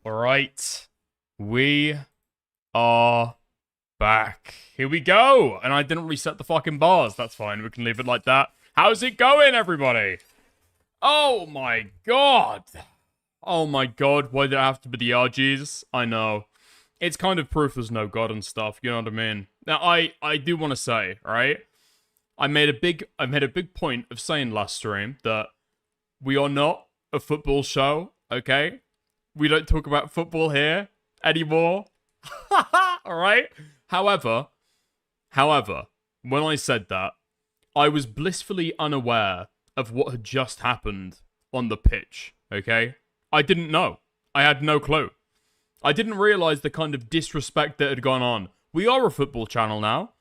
All right, we are back. Here we go. And I didn't reset the fucking bars. That's fine. We can leave it like that. How's it going, everybody? Oh my god. Oh my god. Why did it have to be the RGs? I know. It's kind of proof there's no god and stuff. You know what I mean? Now, I do want to say, right? I made a big point of saying last stream that we are not a football show, okay? We don't talk about football here anymore. Alright? However, when I said that, I was blissfully unaware of what had just happened on the pitch, okay? I didn't know. I had no clue. I didn't realize the kind of disrespect that had gone on. We are a football channel now.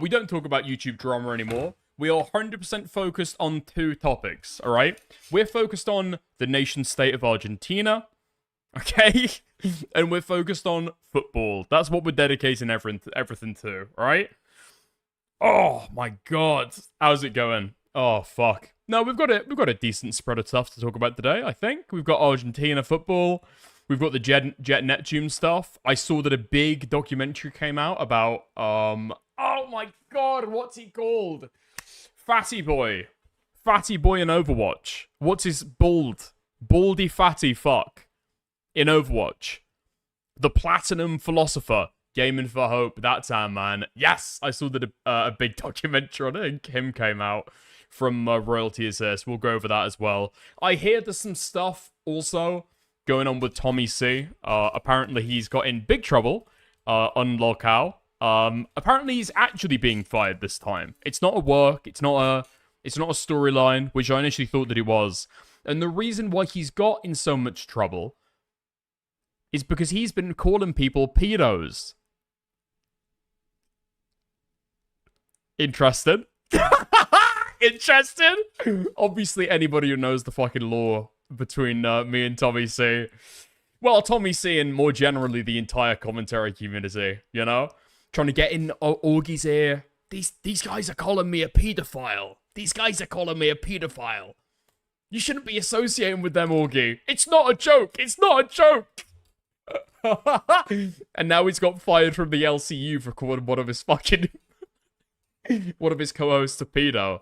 We don't talk about YouTube drama anymore. We are 100% focused on two topics, alright? We're focused on the nation state of Argentina, okay? And we're focused on football. That's what we're dedicating everything to, alright? Oh my god. How's it going? Oh fuck. No, we've got a decent spread of stuff to talk about today, I think. We've got Argentina football. We've got the Jet Neptune stuff. I saw that a big documentary came out about oh my god, what's he called? Fatty boy in Overwatch. What's his baldy fatty fuck in Overwatch? The Platinum Philosopher. Gaming for Hope. That's our man. Yes, I saw that a big documentary on him came out from Royalty Assist. We'll go over that as well. I hear there's some stuff also going on with Tommy C. Apparently he's got in big trouble on locale. Apparently he's actually being fired this time. It's not a work. It's not a storyline, which I initially thought that it was. And the reason why he's got in so much trouble is because he's been calling people pedos. Interested? Interested? Obviously, anybody who knows the fucking lore between me and Tommy C. Well, Tommy C and more generally the entire commentary community, you know? Trying to get in Augie's ear. These guys are calling me a pedophile. These guys are calling me a pedophile. You shouldn't be associating with them, Augie. It's not a joke. It's not a joke. And now he's got fired from the LCU for calling one of his fucking... one of his co-hosts a pedo.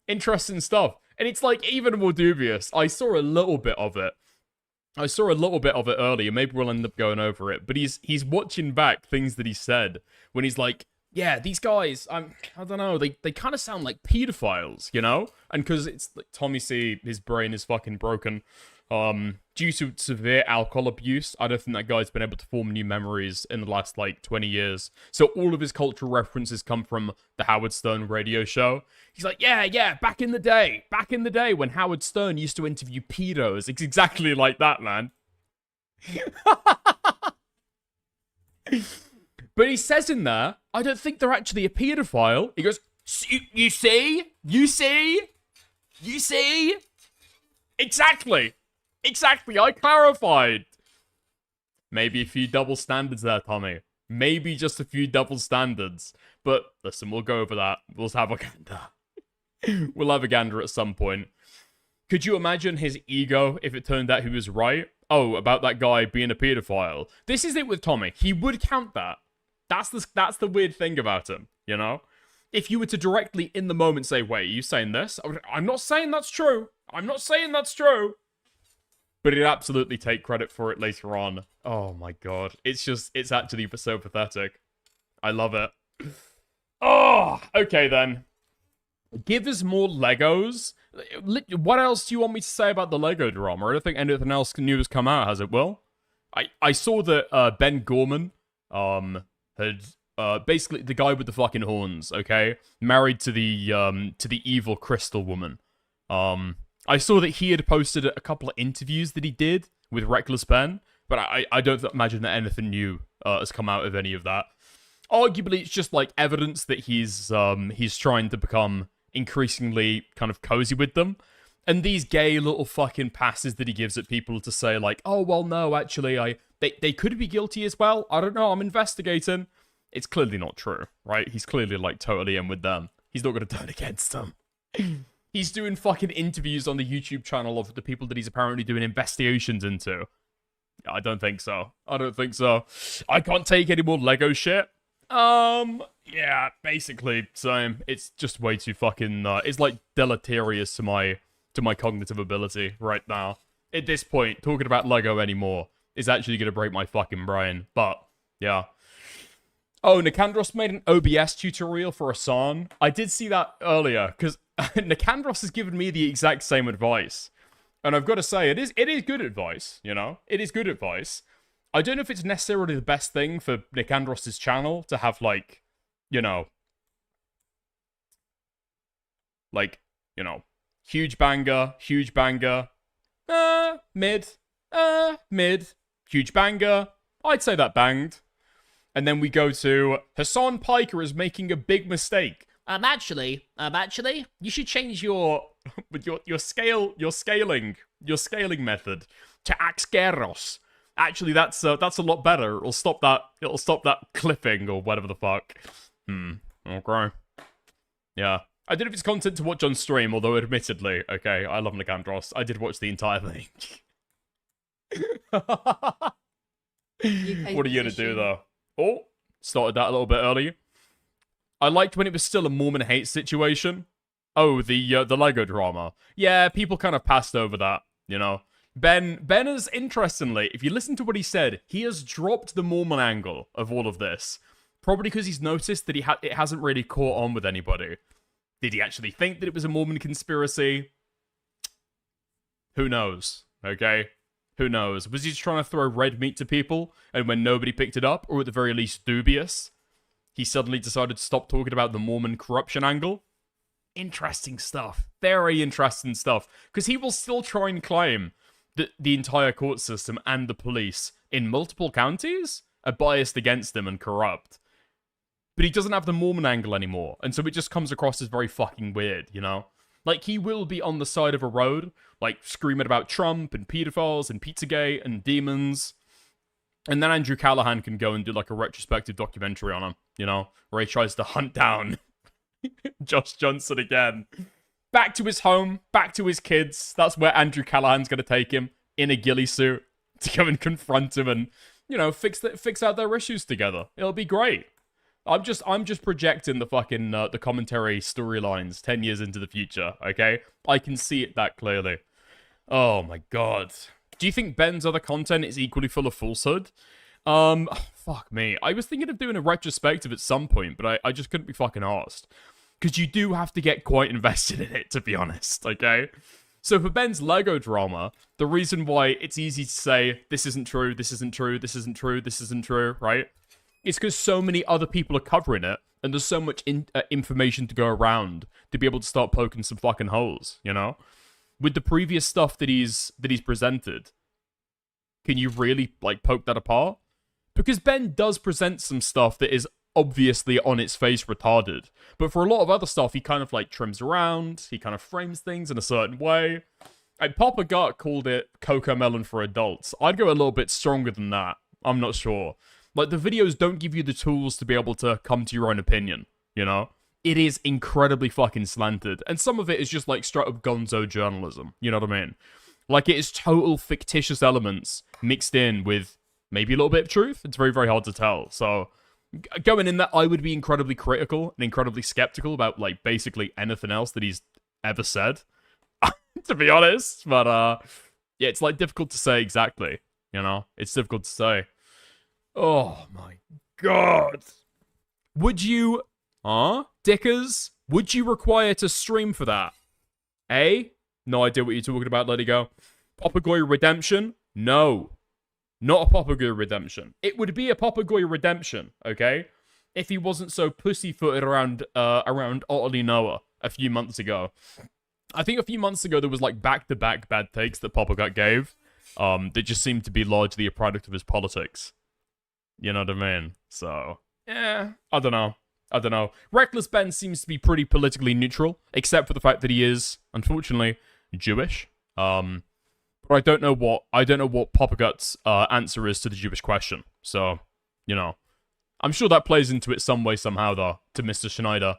Interesting stuff. And it's like even more dubious. I saw a little bit of it. Earlier. Maybe we'll end up going over it. But he's watching back things that he said when he's like, yeah, these guys, I don't know, they kind of sound like pedophiles, you know? And because it's like Tommy C, his brain is fucking broken. Due to severe alcohol abuse, I don't think that guy's been able to form new memories in the last, 20 years. So all of his cultural references come from the Howard Stern radio show. He's like, yeah, back in the day when Howard Stern used to interview pedos. It's exactly like that, man. But he says in there, I don't think they're actually a pedophile. He goes, you see? Exactly, I clarified. Maybe a few double standards there, Tommy. Maybe just a few double standards. But, listen, we'll go over that. We'll have a gander. We'll have a gander at some point. Could you imagine his ego if it turned out he was right? Oh, about that guy being a pedophile. This is it with Tommy. He would count that. That's the weird thing about him, you know? If you were to directly in the moment say, wait, are you saying this? I'm not saying that's true. But he'd absolutely take credit for it later on. Oh my god. It's actually so pathetic. I love it. Oh, okay then. Give us more Legos. What else do you want me to say about the Lego drama? I don't think anything else new has come out, has it, Will? I saw that Ben Gorman had basically the guy with the fucking horns, okay? Married to the evil crystal woman. I saw that he had posted a couple of interviews that he did with Reckless Ben, but I don't imagine that anything new has come out of any of that. Arguably, it's just like evidence that he's trying to become increasingly kind of cozy with them. And these gay little fucking passes that he gives at people to say like, oh, well, no, actually, they could be guilty as well. I don't know, I'm investigating. It's clearly not true, right? He's clearly like totally in with them. He's not going to turn against them. He's doing fucking interviews on the YouTube channel of the people that he's apparently doing investigations into. I don't think so. I don't think so. I can't take any more Lego shit. Yeah, basically, same. It's just way too fucking, it's like deleterious to my cognitive ability right now. At this point, talking about Lego anymore is actually gonna break my fucking brain. But, yeah. Oh, Nicandros made an OBS tutorial for Asan. I did see that earlier, because Nicandros has given me the exact same advice. And I've got to say, it is good advice, you know? It is good advice. I don't know if it's necessarily the best thing for Nicandros' channel to have, like, you know, huge banger, mid, huge banger. I'd say that banged. And then we go to Hassan Piker is making a big mistake. Actually, you should change your scaling method to Axkeros. Actually, that's a lot better. It'll stop that clipping or whatever the fuck. Okay. Yeah. I don't know if it's content to watch on stream, although admittedly, okay, I love Nicandros. I did watch the entire thing. What are you gonna do though? Oh, started that a little bit early. I liked when it was still a Mormon hate situation. Oh, the Lego drama. Yeah, people kind of passed over that, you know. Ben has, interestingly, if you listen to what he said, he has dropped the Mormon angle of all of this. Probably because he's noticed that it hasn't really caught on with anybody. Did he actually think that it was a Mormon conspiracy? Who knows, okay? Who knows? Was he just trying to throw red meat to people, and when nobody picked it up, or at the very least dubious, he suddenly decided to stop talking about the Mormon corruption angle? Interesting stuff. Very interesting stuff. Because he will still try and claim that the entire court system and the police in multiple counties are biased against him and corrupt. But he doesn't have the Mormon angle anymore, and so it just comes across as very fucking weird, you know? Like, he will be on the side of a road, like, screaming about Trump and pedophiles and Pizzagate and demons. And then Andrew Callahan can go and do, like, a retrospective documentary on him, you know? Where he tries to hunt down Josh Johnson again. Back to his home, back to his kids. That's where Andrew Callahan's going to take him, in a ghillie suit, to go and confront him and, you know, fix out their issues together. It'll be great. I'm just projecting the fucking, the commentary storylines 10 years into the future, okay? I can see it that clearly. Oh my god. Do you think Ben's other content is equally full of falsehood? Fuck me. I was thinking of doing a retrospective at some point, but I just couldn't be fucking arsed. Because you do have to get quite invested in it, to be honest, okay? So for Ben's Lego drama, the reason why it's easy to say, this isn't true, this isn't true, this isn't true, this isn't true, right? It's because so many other people are covering it, and there's so much information to go around to be able to start poking some fucking holes, you know? With the previous stuff that he's presented, can you really, like, poke that apart? Because Ben does present some stuff that is obviously on its face retarded, but for a lot of other stuff, he kind of, like, trims around, he kind of frames things in a certain way. Like, Papa Gut called it Coco Melon for adults. I'd go a little bit stronger than that. I'm not sure. Like, the videos don't give you the tools to be able to come to your own opinion, you know? It is incredibly fucking slanted, and some of it is just, like, straight-up gonzo journalism, you know what I mean? Like, it is total fictitious elements mixed in with maybe a little bit of truth. It's very, very hard to tell, so going in that, I would be incredibly critical and incredibly skeptical about, like, basically anything else that he's ever said, to be honest, but, yeah, it's, like, difficult to say exactly, you know? It's difficult to say. Oh my god. Would you, Dickers? Would you require to stream for that? No idea what you're talking about, let it go. Papagoy Redemption? No. Not a Papagoy Redemption. It would be a Papagoy Redemption, okay? If he wasn't so pussyfooted around Otterly Noah a few months ago. I think a few months ago there was like back-to-back bad takes that Papagoy gave. That just seemed to be largely a product of his politics. You know what I mean? So, yeah, I don't know. Reckless Ben seems to be pretty politically neutral, except for the fact that he is, unfortunately, Jewish. But I don't know what Papa Gut's answer is to the Jewish question. So, you know, I'm sure that plays into it some way, somehow, though, to Mr. Schneider.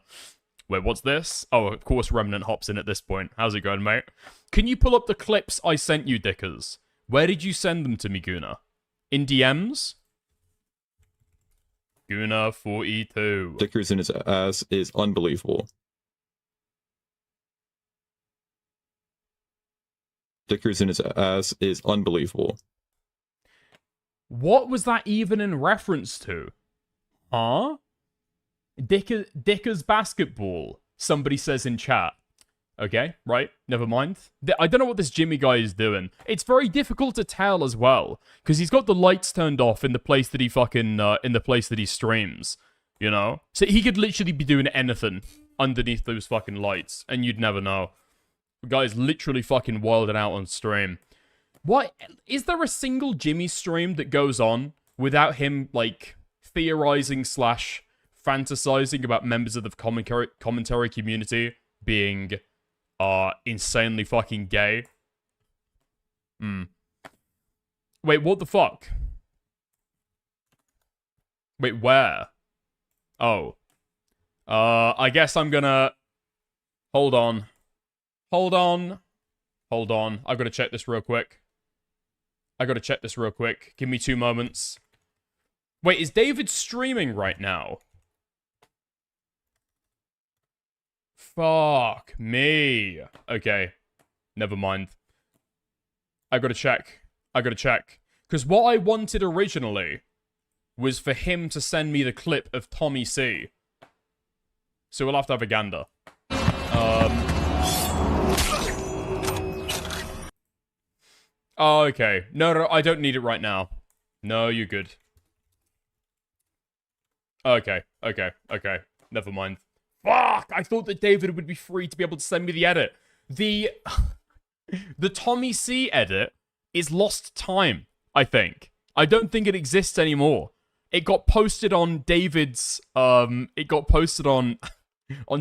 Wait, what's this? Oh, of course Remnant hops in at this point. How's it going, mate? Can you pull up the clips I sent you, Dickers? Where did you send them to me, Guna? In DMs? Guna42. Stickers in his ass is unbelievable. Stickers in his ass is unbelievable. What was that even in reference to? Huh? Dicker's basketball, somebody says in chat. Okay, right, never mind. I don't know what this Jimmy guy is doing. It's very difficult to tell as well, because he's got the lights turned off in the place that he fucking, in the place that he streams, you know? So he could literally be doing anything underneath those fucking lights, and you'd never know. The guy's literally fucking wilding out on stream. What? Is there a single Jimmy stream that goes on without him, like, theorizing / fantasizing about members of the commentary community being insanely fucking gay? Wait, what the fuck? Wait, where? Oh. I guess I'm gonna... Hold on. I've gotta check this real quick. Give me 2 moments. Wait, is David streaming right now? Fuck me. Okay. Never mind. I gotta check. Because what I wanted originally was for him to send me the clip of Tommy C. So we'll have to have a gander. Oh, okay. No, I don't need it right now. No, you're good. Okay. Never mind. Fuck! I thought that David would be free to be able to send me the edit. The Tommy C edit is lost time, I think. I don't think it exists anymore. It got posted on David's on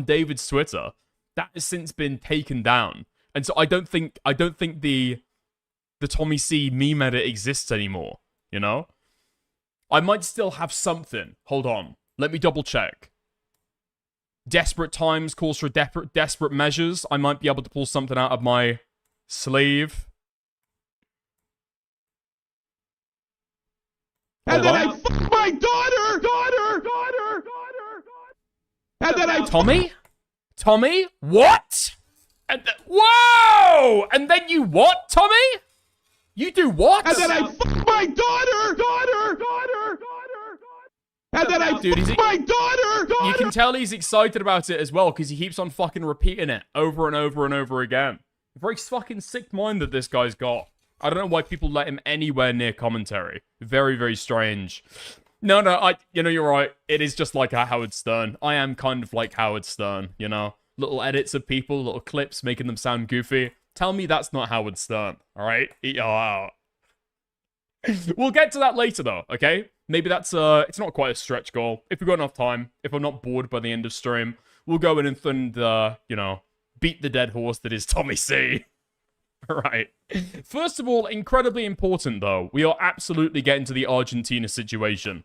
David's Twitter. That has since been taken down. And so I don't think the Tommy C meme edit exists anymore, you know? I might still have something. Hold on. Let me double check. Desperate times calls for desperate measures. I might be able to pull something out of my sleeve. And then I fuck my daughter! And then I... Tommy? What? Whoa! And then you what, Tommy? You do what? And then I fuck my daughter! And then I fuck my daughter! You can tell he's excited about it as well, because he keeps on fucking repeating it over and over and over again. Very fucking sick mind that this guy's got. I don't know why people let him anywhere near commentary. Very, very strange. No, you're right. It is just like Howard Stern. I am kind of like Howard Stern, you know? Little edits of people, little clips, making them sound goofy. Tell me that's not Howard Stern, alright? Eat your heart out. We'll get to that later, though, okay? Maybe that's, it's not quite a stretch goal. If we've got enough time, if I'm not bored by the end of stream, we'll go in and you know, beat the dead horse that is Tommy C. Right. First of all, incredibly important, though, we are absolutely getting to the Argentina situation.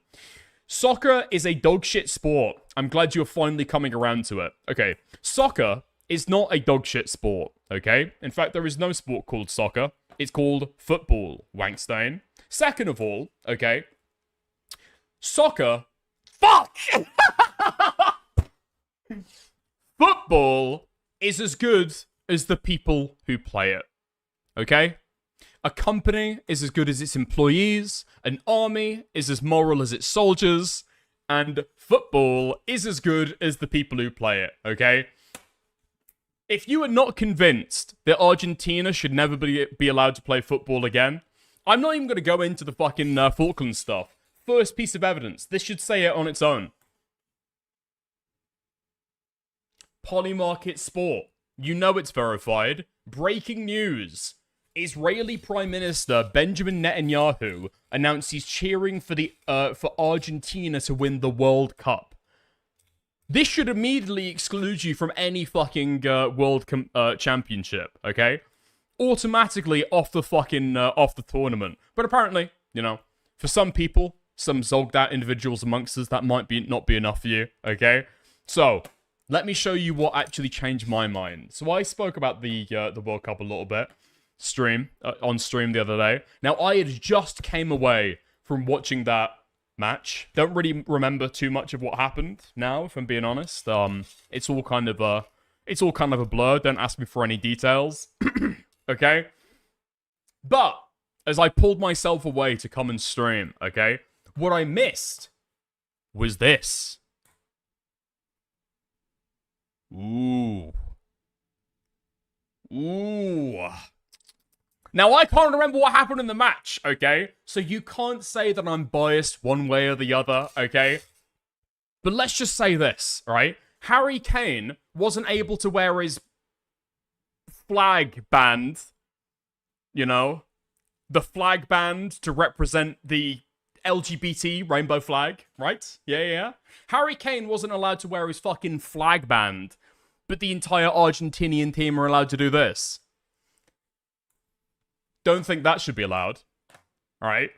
Soccer is a dogshit sport. I'm glad you're finally coming around to it. Okay, soccer is not a dogshit sport, okay? In fact, there is no sport called soccer. It's called football, Wankstein. Second of all, okay, soccer... Fuck! Football is as good as the people who play it. Okay? A company is as good as its employees, an army is as moral as its soldiers, and football is as good as the people who play it, okay? If you are not convinced that Argentina should never be allowed to play football again, I'm not even going to go into the fucking Falkland stuff. First piece of evidence. This should say it on its own. Polymarket Sport. You know it's verified. Breaking news. Israeli Prime Minister Benjamin Netanyahu announced he's cheering for Argentina to win the World Cup. This should immediately exclude you from any fucking World Championship, okay? Automatically off the fucking off the tournament. But apparently, you know, for some people, some zogged out individuals amongst us, that might not be enough for you, okay? So let me show you what actually changed my mind. So I spoke about the World Cup a little bit. On stream the other day. Now, I had just came away from watching that match. Don't really remember too much of what happened now, if I'm being honest. It's all kind of a blur. Don't ask me for any details. Okay? But as I pulled myself away to come and stream, okay, what I missed was this. Ooh. Ooh. Now, I can't remember what happened in the match, okay? So you can't say that I'm biased one way or the other, okay? But let's just say this, right? Harry Kane wasn't able to wear his flag band, you know? The flag band to represent the LGBT rainbow flag, right? Yeah. Harry Kane wasn't allowed to wear his fucking flag band, but the entire Argentinian team are allowed to do this. Don't think that should be allowed. Alright?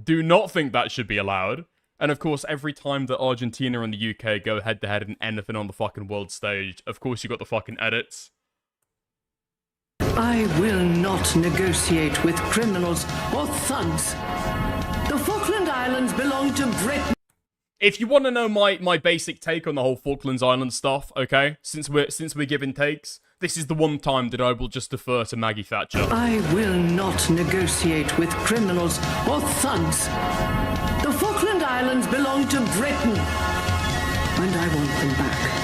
Do not think that should be allowed. And of course, every time that Argentina and the UK go head-to-head in anything on the fucking world stage, of course you got the fucking edits. I will not negotiate with criminals or thugs. The Falkland Islands belong to Britain. If you want to know my basic take on the whole Falklands Island stuff, okay? Since we're giving takes, this is the one time that I will just defer to Maggie Thatcher. I will not negotiate with criminals or thugs. The Falkland Islands belong to Britain, and I want them back.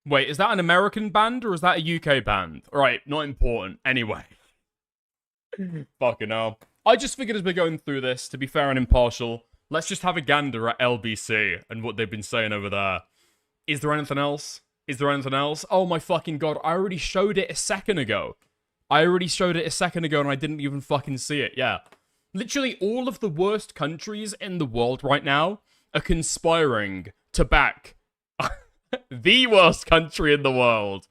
Wait, is that an American band or is that a UK band? Alright, not important. Anyway. Fucking hell. I just figured as we're going through this, to be fair and impartial, let's just have a gander at LBC and what they've been saying over there. Is there anything else? Is there anything else? Oh my fucking god, I already showed it a second ago. And I didn't even fucking see it, yeah. Literally all of the worst countries in the world right now are conspiring to back the worst country in the world.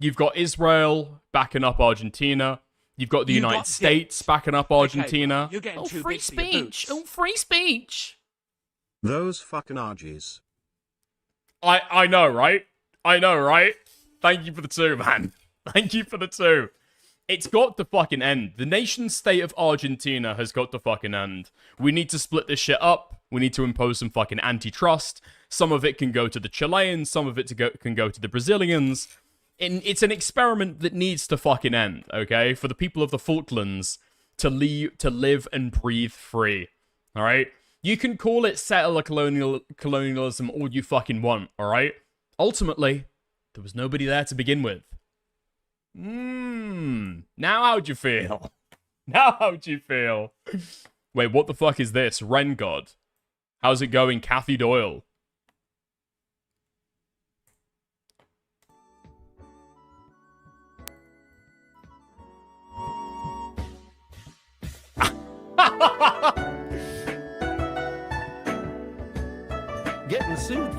You've got Israel backing up Argentina. You've got the United States backing up Argentina. Okay, you're getting too free big for your speech. boots. Oh, free speech. Those fucking RGs. I know, right? I know, right? Thank you for the two, man. Thank you for the two. It's got to fucking end. The nation state of Argentina has got to fucking end. We need to split this shit up. We need to impose some fucking antitrust. Some of it can go to the Chileans. Some of it can go to the Brazilians. It's an experiment that needs to fucking end, okay? For the people of the Falklands to live and breathe free, all right? You can call it settler colonialism all you fucking want, all right? Ultimately, there was nobody there to begin with. Now how'd you feel? Now how'd you feel? Wait, what the fuck is this? Ren God. How's it going, Kathy Doyle?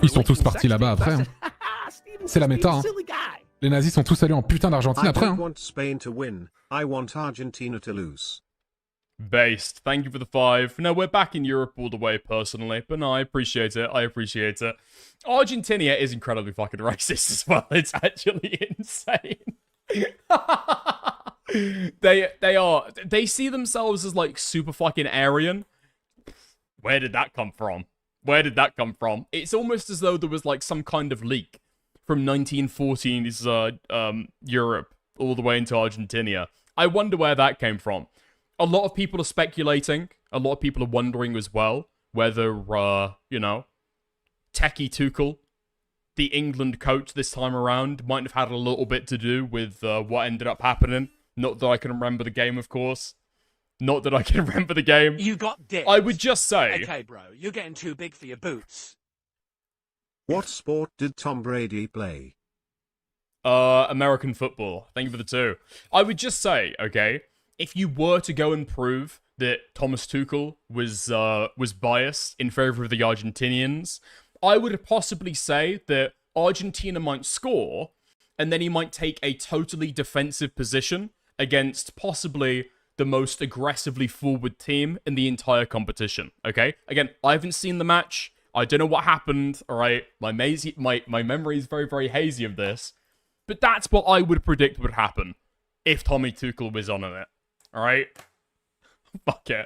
Ils sont tous partis là-bas après. Hein. C'est la méta. Hein. Les nazis sont tous allés en putain d'Argentine après. Hein. I want Argentina to lose. Based. Thank you for the 5. No, we're back in Europe all the way, personally. But no, I appreciate it. I appreciate it. Argentina is incredibly fucking racist as well. It's actually insane. They see themselves as, like, super fucking Aryan. Where did that come from? Where did that come from? It's almost as though there was, like, some kind of leak from 1914's Europe all the way into Argentina. I wonder where that came from. A lot of people are speculating. A lot of people are wondering as well whether, you know, Techie Tuchel, the England coach this time around, might have had a little bit to do with what ended up happening. Not that I can remember the game, of course. Not that I can remember the game. You got dipped. I would just say... Okay, bro, you're getting too big for your boots. What sport did Tom Brady play? American football. Thank you for the 2. I would just say, okay, if you were to go and prove that Thomas Tuchel was biased in favor of the Argentinians, I would possibly say that Argentina might score, and then he might take a totally defensive position against possibly the most aggressively forward team in the entire competition, okay? Again, I haven't seen the match. I don't know what happened, all right? My memory is very, very hazy of this. But that's what I would predict would happen if Tommy Tuchel was on it. All right? Fuck it.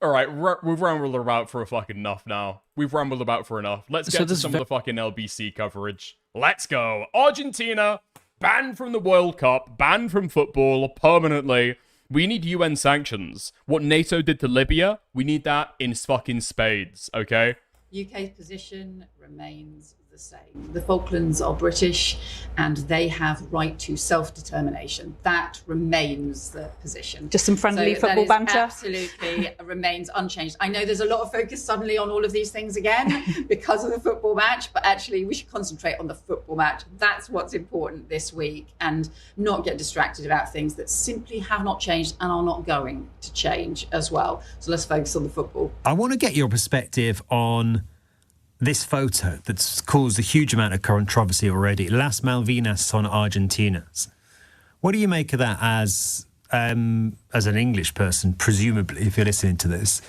All right, we've rambled about for a fucking enough now. We've rambled about for enough. Let's get to some of the fucking LBC coverage. Let's go. Argentina, banned from the World Cup, banned from football permanently. We need UN sanctions. What NATO did to Libya, we need that in fucking spades, okay? UK's position remains the same. The Falklands are British and they have right to self-determination. That remains the position. Just some friendly So football that is banter. Absolutely remains unchanged. I know there's a lot of focus suddenly on all of these things again because of the football match, but actually we should concentrate on the football match. That's what's important this week and not get distracted about things that simply have not changed and are not going to change as well. So let's focus on the football. I want to get your perspective on this photo that's caused a huge amount of controversy already. Las Malvinas son Argentinas. What do you make of that as an English person, presumably, if you're listening to this?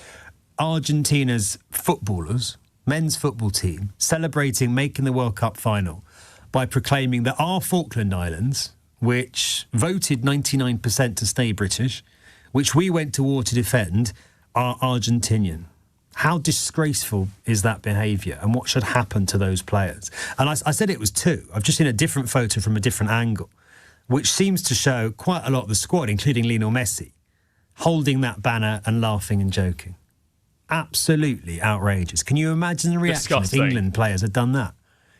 Argentina's footballers, men's football team, celebrating making the World Cup final by proclaiming that our Falkland Islands, which voted 99% to stay British, which we went to war to defend, are Argentinian. How disgraceful is that behaviour and what should happen to those players? And I said it was two. I've just seen a different photo from a different angle, which seems to show quite a lot of the squad, including Lionel Messi, holding that banner and laughing and joking. Absolutely outrageous. Can you imagine the reaction Disgusting. if England players had done that?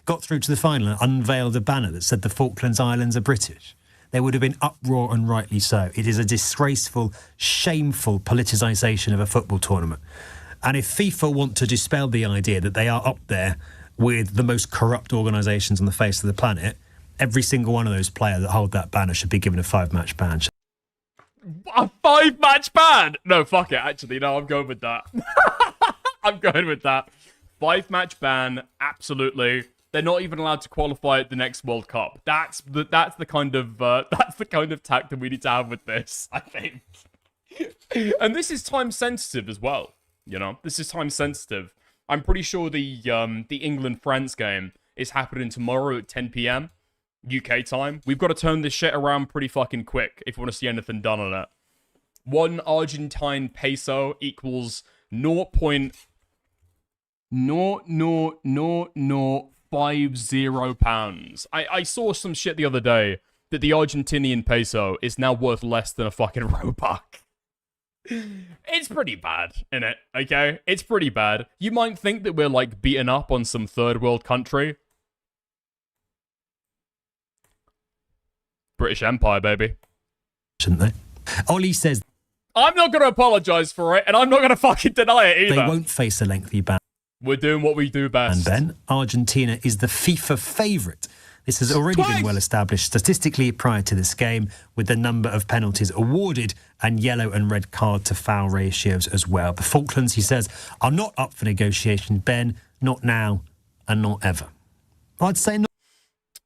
Got through to the final and unveiled a banner that said the Falklands Islands are British. There would have been uproar, and rightly so. It is a disgraceful, shameful politicisation of a football tournament. And if FIFA want to dispel the idea that they are up there with the most corrupt organisations on the face of the planet, every single one of those players that hold that banner should be given a 5-match ban. A 5-match ban? No, fuck it. Actually, no, I'm going with that. I'm going with that. 5-match ban, absolutely. They're not even allowed to qualify at the next World Cup. That's the kind of tact that we need to have with this, I think. And this is time sensitive as well. You know, this is time sensitive. I'm pretty sure the England-France game is happening tomorrow at 10 p.m. UK time. We've got to turn this shit around pretty fucking quick if we want to see anything done on it. 1 Argentine peso equals 0.00050 pounds. I saw some shit the other day that the Argentinian peso is now worth less than a fucking roebuck. It's pretty bad, innit? Okay? It's pretty bad. You might think that we're, like, beaten up on some third world country. British Empire, baby. Shouldn't they? Ollie says I'm not going to apologise for it, and I'm not going to fucking deny it either. they won't face a lengthy ban. We're doing what we do best. And Ben, Argentina is the FIFA favourite. This has already been well established statistically prior to this game, with the number of penalties awarded and yellow and red card to foul ratios as well. The Falklands, he says, are not up for negotiation, Ben, not now and not ever. I'd say not.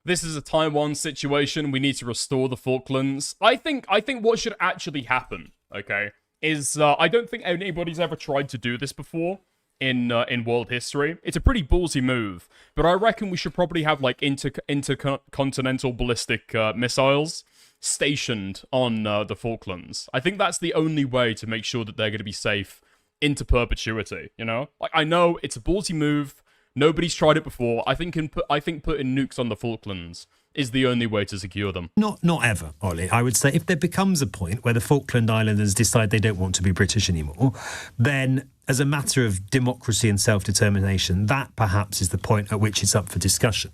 This is a Taiwan situation. We need to restore the Falklands. I think what should actually happen, okay, is I don't think anybody's ever tried to do this before in world history. It's a pretty ballsy move, but I reckon we should probably have like intercontinental ballistic missiles stationed on the Falklands. I think that's the only way to make sure that they're going to be safe into perpetuity. You know, like I know it's a ballsy move. Nobody's tried it before. I think putting nukes on the Falklands is the only way to secure them. Not ever, Ollie. I would say if there becomes a point where the Falkland Islanders decide they don't want to be British anymore, then as a matter of democracy and self-determination, that perhaps is the point at which it's up for discussion.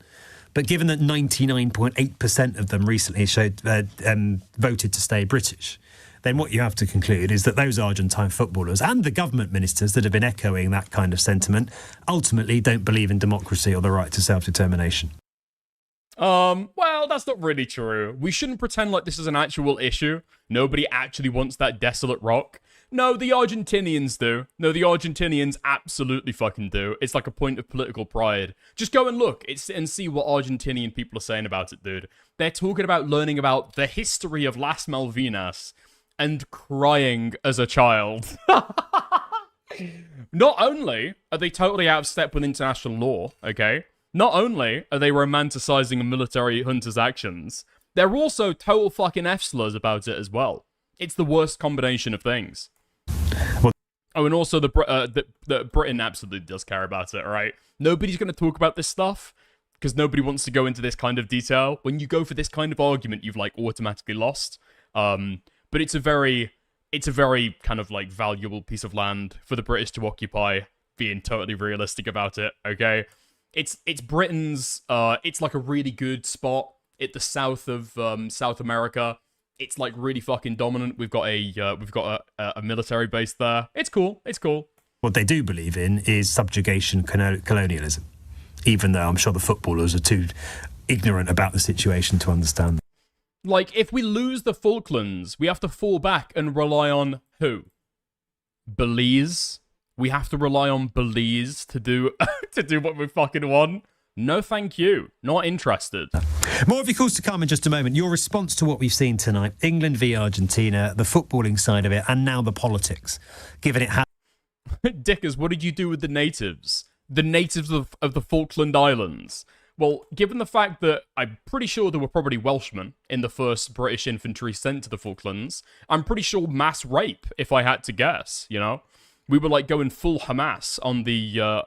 But given that 99.8% of them recently voted to stay British, then what you have to conclude is that those Argentine footballers and the government ministers that have been echoing that kind of sentiment ultimately don't believe in democracy or the right to self-determination. Well, that's not really true. We shouldn't pretend like this is an actual issue. Nobody actually wants that desolate rock. No, the Argentinians do. No, the Argentinians absolutely fucking do. It's like a point of political pride. Just go and look and see what Argentinian people are saying about it, dude. They're talking about learning about the history of Las Malvinas and crying as a child. Not only are they totally out of step with international law, okay? not only are they romanticizing a military hunter's actions, they're also total fucking F-slurs about it as well. It's the worst combination of things. Oh, and also the Britain absolutely does care about it, right? Nobody's going to talk about this stuff because nobody wants to go into this kind of detail. When you go for this kind of argument, you've like automatically lost. But it's a very kind of like valuable piece of land for the British to occupy, being totally realistic about it, okay? It's Britain's, it's like a really good spot at the south of South America. It's like really fucking dominant. We've got a military base there. It's cool. It's cool. What they do believe in is subjugation colonialism, even though I'm sure the footballers are too ignorant about the situation to understand. Like, if we lose the Falklands, we have to fall back and rely on who? Belize? We have to rely on Belize to do what we fucking want? No, thank you. Not interested. More of your calls to come in just a moment. Your response to what we've seen tonight, England v Argentina, the footballing side of it, and now the politics, given it has... Dickers, what did you do with the natives? The natives of the Falkland Islands? Well, given the fact that I'm pretty sure there were probably Welshmen in the first British infantry sent to the Falklands, I'm pretty sure mass rape, if I had to guess, you know? We were like going full Hamas on the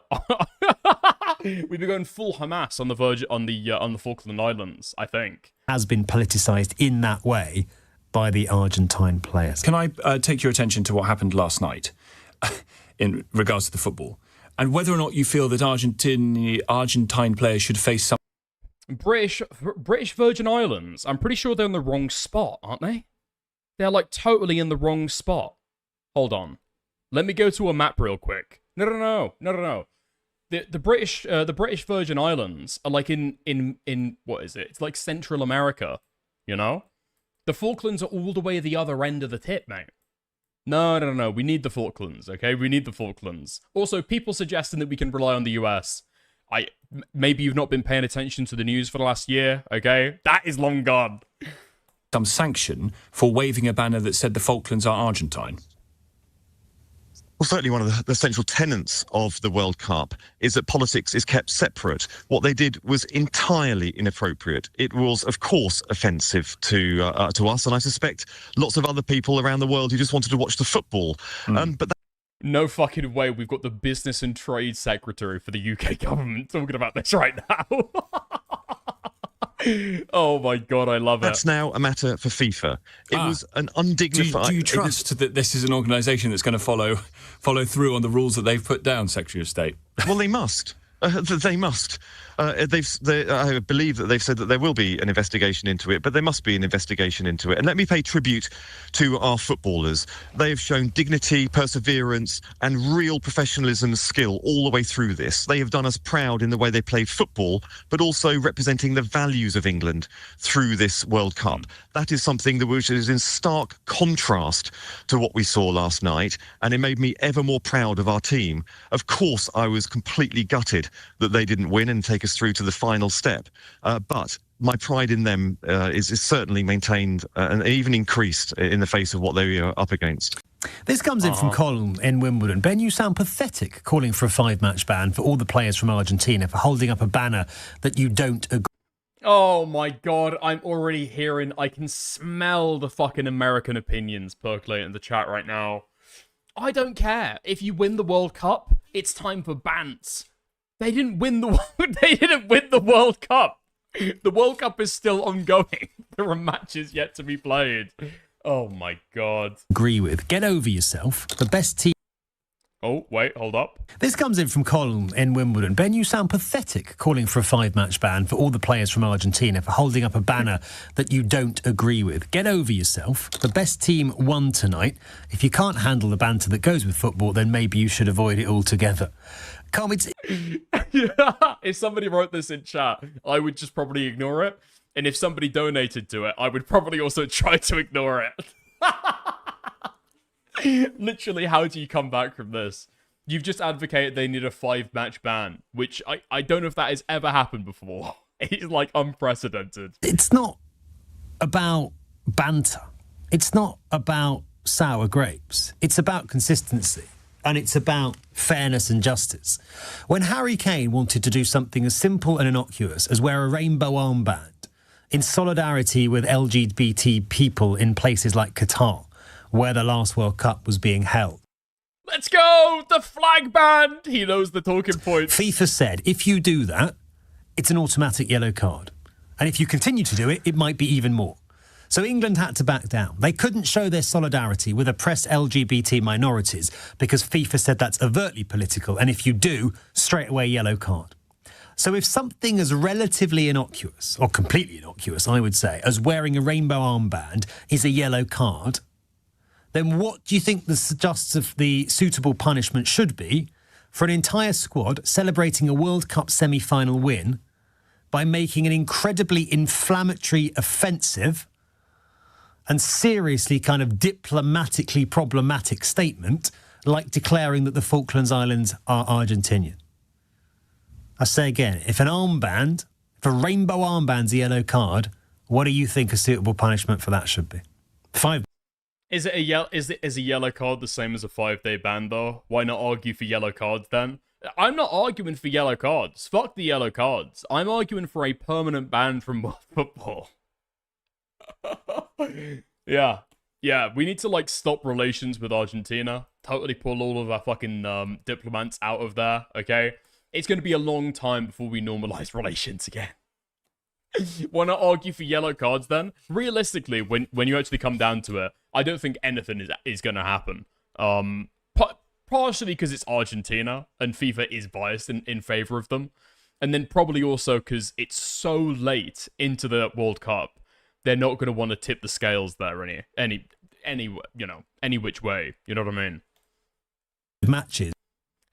we were going full Hamas on the Falkland Islands, I think. Has been politicised in that way by the Argentine players. Can I take your attention to what happened last night in regards to the football, and whether or not you feel that Argentine players should face some British Virgin Islands? I'm pretty sure they're in the wrong spot, aren't they? They're like totally in the wrong spot. Hold on. Let me go to a map real quick. No. The British Virgin Islands are like in what is it? It's like Central America, you know? The Falklands are all the way at the other end of the tip, mate. No. We need the Falklands, okay? We need the Falklands. Also, people suggesting that we can rely on the US. Maybe you've not been paying attention to the news for the last year, okay? That is long gone. Some sanction for waving a banner that said the Falklands are Argentine. Well, certainly one of the central tenets of the World Cup is that politics is kept separate. What they did was entirely inappropriate. It was, of course, offensive to us, and I suspect lots of other people around the world who just wanted to watch the football. But no fucking way we've got the Business and Trade Secretary for the UK government talking about this right now. Oh my god, I love it. That's now a matter for FIFA. It was an undignified... Do you trust that this is an organisation that's going to follow through on the rules that they've put down, Secretary of State? Well, they must. They must. I believe that they've said that there will be an investigation into it, but there must be an investigation into it. And let me pay tribute to our footballers. They have shown dignity, perseverance, and real professionalism and skill all the way through this. They have done us proud in the way they play football, but also representing the values of England through this World Cup. That is something which is in stark contrast to what we saw last night, and it made me ever more proud of our team. Of course, I was completely gutted that they didn't win and take us through to the final step. But my pride in them is certainly maintained and even increased in the face of what they are up against. This comes in from Colin in Wimbledon. Ben, you sound pathetic calling for a 5-match ban for all the players from Argentina for holding up a banner that you don't agree. Oh my god, I'm already hearing, I can smell the fucking American opinions percolating in the chat right now. I don't care. If you win the World Cup, it's time for bans. They didn't win the World Cup. The World Cup is still ongoing. There are matches yet to be played. Oh my god. Agree with. Get over yourself. The best team. Oh, wait, hold up. This comes in from Colin in Wimbledon. Ben, you sound pathetic calling for a 5-match ban for all the players from Argentina for holding up a banner that you don't agree with. Get over yourself. The best team won tonight. If you can't handle the banter that goes with football, then maybe you should avoid it altogether. If somebody wrote this in chat, I would just probably ignore it. And if somebody donated to it, I would probably also try to ignore it. Literally, how do you come back from this? You've just advocated they need a 5-match ban, which I don't know if that has ever happened before. It's like unprecedented. It's not about banter. It's not about sour grapes. It's about consistency. and it's about fairness and justice. When Harry Kane wanted to do something as simple and innocuous as wear a rainbow armband in solidarity with LGBT people in places like Qatar, where the last World Cup was being held. Let's go! The flag band! He knows the talking point. FIFA said, if you do that, it's an automatic yellow card. And if you continue to do it, it might be even more. So England had to back down. They couldn't show their solidarity with oppressed LGBT minorities because FIFA said that's overtly political, and if you do, straight away yellow card. So if something as relatively innocuous, or completely innocuous, I would say, as wearing a rainbow armband is a yellow card, then what do you think the suitable punishment should be for an entire squad celebrating a World Cup semi-final win by making an incredibly inflammatory, offensive and seriously kind of diplomatically problematic statement like declaring that the Falklands Islands are Argentinian? I say again, if a rainbow armband's a yellow card, what do you think a suitable punishment for that should be? 5. Is a yellow card the same as a 5-day ban though? Why not argue for yellow cards then? I'm not arguing for yellow cards. Fuck the yellow cards. I'm arguing for a permanent ban from world football. Yeah, we need to like stop relations with Argentina. Totally pull all of our fucking diplomats out of there, okay? It's going to be a long time before we normalize relations again. Why not argue for yellow cards then? Realistically, when you actually come down to it, I don't think anything is going to happen. Partially because it's Argentina and FIFA is biased in favor of them. And then probably also because it's so late into the World Cup, they're not going to want to tip the scales there any which way. You know what I mean? Matches.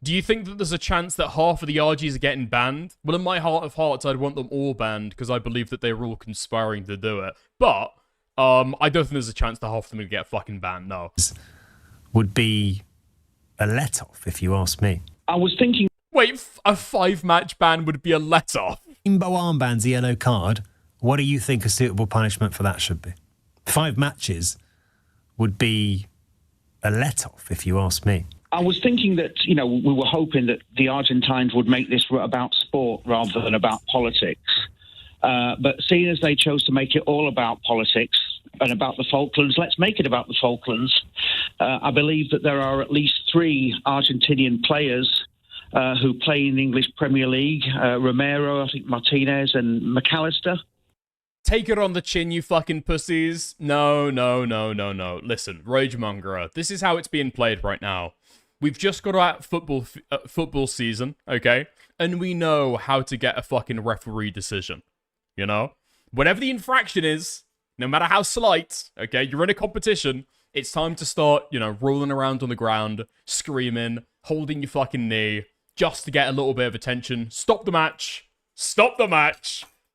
Do you think that there's a chance that half of the RGs are getting banned? Well, in my heart of hearts, I'd want them all banned because I believe that they were all conspiring to do it. But I don't think there's a chance that half of them would get fucking banned, no. Would be a let-off, if you ask me. I was thinking... Wait, a 5-match ban would be a let-off? Rainbow armband's a yellow card. What do you think a suitable punishment for that should be? 5 matches would be a let-off, if you ask me. I was thinking that, we were hoping that the Argentines would make this about sport rather than about politics. But seeing as they chose to make it all about politics and about the Falklands, let's make it about the Falklands. I believe that there are at least 3 Argentinian players who play in the English Premier League. Romero, I think Martinez and McAllister. Take it on the chin, you fucking pussies. No. Listen, Ragemongerer, this is how it's being played right now. We've just got out football season, okay? And we know how to get a fucking referee decision, you know? Whatever the infraction is, no matter how slight, okay, you're in a competition, it's time to start, rolling around on the ground, screaming, holding your fucking knee, just to get a little bit of attention. Stop the match.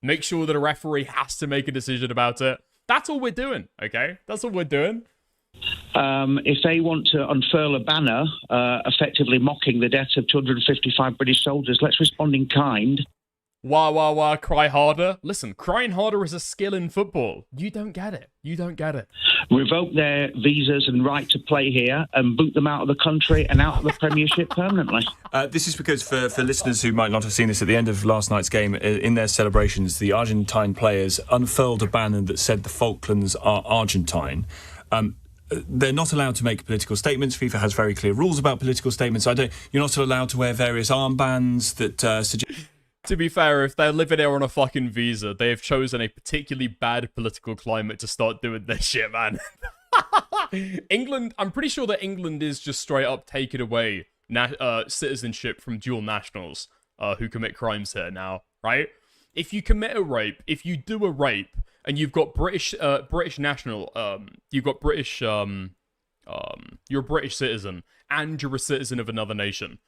Make sure that a referee has to make a decision about it. That's all we're doing, okay? That's all we're doing. If they want to unfurl a banner effectively mocking the deaths of 255 British soldiers, let's respond in kind. Wah, cry harder. Listen, crying harder is a skill in football. You don't get it. Revoke their visas and right to play here and boot them out of the country and out of the Premiership permanently. This is because for listeners who might not have seen this at the end of last night's game, in their celebrations, the Argentine players unfurled a banner that said the Falklands are Argentine. They're not allowed to make political statements. FIFA has very clear rules about political statements. You're not allowed to wear various armbands that suggest... To be fair, if they're living here on a fucking visa, they have chosen a particularly bad political climate to start doing this shit, man. England, I'm pretty sure that England is just straight up taking away citizenship from dual nationals who commit crimes here now, right? If you commit a rape, if you do a rape, and you've got British national, you're a British citizen, and you're a citizen of another nation.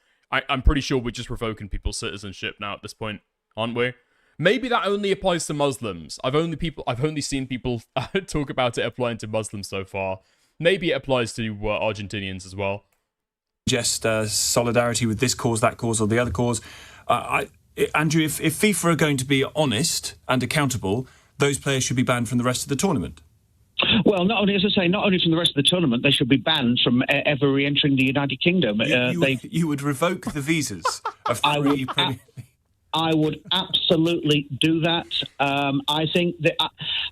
I'm pretty sure we're just revoking people's citizenship now at this point, aren't we? Maybe that only applies to Muslims. I've only seen people talk about it applying to Muslims so far. Maybe it applies to Argentinians as well. Just solidarity with this cause, that cause, or the other cause. Andrew, if FIFA are going to be honest and accountable, those players should be banned from the rest of the tournament. Well, not only, as I say, not only from the rest of the tournament, they should be banned from ever re-entering the United Kingdom. You would revoke the visas of three Premier League. I would absolutely do that. I think that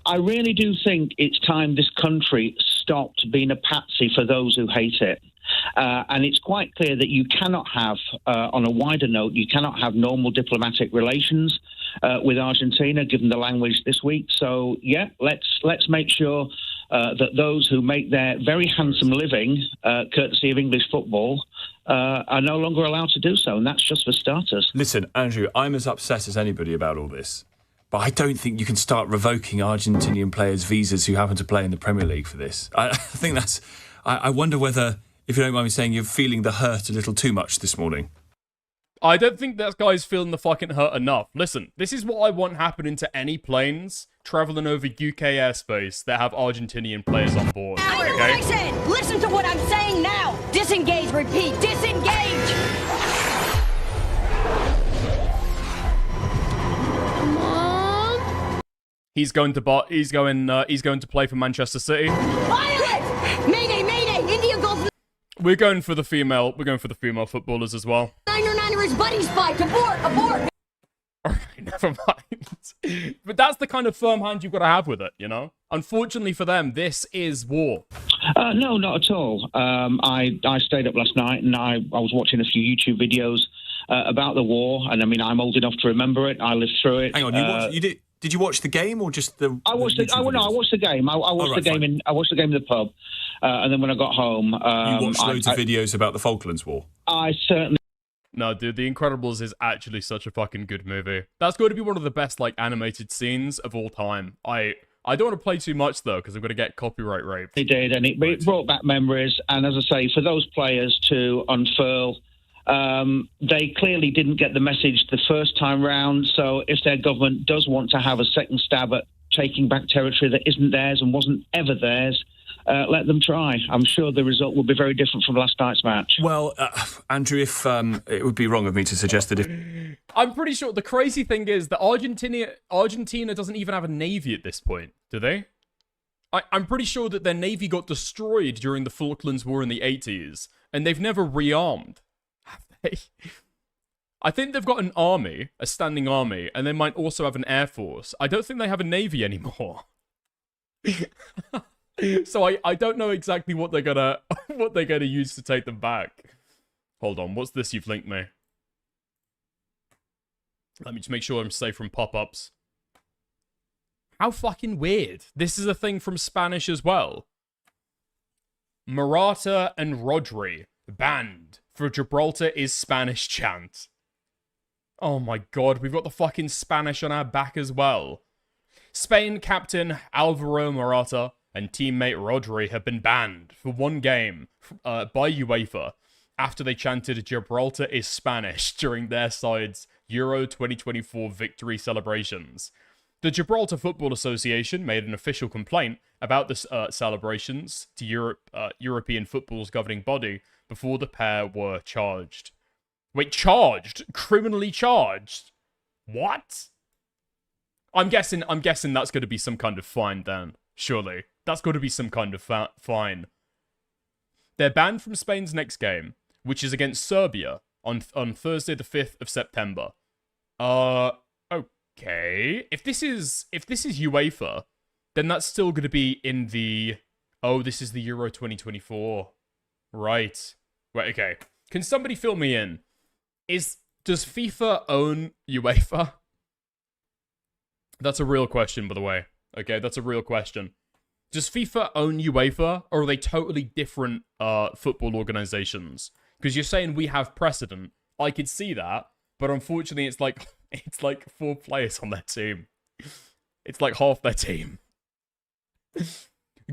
I really do think it's time this country stopped being a patsy for those who hate it. And it's quite clear that you cannot have, on a wider note, you cannot have normal diplomatic relations with Argentina, given the language this week. So, yeah, let's make sure that those who make their very handsome living, courtesy of English football, are no longer allowed to do so, and that's just for starters. Listen, Andrew, I'm as upset as anybody about all this, but I don't think you can start revoking Argentinian players' visas who happen to play in the Premier League for this. I think that's... I wonder whether, if you don't mind me saying, you're feeling the hurt a little too much this morning. I don't think that guy's feeling the fucking hurt enough. Listen, this is what I want happening to any planes traveling over UK airspace that have Argentinian players on board. I what I said. Listen to what I'm saying now. Disengage, repeat, disengage. Mom? He's going to play for Manchester City. Violet! Mayday, mayday! India Golf. We're going for the female footballers as well. Niner buddy spike. Abort. Alright, never mind. But that's the kind of firm hand you've got to have with it, you know? Unfortunately for them, this is war. No, not at all. I stayed up last night and I was watching a few YouTube videos about the war, and I mean, I'm old enough to remember it. I lived through it. Hang on, did you watch the game or just the? I watched the game. I watched the game in the pub, and then when I got home, you watched loads of videos about the Falklands War. I certainly. No, dude, The Incredibles is actually such a fucking good movie. That's going to be one of the best, like, animated scenes of all time. I don't want to play too much, though, because I'm going to get copyright raped. It did, and it brought back memories. And as I say, for those players to unfurl, they clearly didn't get the message the first time round. So if their government does want to have a second stab at taking back territory that isn't theirs and wasn't ever theirs, let them try. I'm sure the result will be very different from last night's match. Well, Andrew, if it would be wrong of me to suggest that if... I'm pretty sure the crazy thing is that Argentina doesn't even have a navy at this point, do they? I'm pretty sure that their navy got destroyed during the Falklands War in the 80s, and they've never rearmed. Have they? I think they've got an army, a standing army, and they might also have an air force. I don't think they have a navy anymore. So I don't know exactly what they're gonna use to take them back. Hold on, what's this you've linked me? Let me just make sure I'm safe from pop-ups. How fucking weird. This is a thing from Spanish as well. Morata and Rodri banned for Gibraltar is Spanish chant. Oh my god, we've got the fucking Spanish on our back as well. Spain captain Alvaro Morata and teammate Rodri have been banned for one game by UEFA after they chanted Gibraltar is Spanish during their side's Euro 2024 victory celebrations. The Gibraltar Football Association made an official complaint about the celebrations to European football's governing body before the pair were charged. Wait, charged? Criminally charged? What? I'm guessing that's going to be some kind of fine then. Surely. That's got to be some kind of fine. They're banned from Spain's next game, which is against Serbia on Thursday the 5th of September. Okay. If this is UEFA, then that's still going to be in the... Oh, this is the Euro 2024. Right. Right, okay. Can somebody fill me in? Does FIFA own UEFA? That's a real question, by the way. Okay, that's a real question. Does FIFA own UEFA, or are they totally different football organizations? Because you're saying we have precedent. I could see that, but unfortunately, it's like 4 players on their team. It's like half their team.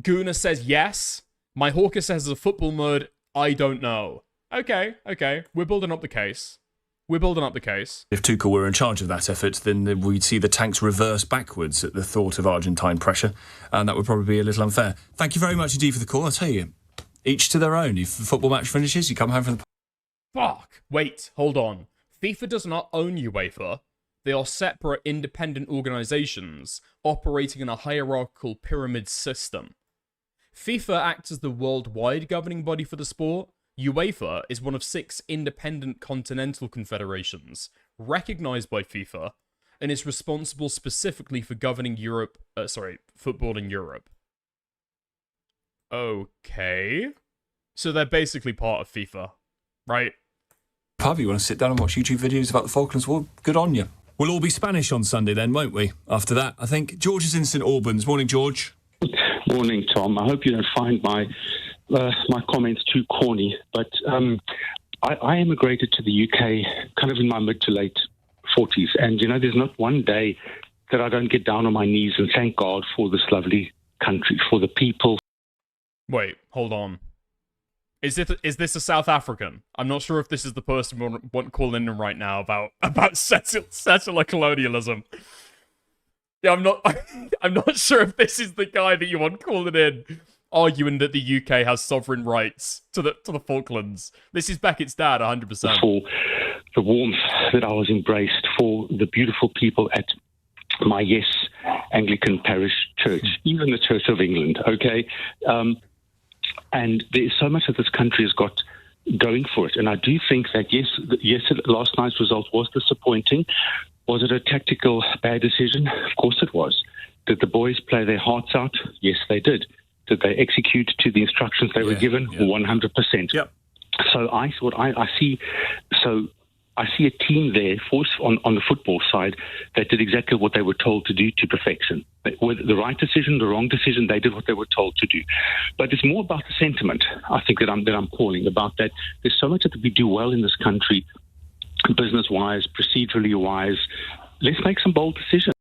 Guna says yes. My Hawker says as a football mode, I don't know. Okay. We're building up the case. If Tuchel were in charge of that effort, then we'd see the tanks reverse backwards at the thought of Argentine pressure, and that would probably be a little unfair. Thank you very much indeed for the call. I'll tell you, each to their own. If the football match finishes, you come home from the... Fuck! Wait, hold on. FIFA does not own UEFA. They are separate independent organizations operating in a hierarchical pyramid system. FIFA acts as the worldwide governing body for the sport. UEFA is one of 6 independent continental confederations recognized by FIFA and is responsible specifically for governing football in Europe. Okay. So they're basically part of FIFA, right? Pub, you want to sit down and watch YouTube videos about the Falklands War? Good on you. We'll all be Spanish on Sunday then, won't we? After that, I think. George is in St Albans. Morning, George. Morning, Tom. I hope you don't find my comments too corny, but I emigrated to the UK kind of in my mid to late 40s, and there's not one day that I don't get down on my knees and thank God for this lovely country, for the people. Wait, hold on. Is this a South African? I'm not sure if this is the person we want calling in right now about settler colonialism. Yeah, I'm not sure if this is the guy that you want calling in, arguing that the UK has sovereign rights to the Falklands. This is Beckett's dad, 100%. For the warmth that I was embraced, for the beautiful people at my Anglican parish church, even the Church of England. Okay. And there is so much that this country has got going for it. And I do think that, yes, last night's result was disappointing. Was it a tactical bad decision? Of course it was. Did the boys play their hearts out? Yes, they did. Did they execute to the instructions they were given? 100%. Yep. So I see a team there on the football side that did exactly what they were told to do to perfection. Whether the right decision, the wrong decision, they did what they were told to do. But it's more about the sentiment, I think, that I'm calling about that. There's so much that we do well in this country, business-wise, procedurally-wise. Let's make some bold decisions.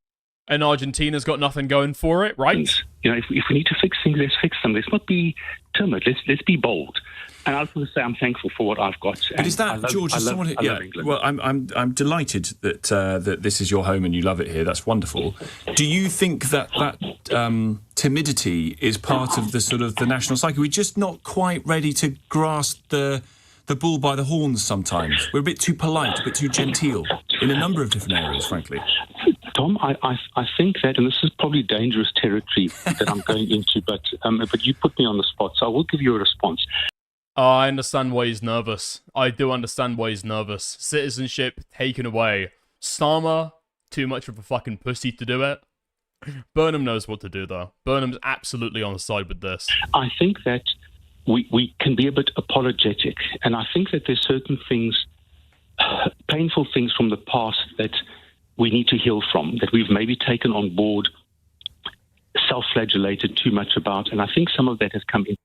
And Argentina's got nothing going for it, right? If we need to fix things, let's fix them. Let's not be timid. Let's be bold. And I was going to say I'm thankful for what I've got. But is that, George, as someone who... Yeah, well, I'm delighted that this is your home and you love it here. That's wonderful. Do you think that timidity is part of the national psyche? We're just not quite ready to grasp the bull by the horns sometimes. We're a bit too polite, a bit too genteel in a number of different areas, frankly. Tom, I think that, and this is probably dangerous territory that I'm going into, but you put me on the spot, so I will give you a response. I understand why he's nervous. I do understand why he's nervous. Citizenship taken away. Starmer, too much of a fucking pussy to do it. Burnham knows what to do, though. Burnham's absolutely on the side with this. I think that we can be a bit apologetic, and I think that there's certain things, painful things from the past that we need to heal from, that we've maybe taken on board, self-flagellated too much about, and I think some of that has come in.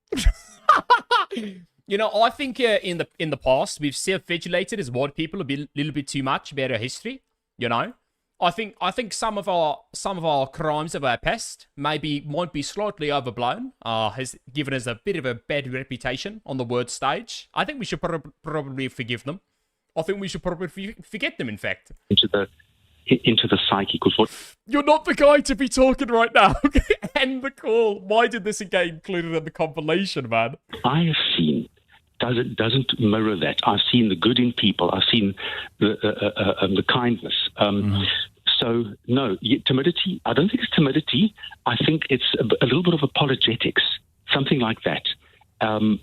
I think in the past we've self-flagellated as white people a little bit too much about our history. I think some of our crimes of our past might be slightly overblown. Has given us a bit of a bad reputation on the word stage. I think we should probably forgive them. I think we should probably forget them. In fact, into the psyche, because what you're not the guy to be talking right now. End the call. Why did this get included in the compilation, man? I have seen doesn't mirror that. I've seen the good in people. I've seen the kindness. So no, timidity. I don't think it's timidity. I think it's a little bit of apologetics, something like that. And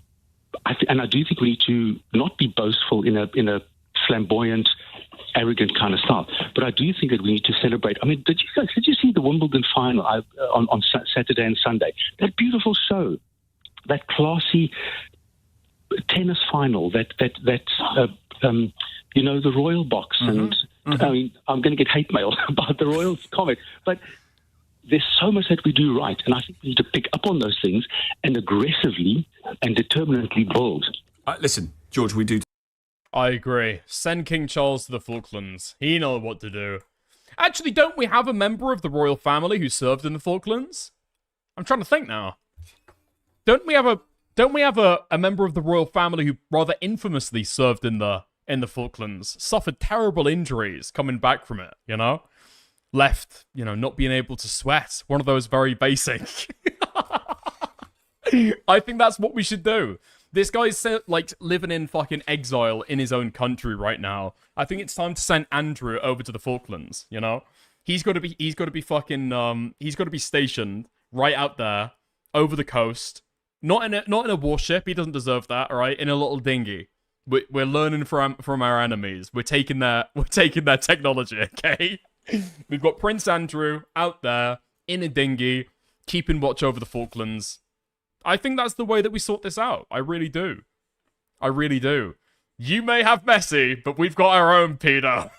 I do think we need to not be boastful in a flamboyant, arrogant kind of style. But I do think that we need to celebrate. I mean, did you see the Wimbledon final on Saturday and Sunday? That beautiful show, that classy tennis final, the Royal Box, and I mean, I'm going to get hate mail about the Royals comment, but there's so much that we do right, and I think we need to pick up on those things and aggressively and determinately build. Listen, George, we do. I agree. Send King Charles to the Falklands. He knows what to do. Actually, don't we have a member of the royal family who served in the Falklands? I'm trying to think now. Don't we have a member of the royal family who rather infamously served in the Falklands, suffered terrible injuries coming back from it, Left, not being able to sweat. One of those very basic. I think that's what we should do. This guy's living in fucking exile in his own country right now. I think it's time to send Andrew over to the Falklands, He's got to be stationed right out there over the coast Not in a warship. He doesn't deserve that. All right, in a little dinghy. We're learning from our enemies. We're taking their technology. Okay. We've got Prince Andrew out there in a dinghy, keeping watch over the Falklands. I think that's the way that we sort this out. I really do. I really do. You may have Messi, but we've got our own pedo.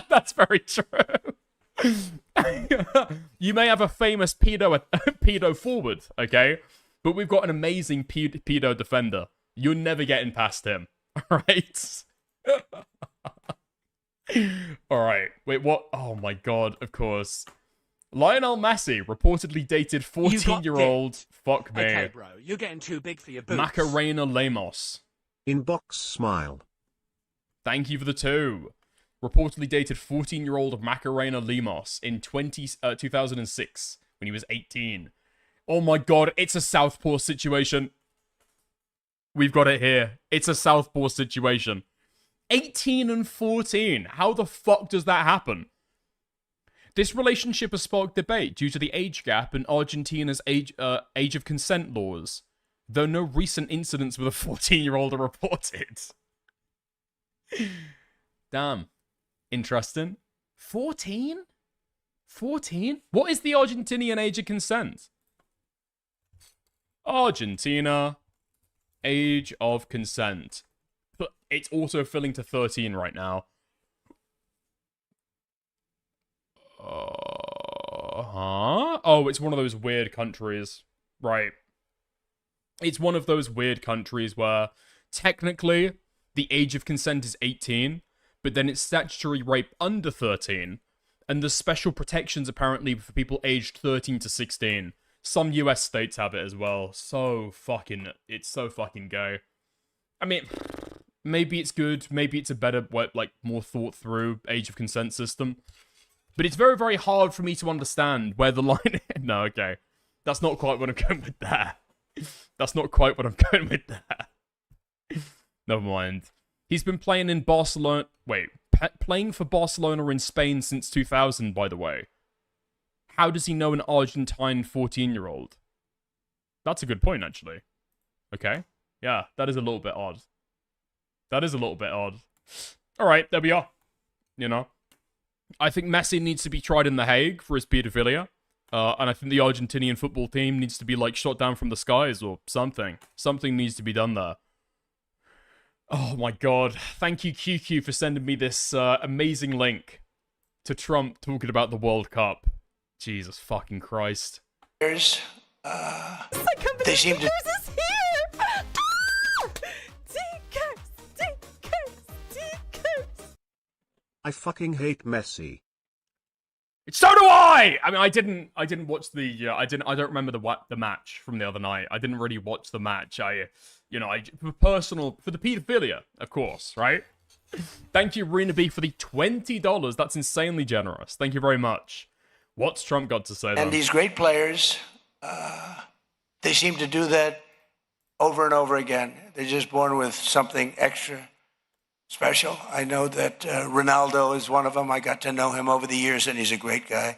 That's very true. You may have a famous pedo forward, okay? But we've got an amazing pedo defender. You're never getting past him. Alright? Alright. Wait, what? Oh my god, of course. Lionel Messi reportedly dated 14-year-old... Fuck me. Okay, bro, you're getting too big for your boots. Macarena Lemos. Inbox smile. Thank you for the 2. Reportedly dated 14-year-old Macarena Lemos in 2006 when he was 18. Oh my god, it's a Southpaw situation. We've got it here. It's a Southpaw situation. 18 and 14. How the fuck does that happen? This relationship has sparked debate due to the age gap and Argentina's age of consent laws, though no recent incidents with a 14-year-old are reported. Damn. Interesting. 14? 14? What is the Argentinian age of consent? Argentina, age of consent. But it's also filling to 13 right now. Oh, it's one of those weird countries. Right. It's one of those weird countries where technically the age of consent is 18, but then it's statutory rape under 13, and there's special protections apparently for people aged 13 to 16. Some US states have it as well. It's so fucking gay. I mean, maybe it's good, maybe it's a better, like, more thought through age of consent system. But it's very, very hard for me to understand where the line is. No, okay. That's not quite what I'm going with there. That's not quite what I'm going with there. Never mind. He's been playing in Barcelona... Wait, playing for Barcelona in Spain since 2000, by the way. How does he know an Argentine 14-year-old? That's a good point, actually. Okay. Yeah, that is a little bit odd. That is a little bit odd. Alright, there we are. You know. I think Messi needs to be tried in The Hague for his paedophilia. And I think the Argentinian football team needs to be, like, shot down from the skies or something. Something needs to be done there. Oh my god. Thank you, QQ, for sending me this amazing link to Trump talking about the World Cup. Jesus fucking Christ. They seem to... I fucking hate Messi. So do I! I mean, I didn't watch the, I don't remember the match from the other night. I didn't really watch the match. For the pedophilia, of course, right? Thank you, Rena B, for the $20. That's insanely generous. Thank you very much. What's Trump got to say, though? And these great players, they seem to do that over and over again. They're just born with something extra special. I know that Ronaldo is one of them. I got to know him over the years, and he's a great guy.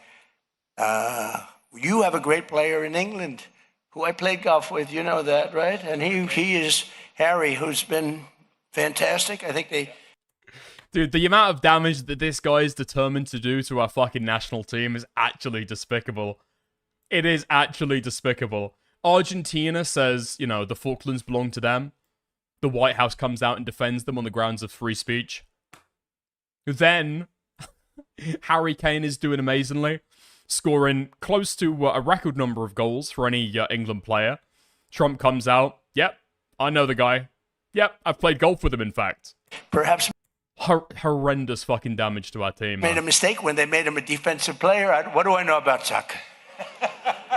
You have a great player in England who I played golf with. You know that, right? And he is Harry, who's been fantastic. I think they... Dude, the amount of damage that this guy is determined to do to our fucking national team is actually despicable. It is actually despicable. Argentina says, the Falklands belong to them. The White House comes out and defends them on the grounds of free speech. Then, Harry Kane is doing amazingly, scoring close to a record number of goals for any England player. Trump comes out, yep, I know the guy. Yep, I've played golf with him, in fact. Perhaps... horrendous fucking damage to our team. Made a mistake when they made him a defensive player. What do I know about soccer?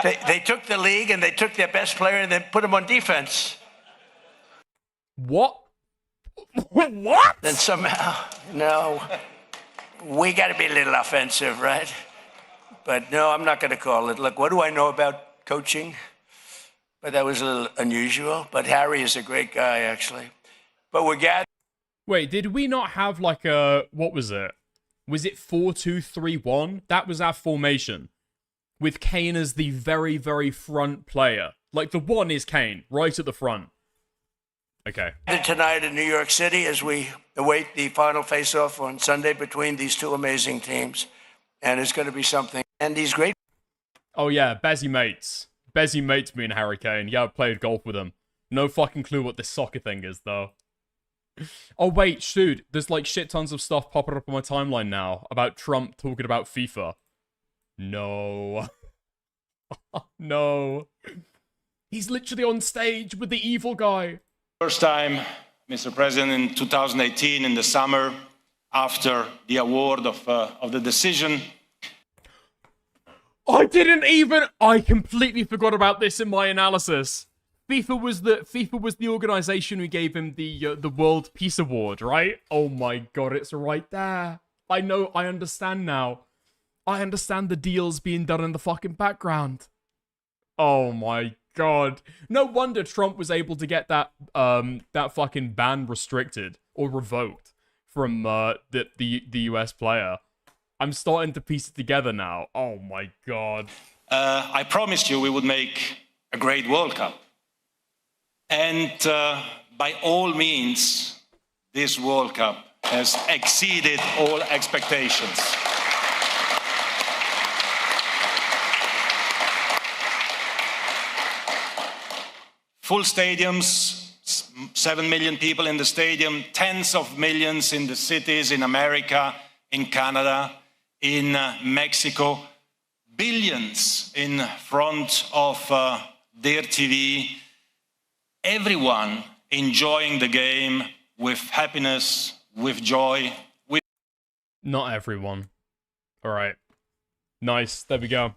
They took the league and they took their best player and then put him on defense. What? What? Then somehow, no, we got to be a little offensive, right? But no, I'm not going to call it. Look, what do I know about coaching? But that was a little unusual. But Harry is a great guy, actually. But we're gathered. Wait, did we not have like a... What was it? Was it 4-2-3-1? That was our formation. With Kane as the very, very front player. Like, the one is Kane, right at the front. Okay. Tonight in New York City as we await the final face-off on Sunday between these two amazing teams. And it's going to be something. And these great... Oh, yeah, Bezzy mates. Bezzy mates me and Harry Kane. Yeah, I played golf with him. No fucking clue what this soccer thing is, though. Oh, wait, dude. There's, like, shit tons of stuff popping up on my timeline now about Trump talking about FIFA. No. No. He's literally on stage with the evil guy. First time, Mr. President, in 2018, in the summer, after the award of the decision. I completely forgot about this in my analysis. FIFA was the organization who gave him the World Peace Award, right? Oh my god, it's right there. I understand now. I understand the deals being done in the fucking background. Oh my god. No wonder Trump was able to get that fucking ban restricted or revoked from the US player. I'm starting to piece it together now. Oh my god. I promised you we would make a great World Cup. And by all means, this World Cup has exceeded all expectations. Full stadiums, 7 million people in the stadium, tens of millions in the cities in America, in Canada, in Mexico, billions in front of their TV, everyone enjoying the game with happiness, with joy. Not everyone. All right. Nice. There we go.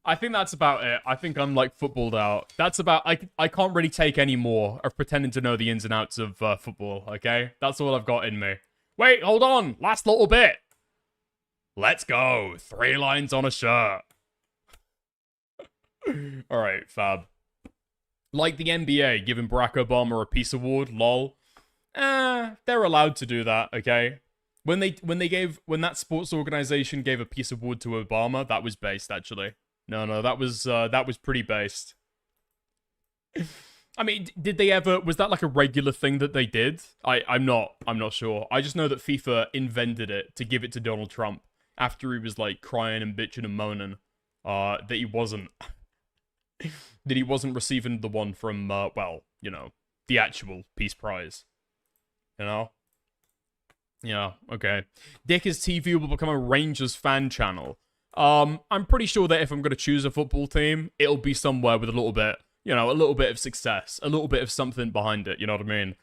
I think that's about it. I think I'm, like, footballed out. That's about... I can't really take any more of pretending to know the ins and outs of football, okay? That's all I've got in me. Wait, hold on. Last little bit. Let's go. 3 lines on a shirt. All right, fab. Like the NBA giving Barack Obama a peace award, lol. They're allowed to do that, okay? When that sports organization gave a peace award to Obama, that was based, actually. No, that was pretty based. I mean, did they ever... Was that like a regular thing that they did? I'm not sure. I just know that FIFA invented it to give it to Donald Trump after he was, like, crying and bitching and moaning that he wasn't... that he wasn't receiving the one from, well, you know, the actual Peace Prize. You know? Yeah, okay. Dicker's TV will become a Rangers fan channel. I'm pretty sure that if I'm going to choose a football team, it'll be somewhere with a little bit, you know, a little bit of success, a little bit of something behind it, you know what I mean?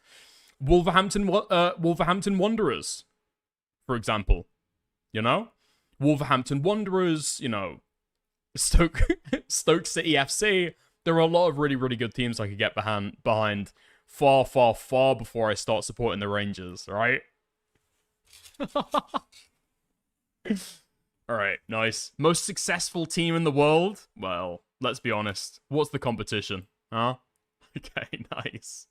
Wolverhampton Wanderers, for example, you know? Wolverhampton Wanderers, you know, Stoke City FC. There are a lot of really, really good teams I could get behind far, far, far before I start supporting the Rangers, right? Alright, nice. Most successful team in the world? Well, let's be honest. What's the competition? Huh? Okay, nice.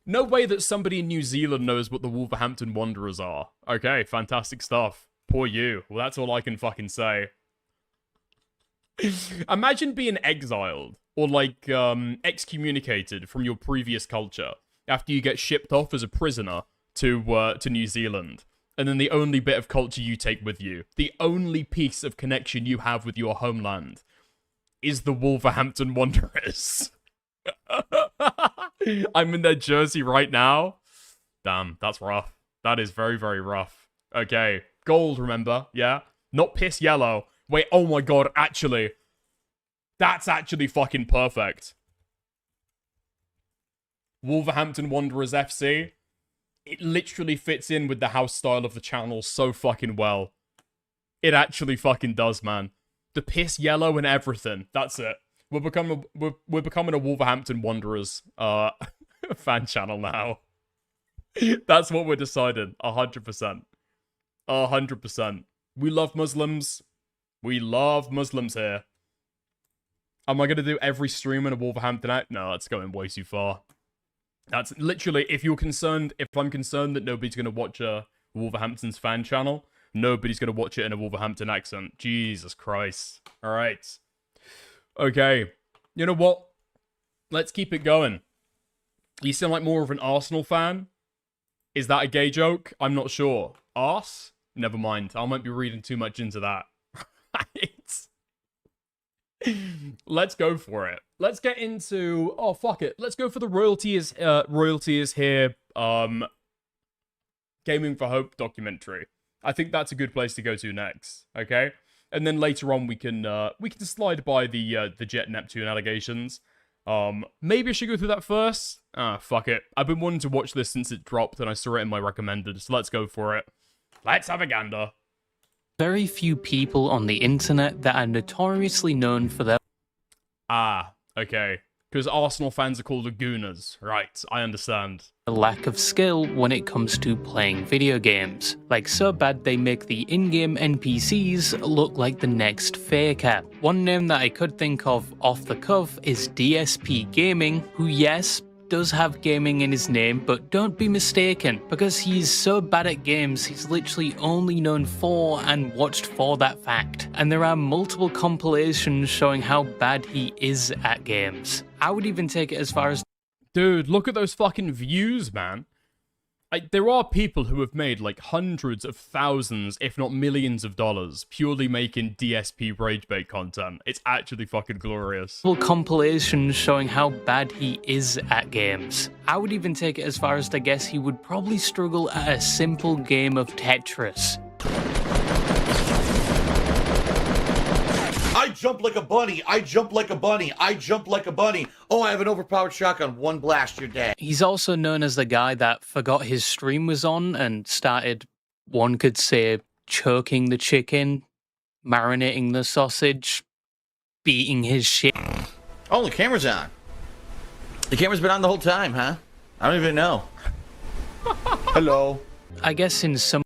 No way that somebody in New Zealand knows what the Wolverhampton Wanderers are. Okay, fantastic stuff. Poor you. Well, that's all I can fucking say. Imagine being exiled or, like, excommunicated from your previous culture after you get shipped off as a prisoner to New Zealand. And then the only bit of culture you take with you, the only piece of connection you have with your homeland, is the Wolverhampton Wanderers. I'm in their jersey right now. Damn, that's rough. That is very, very rough. Okay, gold, remember? Yeah? Not piss yellow. Wait, oh my god, actually. That's actually fucking perfect. Wolverhampton Wanderers FC. It literally fits in with the house style of the channel so fucking well. It actually fucking does, man. The piss yellow and everything. That's it. We're becoming a Wolverhampton Wanderers fan channel now. That's what we're deciding. 100%. 100%. We love Muslims. We love Muslims here. Am I going to do every stream in a Wolverhampton act? No, that's going way too far. That's literally, if I'm concerned that nobody's going to watch Wolverhampton's fan channel, nobody's going to watch it in a Wolverhampton accent. Jesus Christ. All right. Okay. You know what? Let's keep it going. You sound like more of an Arsenal fan. Is that a gay joke? I'm not sure. Arse? Never mind. I might be reading too much into that. Let's go for it. Let's get into... Oh, fuck it. Let's go for the Royalty is Here Gaming for Hope documentary. I think that's a good place to go to next. Okay? And then later on we can slide by the Jet Neptune allegations. Maybe I should go through that first. Fuck it. I've been wanting to watch this since it dropped and I saw it in my recommended, so let's go for it. Let's have a gander. Very few people on the internet that are notoriously known for their... Okay. Because Arsenal fans are called the Gooners. Right, I understand. lack of skill when it comes to playing video games. Like so bad they make the in-game NPCs look like the next Faker. One name that I could think of off the cuff is DSP Gaming, who yes, does have gaming in his name, but don't be mistaken, because he's so bad at games he's literally only known for and watched for that fact. And there are multiple compilations showing how bad he is at games. I would even take it as far as... Dude, look at those fucking views, man. There are people who have made like hundreds of thousands, if not millions of dollars, purely making DSP rage bait content. It's actually fucking glorious. Compilations showing how bad he is at games. I would even take it as far as to guess he would probably struggle at a simple game of Tetris. I jump like a bunny, I jump like a bunny, I jump like a bunny. Oh, I have an overpowered shotgun, one blast, you're dead. He's also known as the guy that forgot his stream was on and started, one could say, choking the chicken, marinating the sausage, beating his shit. Oh, the camera's on. The camera's been on the whole time, huh? I don't even know. Hello. I guess in some...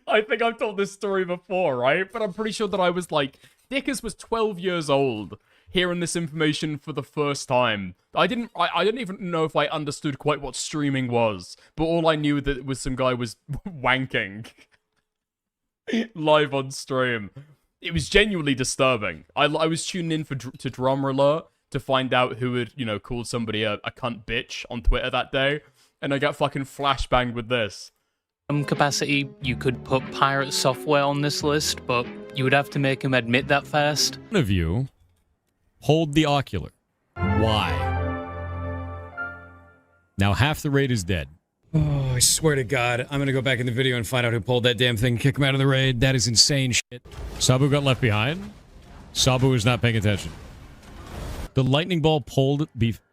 I think I've told this story before, right? But I'm pretty sure that I was like... Dickers was 12 years old, hearing this information for the first time. I didn't even know if I understood quite what streaming was, but all I knew that it was some guy was wanking live on stream. It was genuinely disturbing. I was tuning in to Drummer Alert to find out who had, you know, called somebody a cunt bitch on Twitter that day, and I got fucking flashbanged with this. Some capacity, you could put pirate software on this list, but you would have to make him admit that first. One of you hold the ocular. Why? Now half the raid is dead. Oh, I swear to God, I'm gonna go back in the video and find out who pulled that damn thing and kick him out of the raid. That is insane shit. Sabu got left behind. Sabu is not paying attention. The lightning ball pulled...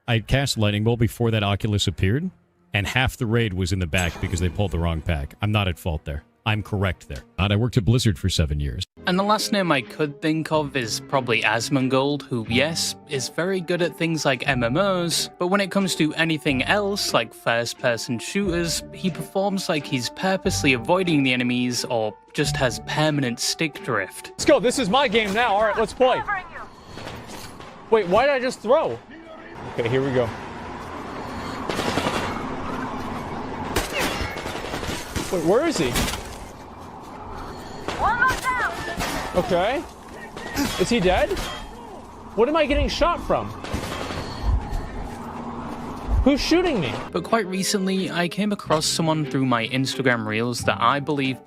I cast lightning ball before that Oculus appeared. And half the raid was in the back because they pulled the wrong pack. I'm not at fault there. I'm correct there. I worked at Blizzard for 7 years. And the last name I could think of is probably Asmongold, who, yes, is very good at things like MMOs, but when it comes to anything else, like first-person shooters, he performs like he's purposely avoiding the enemies or just has permanent stick drift. Let's go, this is my game now. All right, let's play. Wait, why did I just throw? Okay, here we go. Wait, where is he? Okay. Is he dead? What am I getting shot from? Who's shooting me? But quite recently, I came across someone through my Instagram Reels that I believe...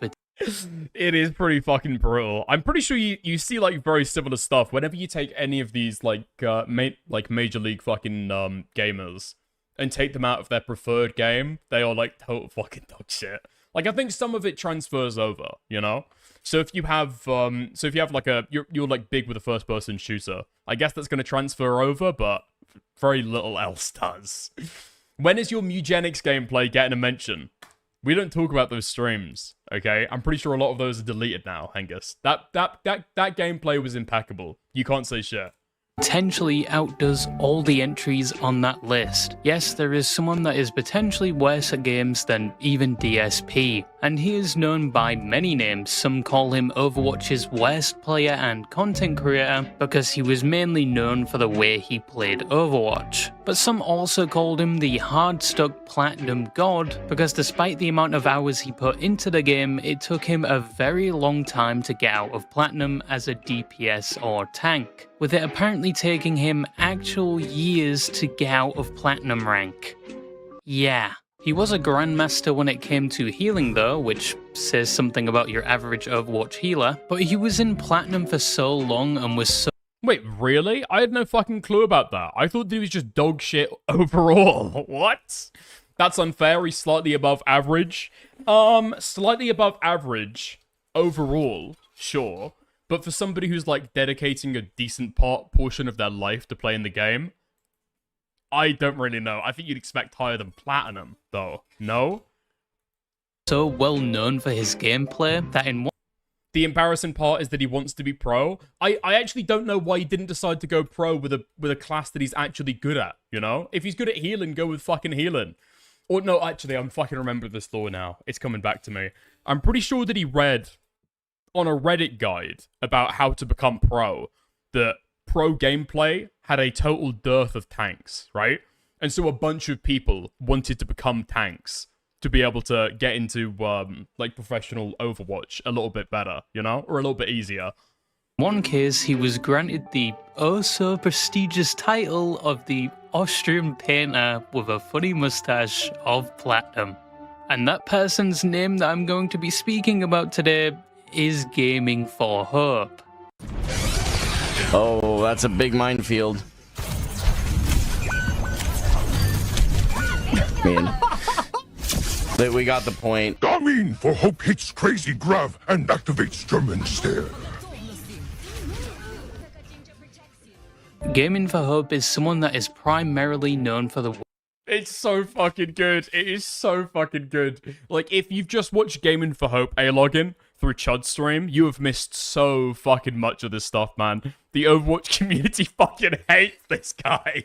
It is pretty fucking brutal. I'm pretty sure you see like very similar stuff whenever you take any of these like major league fucking gamers and take them out of their preferred game. They are like total fucking dog shit. Like, I think some of it transfers over, you know? So if you have, like you're like big with a first-person shooter, I guess that's going to transfer over, but very little else does. When is your Mugenics gameplay getting a mention? We don't talk about those streams, okay? I'm pretty sure a lot of those are deleted now, Hengus. That gameplay was impeccable. You can't say shit. Potentially outdoes all the entries on that list. Yes, there is someone that is potentially worse at games than even DSP, and he is known by many names. Some call him Overwatch's worst player and content creator because he was mainly known for the way he played Overwatch. But some also called him the hard-stuck platinum god because despite the amount of hours he put into the game, it took him a very long time to get out of platinum as a DPS or tank. with it apparently taking him actual years to get out of Platinum rank. Yeah. He was a Grandmaster when it came to healing though, which says something about your average Overwatch healer, but he was in Platinum for so long and was so— Wait, really? I had no fucking clue about that. I thought he was just dog shit overall. What? That's unfair. He's slightly above average. Slightly above average overall, sure. But for somebody who's like dedicating a decent portion of their life to playing the game, I don't really know. I think you'd expect higher than Platinum, though. No? so well known for his gameplay that in one— The embarrassing part is that he wants to be pro. I actually don't know why he didn't decide to go pro with a class that he's actually good at, you know? If he's good at healing, go with fucking healing. Or no, actually, I'm fucking remembering this lore now. It's coming back to me. I'm pretty sure that he read on a Reddit guide about how to become pro that pro gameplay had a total dearth of tanks, right? And so a bunch of people wanted to become tanks to be able to get into like professional Overwatch a little bit better, you know? Or a little bit easier. one case, he was granted the oh-so-prestigious title of the Austrian painter with a funny mustache of Platinum. And that person's name that I'm going to be speaking about today is Gaming for Hope. Oh, that's a big minefield. Man. But we got the point. Gaming for Hope hits crazy grav and activates German stare. Gaming for Hope is someone that is primarily known for the— It's so fucking good. It is so fucking good. Like, if you've just watched Gaming for Hope A-Login through Chud's stream, you have missed so fucking much of this stuff, man. The Overwatch community fucking hates this guy.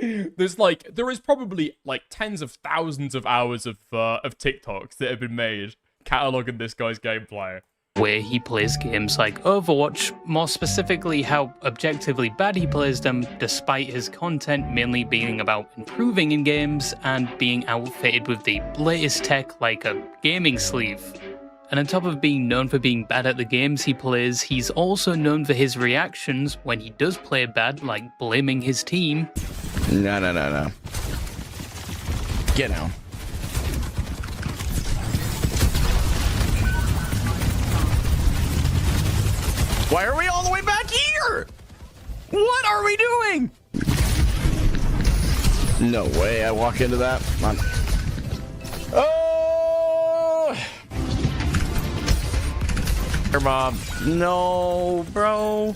There is probably like tens of thousands of hours of TikToks that have been made cataloging this guy's gameplay. Where he plays games like Overwatch, more specifically how objectively bad he plays them, despite his content mainly being about improving in games and being outfitted with the latest tech like a gaming sleeve. And on top of being known for being bad at the games he plays, he's also known for his reactions when he does play bad, like blaming his team. No. Get out. Why are we all the way back here? What are we doing? No way I walk into that. Oh! Here, Bob. No, bro.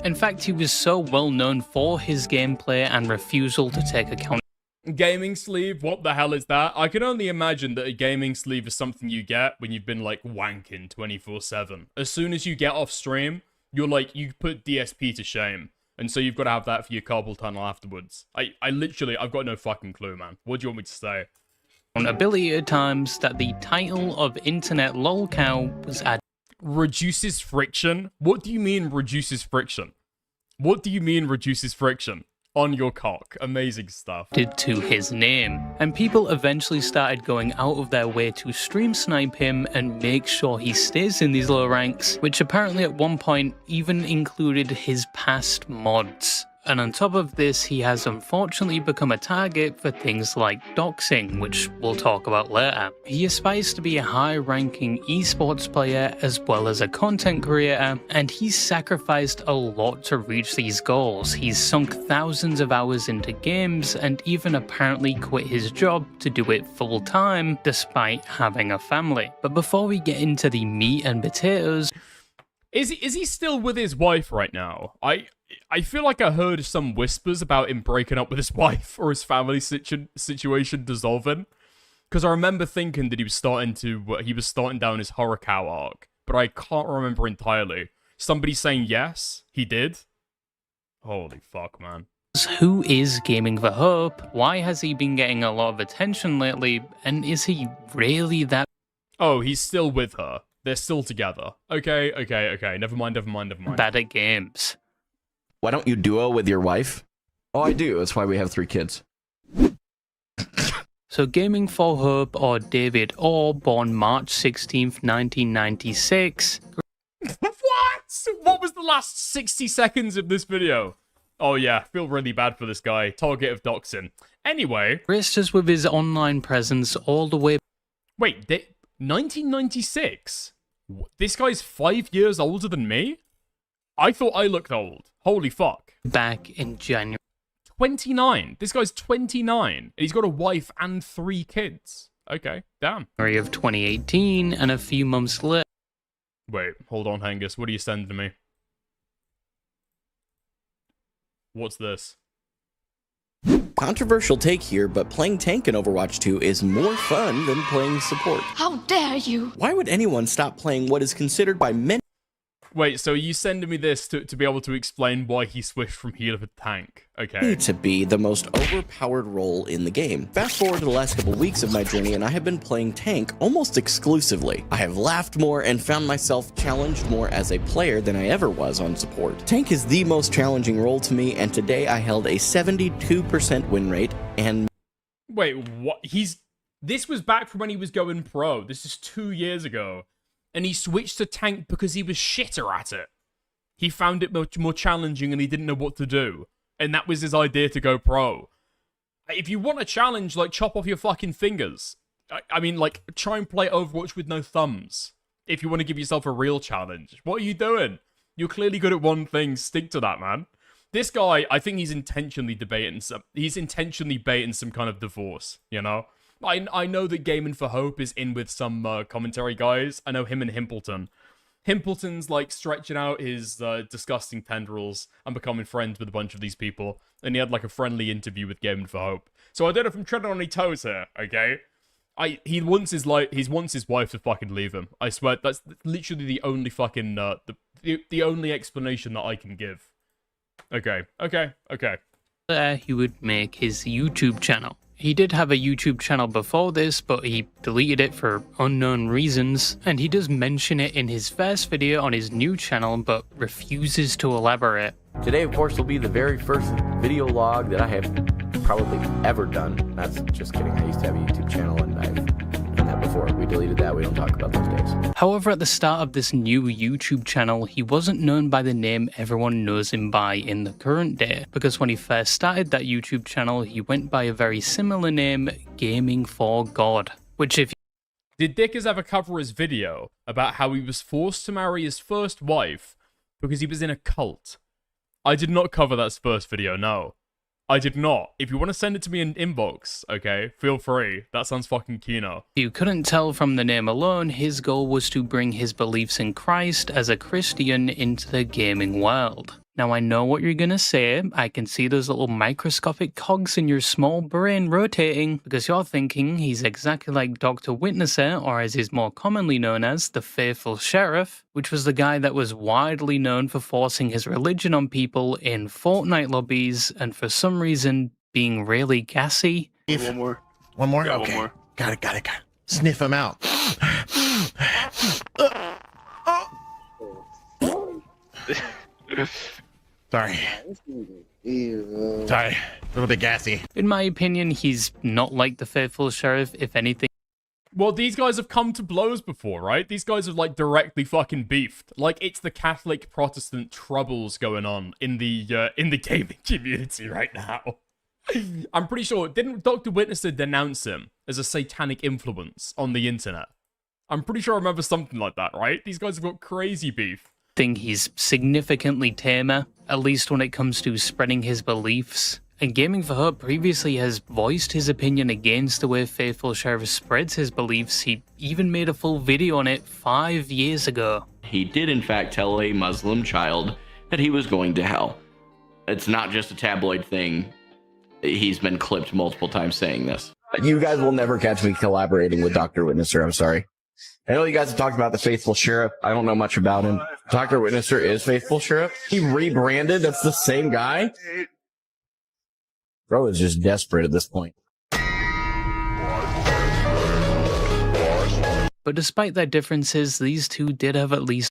In fact, he was so well known for his gameplay and refusal to take account. Gaming sleeve? What the hell is that? I can only imagine that a gaming sleeve is something you get when you've been, like, wanking 24/7. As soon as you get off stream, you're like, you put DSP to shame. And so you've got to have that for your carpal tunnel afterwards. I've got no fucking clue, man. What do you want me to say? Ability at times that the title of Internet Lolcow was added. Reduces friction? What do you mean reduces friction? What do you mean reduces friction? On your cock. Amazing stuff. To his name. And people eventually started going out of their way to stream snipe him and make sure he stays in these low ranks, which apparently at one point even included his past mods. And on top of this, he has unfortunately become a target for things like doxing, which we'll talk about later. He aspires to be a high-ranking esports player as well as a content creator, and he's sacrificed a lot to reach these goals. He's sunk thousands of hours into games and even apparently quit his job to do it full-time despite having a family. But before we get into the meat and potatoes... Is he still with his wife right now? I feel like I heard some whispers about him breaking up with his wife or his family situation dissolving. Because I remember thinking that he was starting down his Horikawa arc, but I can't remember entirely. Somebody saying yes, he did. Holy fuck, man. Who is Gaming for Hope? Why has he been getting a lot of attention lately? And is he really that... Oh, he's still with her. They're still together. Okay. Never mind. Bad at games. Why don't you duo with your wife? Oh, I do. That's why we have 3 kids. So Gaming for Hope, or David Orr, born March 16th, 1996. What? What was the last 60 seconds of this video? Oh yeah, feel really bad for this guy. Target of doxing. Anyway. Graced us with his online presence all the way... Wait, 1996? This guy's 5 years older than me? I thought I looked old. Holy fuck. Back in January. 29. This guy's 29. And he's got a wife and 3 kids. Okay, damn. Of 2018, and a few months later. Wait, hold on, Hengus. What are you sending me? What's this? Controversial take here, but playing tank in Overwatch 2 is more fun than playing support. How dare you? Why would anyone stop playing what is considered by many... Wait, so you sending me this to be able to explain why he switched from healer to tank? Okay. ...to be the most overpowered role in the game. Fast forward to the last couple weeks of my journey, and I have been playing tank almost exclusively. I have laughed more and found myself challenged more as a player than I ever was on support. Tank is the most challenging role to me, and today I held a 72% win rate, and... Wait, what? This was back from when he was going pro. This is 2 years ago. And he switched to tank because he was shitter at it. He found it much more challenging and he didn't know what to do. And that was his idea to go pro. If you want a challenge, like, chop off your fucking fingers. I mean, like, try and play Overwatch with no thumbs. If you want to give yourself a real challenge. What are you doing? You're clearly good at one thing. Stick to that, man. This guy, I think he's intentionally baiting some kind of divorce, you know? I know that Gaming for Hope is in with some commentary guys. I know him and Himpleton. Himpleton's, like, stretching out his disgusting tendrils and becoming friends with a bunch of these people. And he had, like, a friendly interview with Gaming for Hope. So I don't know if I'm treading on any toes here, okay? He wants his wife to fucking leave him. I swear, that's literally the only fucking, the only explanation that I can give. Okay. He would make his YouTube channel. He did have a YouTube channel before this, but he deleted it for unknown reasons, and he does mention it in his first video on his new channel, but refuses to elaborate. Today, of course, will be the very first video log that I have probably ever done. That's just kidding. I used to have a YouTube channel, and I've done that before. We deleted that. We don't talk about those days. However, at the start of this new YouTube channel, he wasn't known by the name everyone knows him by in the current day, because when he first started that YouTube channel, he went by a very similar name, Gaming for God, which if... Did Dickers ever cover his video about how he was forced to marry his first wife because he was in a cult? I did not cover that first video, no. I did not. If you want to send it to me in inbox, okay, feel free. That sounds fucking kino. You couldn't tell from the name alone, his goal was to bring his beliefs in Christ as a Christian into the gaming world. Now I know what you're gonna say, I can see those little microscopic cogs in your small brain rotating, because you're thinking he's exactly like Dr. Witnesser, or as he's more commonly known as, the Faithful Sheriff, which was the guy that was widely known for forcing his religion on people in Fortnite lobbies, and for some reason being really gassy. One more. Yeah, okay. one more. Got it. Sniff him out. Sorry. A little bit gassy. In my opinion, he's not like the Faithful Sheriff, if anything. Well, these guys have come to blows before, right? These guys have, like, directly fucking beefed. Like, it's the Catholic-Protestant troubles going on in the gaming community right now. I'm pretty sure, didn't Dr. Witnesser denounce him as a satanic influence on the internet? I'm pretty sure I remember something like that, right? These guys have got crazy beef. Think he's significantly tamer, at least when it comes to spreading his beliefs. And Gaming for Hope previously has voiced his opinion against the way Faithful Sheriff spreads his beliefs. He even made a full video on it 5 years ago. He did in fact tell a Muslim child that he was going to hell. It's not just a tabloid thing. He's been clipped multiple times saying this. You guys will never catch me collaborating with Dr. Witnesser, I'm sorry. I know you guys have talked about the Faithful Sheriff. I don't know much about him. Dr. Witnesser is Faithful Sheriff. He rebranded. That's the same guy. Bro is just desperate at this point. But despite their differences, these two did have at least...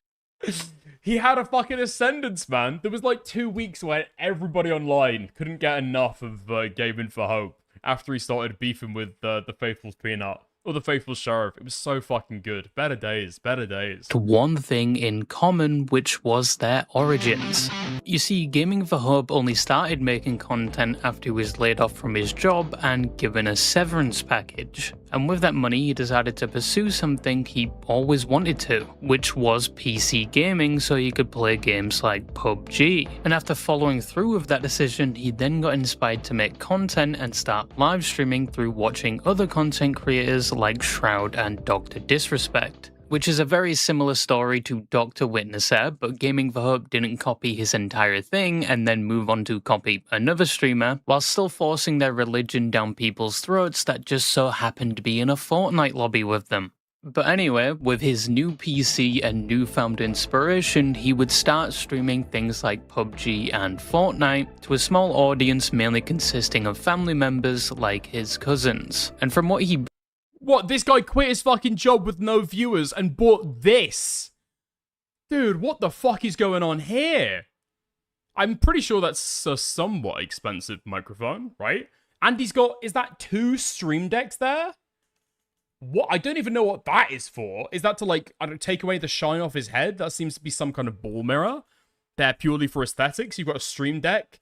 He had a fucking ascendance, man. There was like 2 weeks where everybody online couldn't get enough of Gaming for Hope. after he started beefing with the Faithful's Peanut. Or the Faithful Sheriff. It was so fucking good. Better days, better days. To one thing in common, which was their origins. You see, Gaming for Hope only started making content after he was laid off from his job and given a severance package. And with that money, he decided to pursue something he always wanted to, which was PC gaming so he could play games like PUBG. And after following through with that decision, he then got inspired to make content and start live streaming through watching other content creators like Shroud and Dr. Disrespect. Which is a very similar story to Dr. Witnesser, but Gaming for Hope didn't copy his entire thing and then move on to copy another streamer, while still forcing their religion down people's throats that just so happened to be in a Fortnite lobby with them. But anyway, with his new PC and newfound inspiration, he would start streaming things like PUBG and Fortnite to a small audience mainly consisting of family members like his cousins. And from what he... What, this guy quit his fucking job with no viewers and bought this? Dude, what the fuck is going on here? I'm pretty sure that's a somewhat expensive microphone, right? And he's got, is that 2 stream decks there? What? I don't even know what that is for. Is that to, like, I don't take away the shine off his head? That seems to be some kind of ball mirror. They're purely for aesthetics. You've got a stream deck.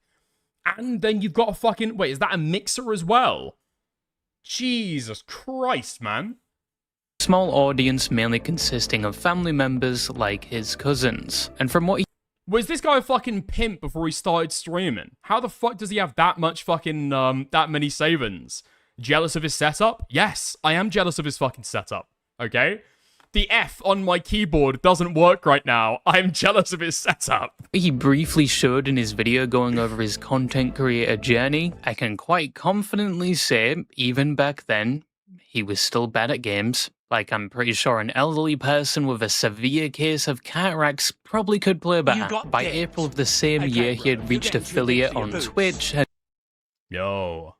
And then you've got a fucking, wait, is that a mixer as well? Jesus Christ, man. Small audience mainly consisting of family members like his cousins. And from what he... Was this guy a fucking pimp before he started streaming? How the fuck does he have that much fucking, that many savings? Jealous of his setup? Yes, I am jealous of his fucking setup, okay? The F on my keyboard doesn't work right now. I am jealous of his setup. He briefly showed in his video going over his content creator journey. I can quite confidently say, even back then, he was still bad at games. Like, I'm pretty sure an elderly person with a severe case of cataracts probably could play better. By April of the same year, he had reached affiliate on Twitch. Yo.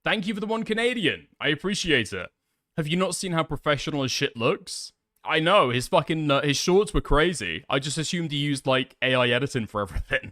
Thank you for the 1 Canadian. I appreciate it. Have you not seen how professional his shit looks? I know, his fucking, his shorts were crazy. I just assumed he used, like, AI editing for everything.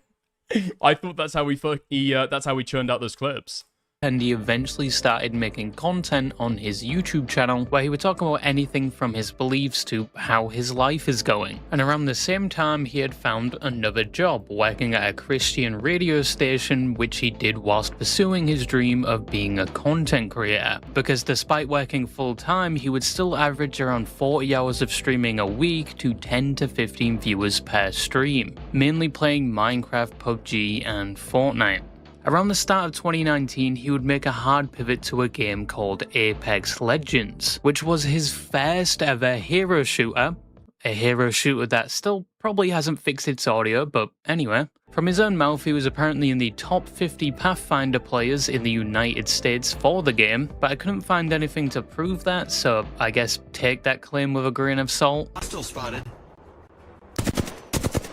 I thought that's how that's how he churned out those clips. And he eventually started making content on his YouTube channel where he would talk about anything from his beliefs to how his life is going. And around the same time, he had found another job working at a Christian radio station, which he did whilst pursuing his dream of being a content creator. Because despite working full-time, he would still average around 40 hours of streaming a week to 10 to 15 viewers per stream, mainly playing Minecraft, PUBG, and Fortnite. Around the start of 2019, he would make a hard pivot to a game called Apex Legends, which was his first ever hero shooter. A hero shooter that still probably hasn't fixed its audio, but anyway. From his own mouth, he was apparently in the top 50 Pathfinder players in the United States for the game, but I couldn't find anything to prove that, so I guess take that claim with a grain of salt. Still spotted.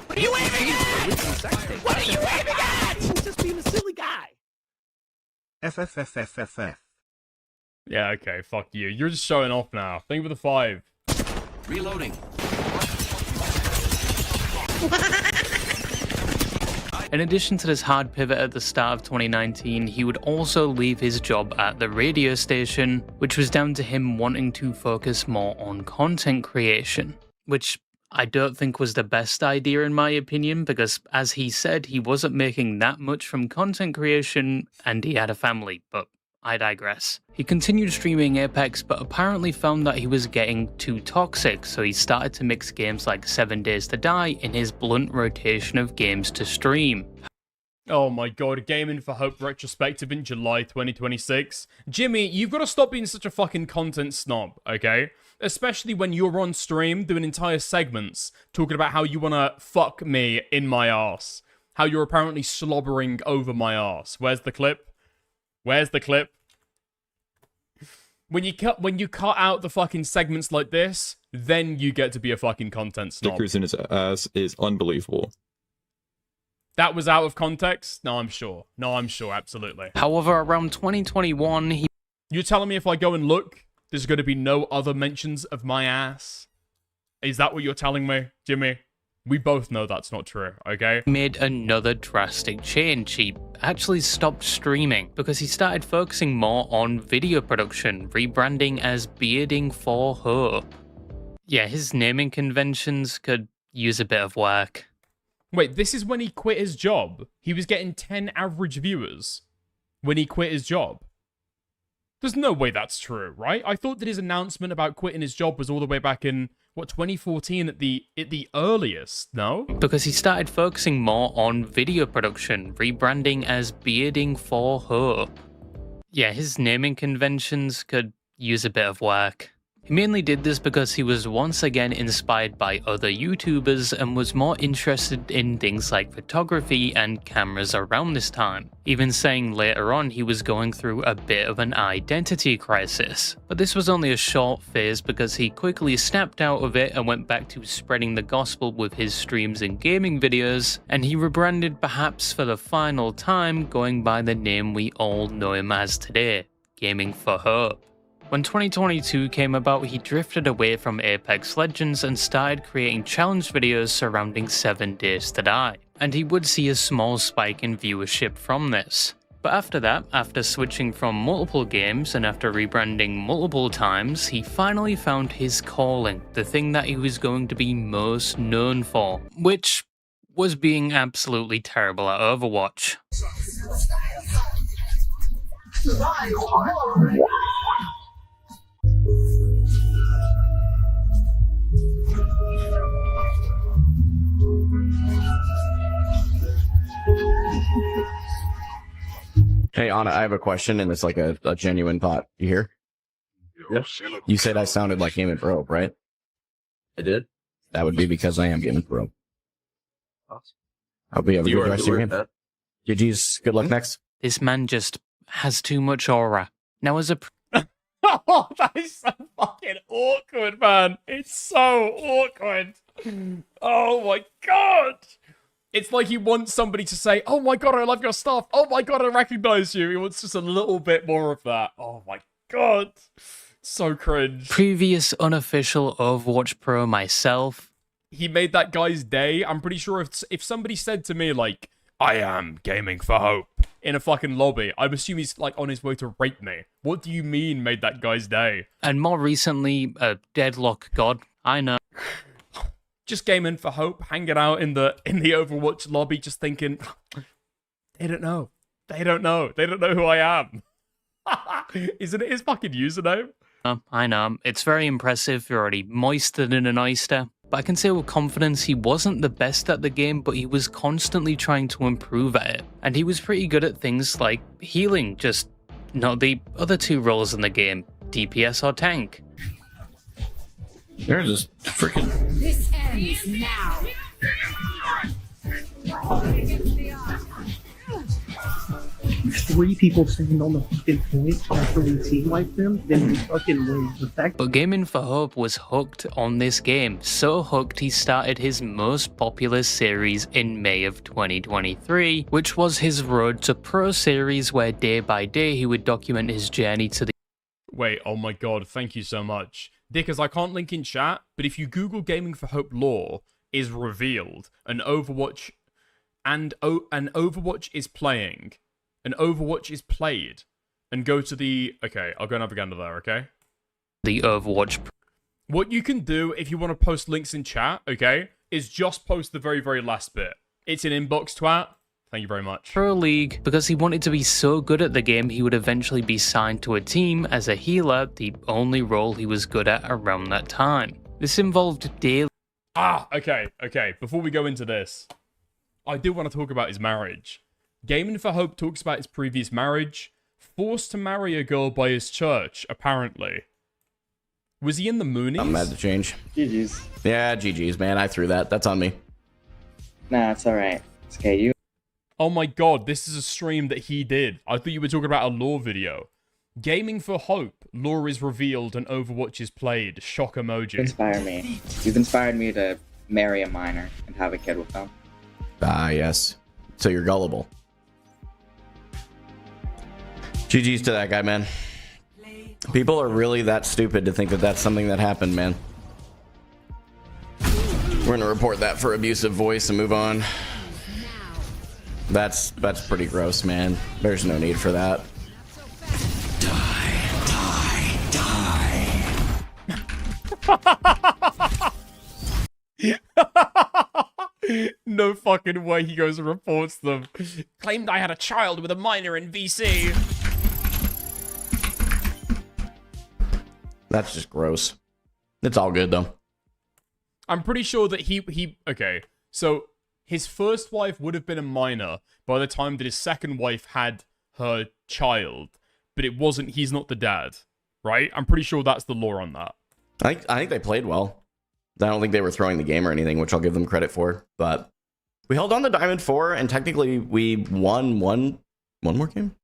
What are you aiming at? What are you aiming at? He's just being a silly guy. FFFFFF. Yeah, okay, fuck you. You're just showing off now. Think of the 5. Reloading. In addition to this hard pivot at the start of 2019, he would also leave his job at the radio station, which was down to him wanting to focus more on content creation, which I don't think was the best idea in my opinion, because as he said, he wasn't making that much from content creation and he had a family, but I digress. He continued streaming Apex, but apparently found that he was getting too toxic, so he started to mix games like 7 Days to Die in his blunt rotation of games to stream. Oh my god, Gaming for Hope retrospective in July 2026. Jimmy, you've got to stop being such a fucking content snob, okay? Especially when you're on stream doing entire segments talking about how you want to fuck me in my ass. How you're apparently slobbering over my ass. Where's the clip? Where's the clip? When you cut out the fucking segments like this, then you get to be a fucking content snob. Stickers in his ass is unbelievable. That was out of context? No, I'm sure. No, I'm sure, absolutely. However, around 2021, You're telling me if I go and look, there's going to be no other mentions of my ass? Is that what you're telling me, Jimmy? We both know that's not true, okay? Made another drastic change. He actually stopped streaming because he started focusing more on video production, rebranding as Bearding for Hope. Yeah, his naming conventions could use a bit of work. Wait, this is when he quit his job? He was getting 10 average viewers when he quit his job? There's no way that's true, right? I thought that his announcement about quitting his job was all the way back in, what, 2014 at the earliest, no? Because he started focusing more on video production, rebranding as Bearding for Hope. Yeah, his naming conventions could use a bit of work. He mainly did this because he was once again inspired by other YouTubers and was more interested in things like photography and cameras around this time, even saying later on he was going through a bit of an identity crisis. But this was only a short phase because he quickly snapped out of it and went back to spreading the gospel with his streams and gaming videos, and he rebranded perhaps for the final time, going by the name we all know him as today, Gaming for Hope. When 2022 came about, he drifted away from Apex Legends and started creating challenge videos surrounding 7 Days to Die, and he would see a small spike in viewership from this. But after that, after switching from multiple games and after rebranding multiple times, he finally found his calling, the thing that he was going to be most known for, which was being absolutely terrible at Overwatch. Hey, Anna, I have a question, and it's like a genuine thought. You hear? Yes. You said I sounded like Gaming for Hope, right? I did. That would be because I am Gaming for Hope. Awesome. Hope you have a You good are rest of your good game. at GG's. Good luck next. This man just has too much aura. Now as a Oh, that is so fucking awkward, man. It's so awkward. Oh my god. It's like he wants somebody to say, oh my god, I love your stuff. Oh my god, I recognize you. He wants just a little bit more of that. Oh my god. So cringe. previous unofficial Overwatch Pro myself, He made that guy's day. I'm pretty sure if somebody said to me, like, I am Gaming for Hope in a fucking lobby, I assume he's like on his way to rape me. What do you mean made that guy's day? and more recently, a Deadlock God. I know. Just Gaming for Hope, hanging out in the Overwatch lobby, just thinking, they don't know. They don't know. They don't know who I am. Isn't it his fucking username? I know. It's very impressive. You're already moistened in an oyster. But I can say with confidence he wasn't the best at the game, but he was constantly trying to improve at it. And he was pretty good at things like healing, just not the other two roles in the game, DPS or tank. They're just freaking... This ends now. Three people stand on the fucking point after we team like them, then we fucking win. The fact But Gaming for Hope was hooked on this game, so hooked he started his most popular series in May of 2023, which was his Road to Pro series, where day by day he would document his journey to the... Wait, oh my god, thank you so much. Dickers, I can't link in chat, but if you Google Gaming for Hope lore is revealed, an Overwatch is playing, an Overwatch is played, and go to the... Okay, I'll go Navigando there, okay? The Overwatch... What you can do if you want to post links in chat, okay, is just post the very, very last bit. It's an inbox twat. Thank you very much. Pro League, because he wanted to be so good at the game he would eventually be signed to a team as a healer, the only role he was good at around that time. This involved daily... Okay. Before we go into this, I do want to talk about his marriage. Gaming for Hope talks about his previous marriage. Forced to marry a girl by his church, apparently. Was he in the Moonies? I'm mad to change. GG's. Yeah, GG's, man. I threw that. That's on me. Nah, it's alright. It's okay, you... Oh my god, this is a stream that he did. I thought you were talking about a lore video. Gaming for Hope, lore is revealed and Overwatch is played. Shock emoji. Inspire me. You've inspired me to marry a minor and have a kid with them. Ah, yes. So you're gullible. GG's to that guy, man. People are really that stupid to think that that's something that happened, man. We're gonna report that for abusive voice and move on. That's pretty gross, man. There's no need for that. No fucking way he goes and reports them. Claimed I had a child with a minor in VC. That's just gross. It's all good though. I'm pretty sure that okay, so his first wife would have been a minor by the time that his second wife had her child, but it wasn't, he's not the dad, right? I'm pretty sure that's the law on that. I think they played well. I don't think they were throwing the game or anything, which I'll give them credit for, but we held on to Diamond 4 and technically we won one more game?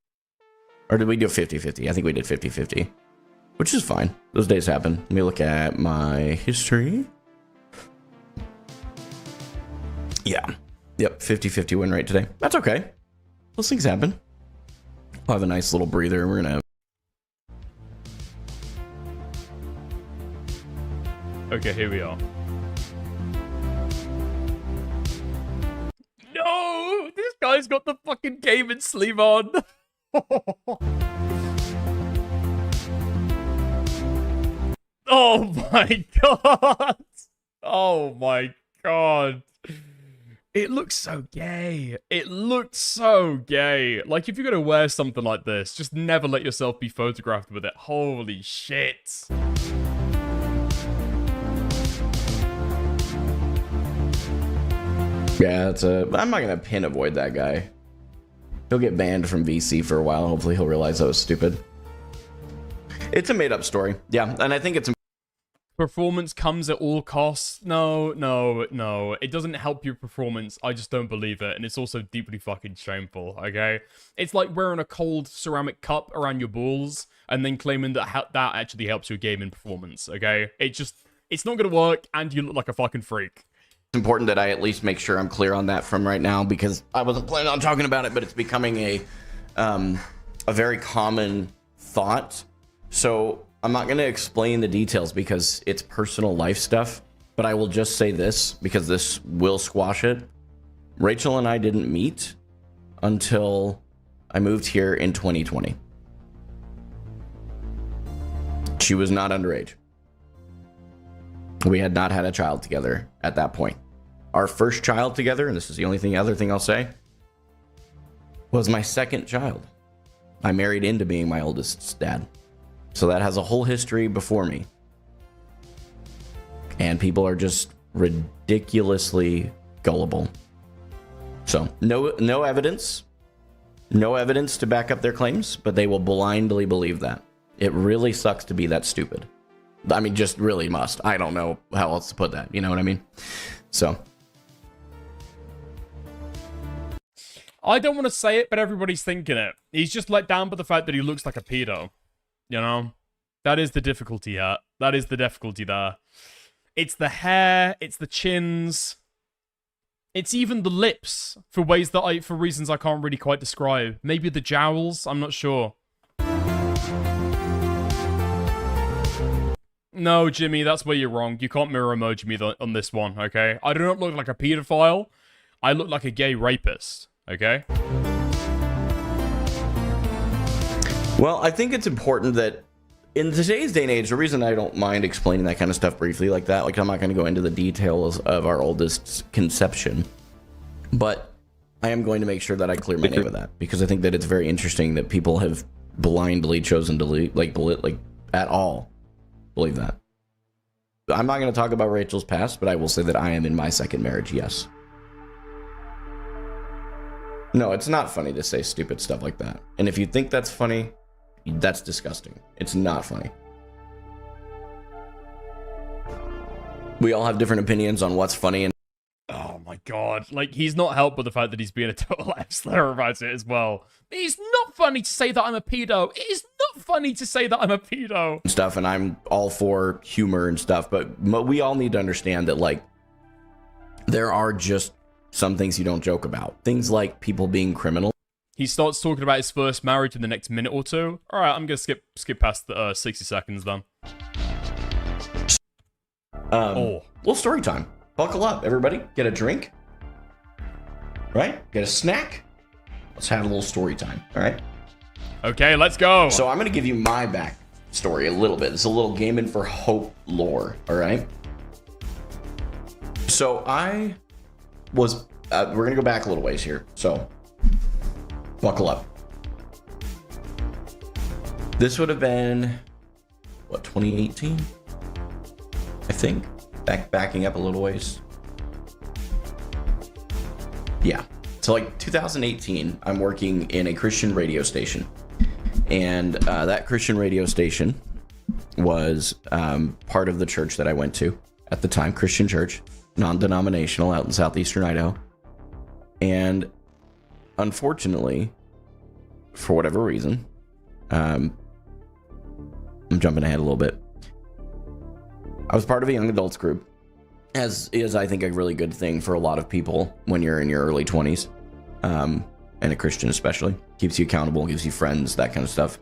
Or did we do 50-50? I think we did 50-50, which is fine. Those days happen. Let me look at my history. Yeah. Yep, 50-50 win rate today. That's okay. Those things happen. We'll have a nice little breather. We're gonna... Okay, here we are. No! This guy's got the fucking gaming sleeve on! Oh my god! Oh my god. It looks so gay. It looked so gay. Like, if you're gonna wear something like this, just never let yourself be photographed with it. Holy shit. Yeah, I'm not gonna pin avoid that guy. He'll get banned from VC for a while. Hopefully he'll realize that was stupid. It's a made-up story. Yeah, and I think it's... Performance comes at all costs. No. It doesn't help your performance. I just don't believe it. And it's also deeply fucking shameful, okay? It's like wearing a cold ceramic cup around your balls and then claiming that that actually helps your gaming performance, okay? It's not gonna work and you look like a fucking freak. It's important that I at least make sure I'm clear on that from right now because I wasn't planning on talking about it, but it's becoming a very common thought. So I'm not going to explain the details because it's personal life stuff, but I will just say this because this will squash it. Rachel and I didn't meet until I moved here in 2020. She was not underage. We had not had a child together at that point. Our first child together, and this is the only other thing I'll say, was my second child. I married into being my oldest's dad. So that has a whole history before me. And people are just ridiculously gullible. So no evidence. No evidence to back up their claims, but they will blindly believe that. It really sucks to be that stupid. I mean, just really must. I don't know how else to put that. You know what I mean? So. I don't want to say it, but everybody's thinking it. He's just let down by the fact that he looks like a pedo. You know? That is the difficulty here. That is the difficulty there. It's the hair. It's the chins. It's even the lips for reasons I can't really quite describe. Maybe the jowls. I'm not sure. No, Jimmy, that's where you're wrong. You can't mirror emoji me on this one, okay? I do not look like a pedophile. I look like a gay rapist, okay? Well, I think it's important that in today's day and age, the reason I don't mind explaining that kind of stuff briefly like that, like I'm not going to go into the details of our oldest's conception, but I am going to make sure that I clear my name of that because I think that it's very interesting that people have blindly chosen to at all believe that. I'm not going to talk about Rachel's past, but I will say that I am in my second marriage, yes. No, it's not funny to say stupid stuff like that. And if you think that's funny, that's disgusting. It's not funny. We all have different opinions on what's funny and... Oh my god. Like, he's not helped by the fact that he's being a total slur about it as well. It's not funny to say that I'm a pedo. It is not funny to say that I'm a pedo. Stuff, and I'm all for humor and stuff, but we all need to understand that, like, there are just some things you don't joke about. Things like people being criminal. He starts talking about his first marriage in the next minute or two. All right, I'm going to skip past the 60 seconds then. Well, story time. buckle up, everybody. Get a drink. Right? Get a snack. Let's have a little story time. All right? Okay, let's go. So I'm going to give you my backstory a little bit. It's a little Gaming for Hope lore. All right? So I was... we're going to go back a little ways here. So buckle up. This would have been, what, 2018? I think. Backing up a little ways. Yeah. So like 2018, I'm working in a Christian radio station. And that Christian radio station was part of the church that I went to at the time, Christian church, non-denominational out in southeastern Idaho. And unfortunately, for whatever reason, I'm jumping ahead a little bit. I was part of a young adults group, as is, I think, a really good thing for a lot of people when you're in your early 20s, and a Christian especially. Keeps you accountable, gives you friends, that kind of stuff.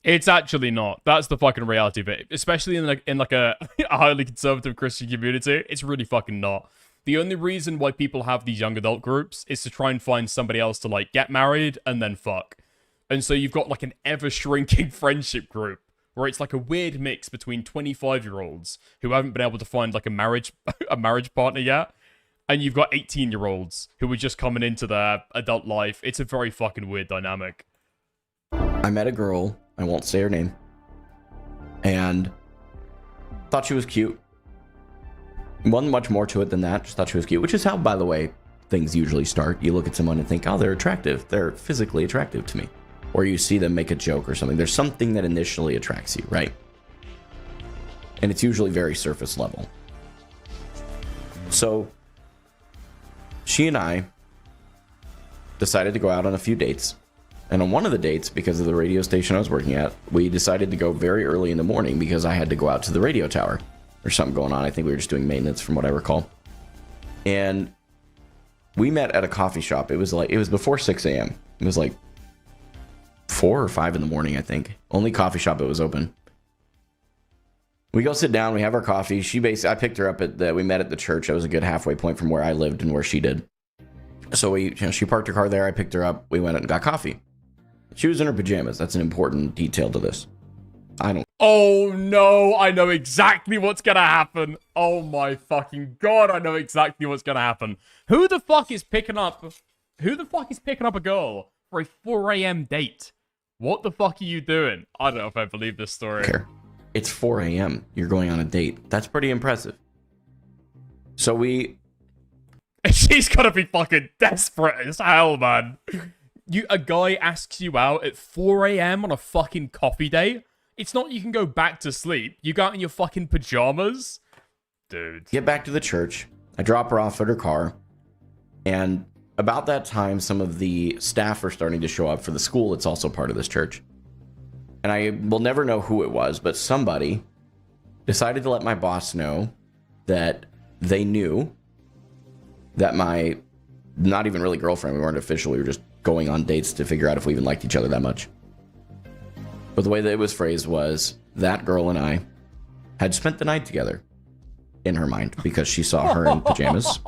It's actually not. That's the fucking reality of it. Especially in like a highly conservative Christian community, it's really fucking not. The only reason why people have these young adult groups is to try and find somebody else to like get married and then fuck. And so you've got like an ever-shrinking friendship group where it's like a weird mix between 25-year-olds who haven't been able to find like a marriage partner yet, and you've got 18-year-olds who are just coming into their adult life. It's a very fucking weird dynamic. I met a girl, I won't say her name, and thought she was cute. Wasn't much more to it than that, just thought she was cute, which is how, by the way, things usually start. You look at someone and think, oh, they're attractive. They're physically attractive to me. Or you see them make a joke or something. There's something that initially attracts you, right? And it's usually very surface level. So, she and I decided to go out on a few dates. And on one of the dates, because of the radio station I was working at, we decided to go very early in the morning because I had to go out to the radio tower. There's something going on. I think we were just doing maintenance from what I recall. And we met at a coffee shop. It was before 6 a.m. It was like 4 or 5 in the morning, I think. Only coffee shop that was open. We go sit down. We have our coffee. I picked her up we met at the church. That was a good halfway point from where I lived and where she did. So she parked her car there. I picked her up. We went and got coffee. She was in her pajamas. That's an important detail to this. Oh no, I know exactly what's gonna happen. Oh my fucking god, I know exactly what's gonna happen. Who the fuck is picking up a girl for a 4 a.m. date? What the fuck are you doing? I don't know if I believe this story. It's 4 a.m. You're going on a date. That's pretty impressive. So she's gotta be fucking desperate as hell, man. A guy asks you out at 4 a.m. on a fucking coffee date? It's not you can go back to sleep. You go out in your fucking pajamas? Dude. Get back to the church. I drop her off at her car. And about that time, some of the staff are starting to show up for the school. It's also part of this church. And I will never know who it was, but somebody decided to let my boss know that they knew that my, not even really girlfriend, we weren't official, we were just going on dates to figure out if we even liked each other that much. But the way that it was phrased was that girl and I had spent the night together in her mind because she saw her in pajamas.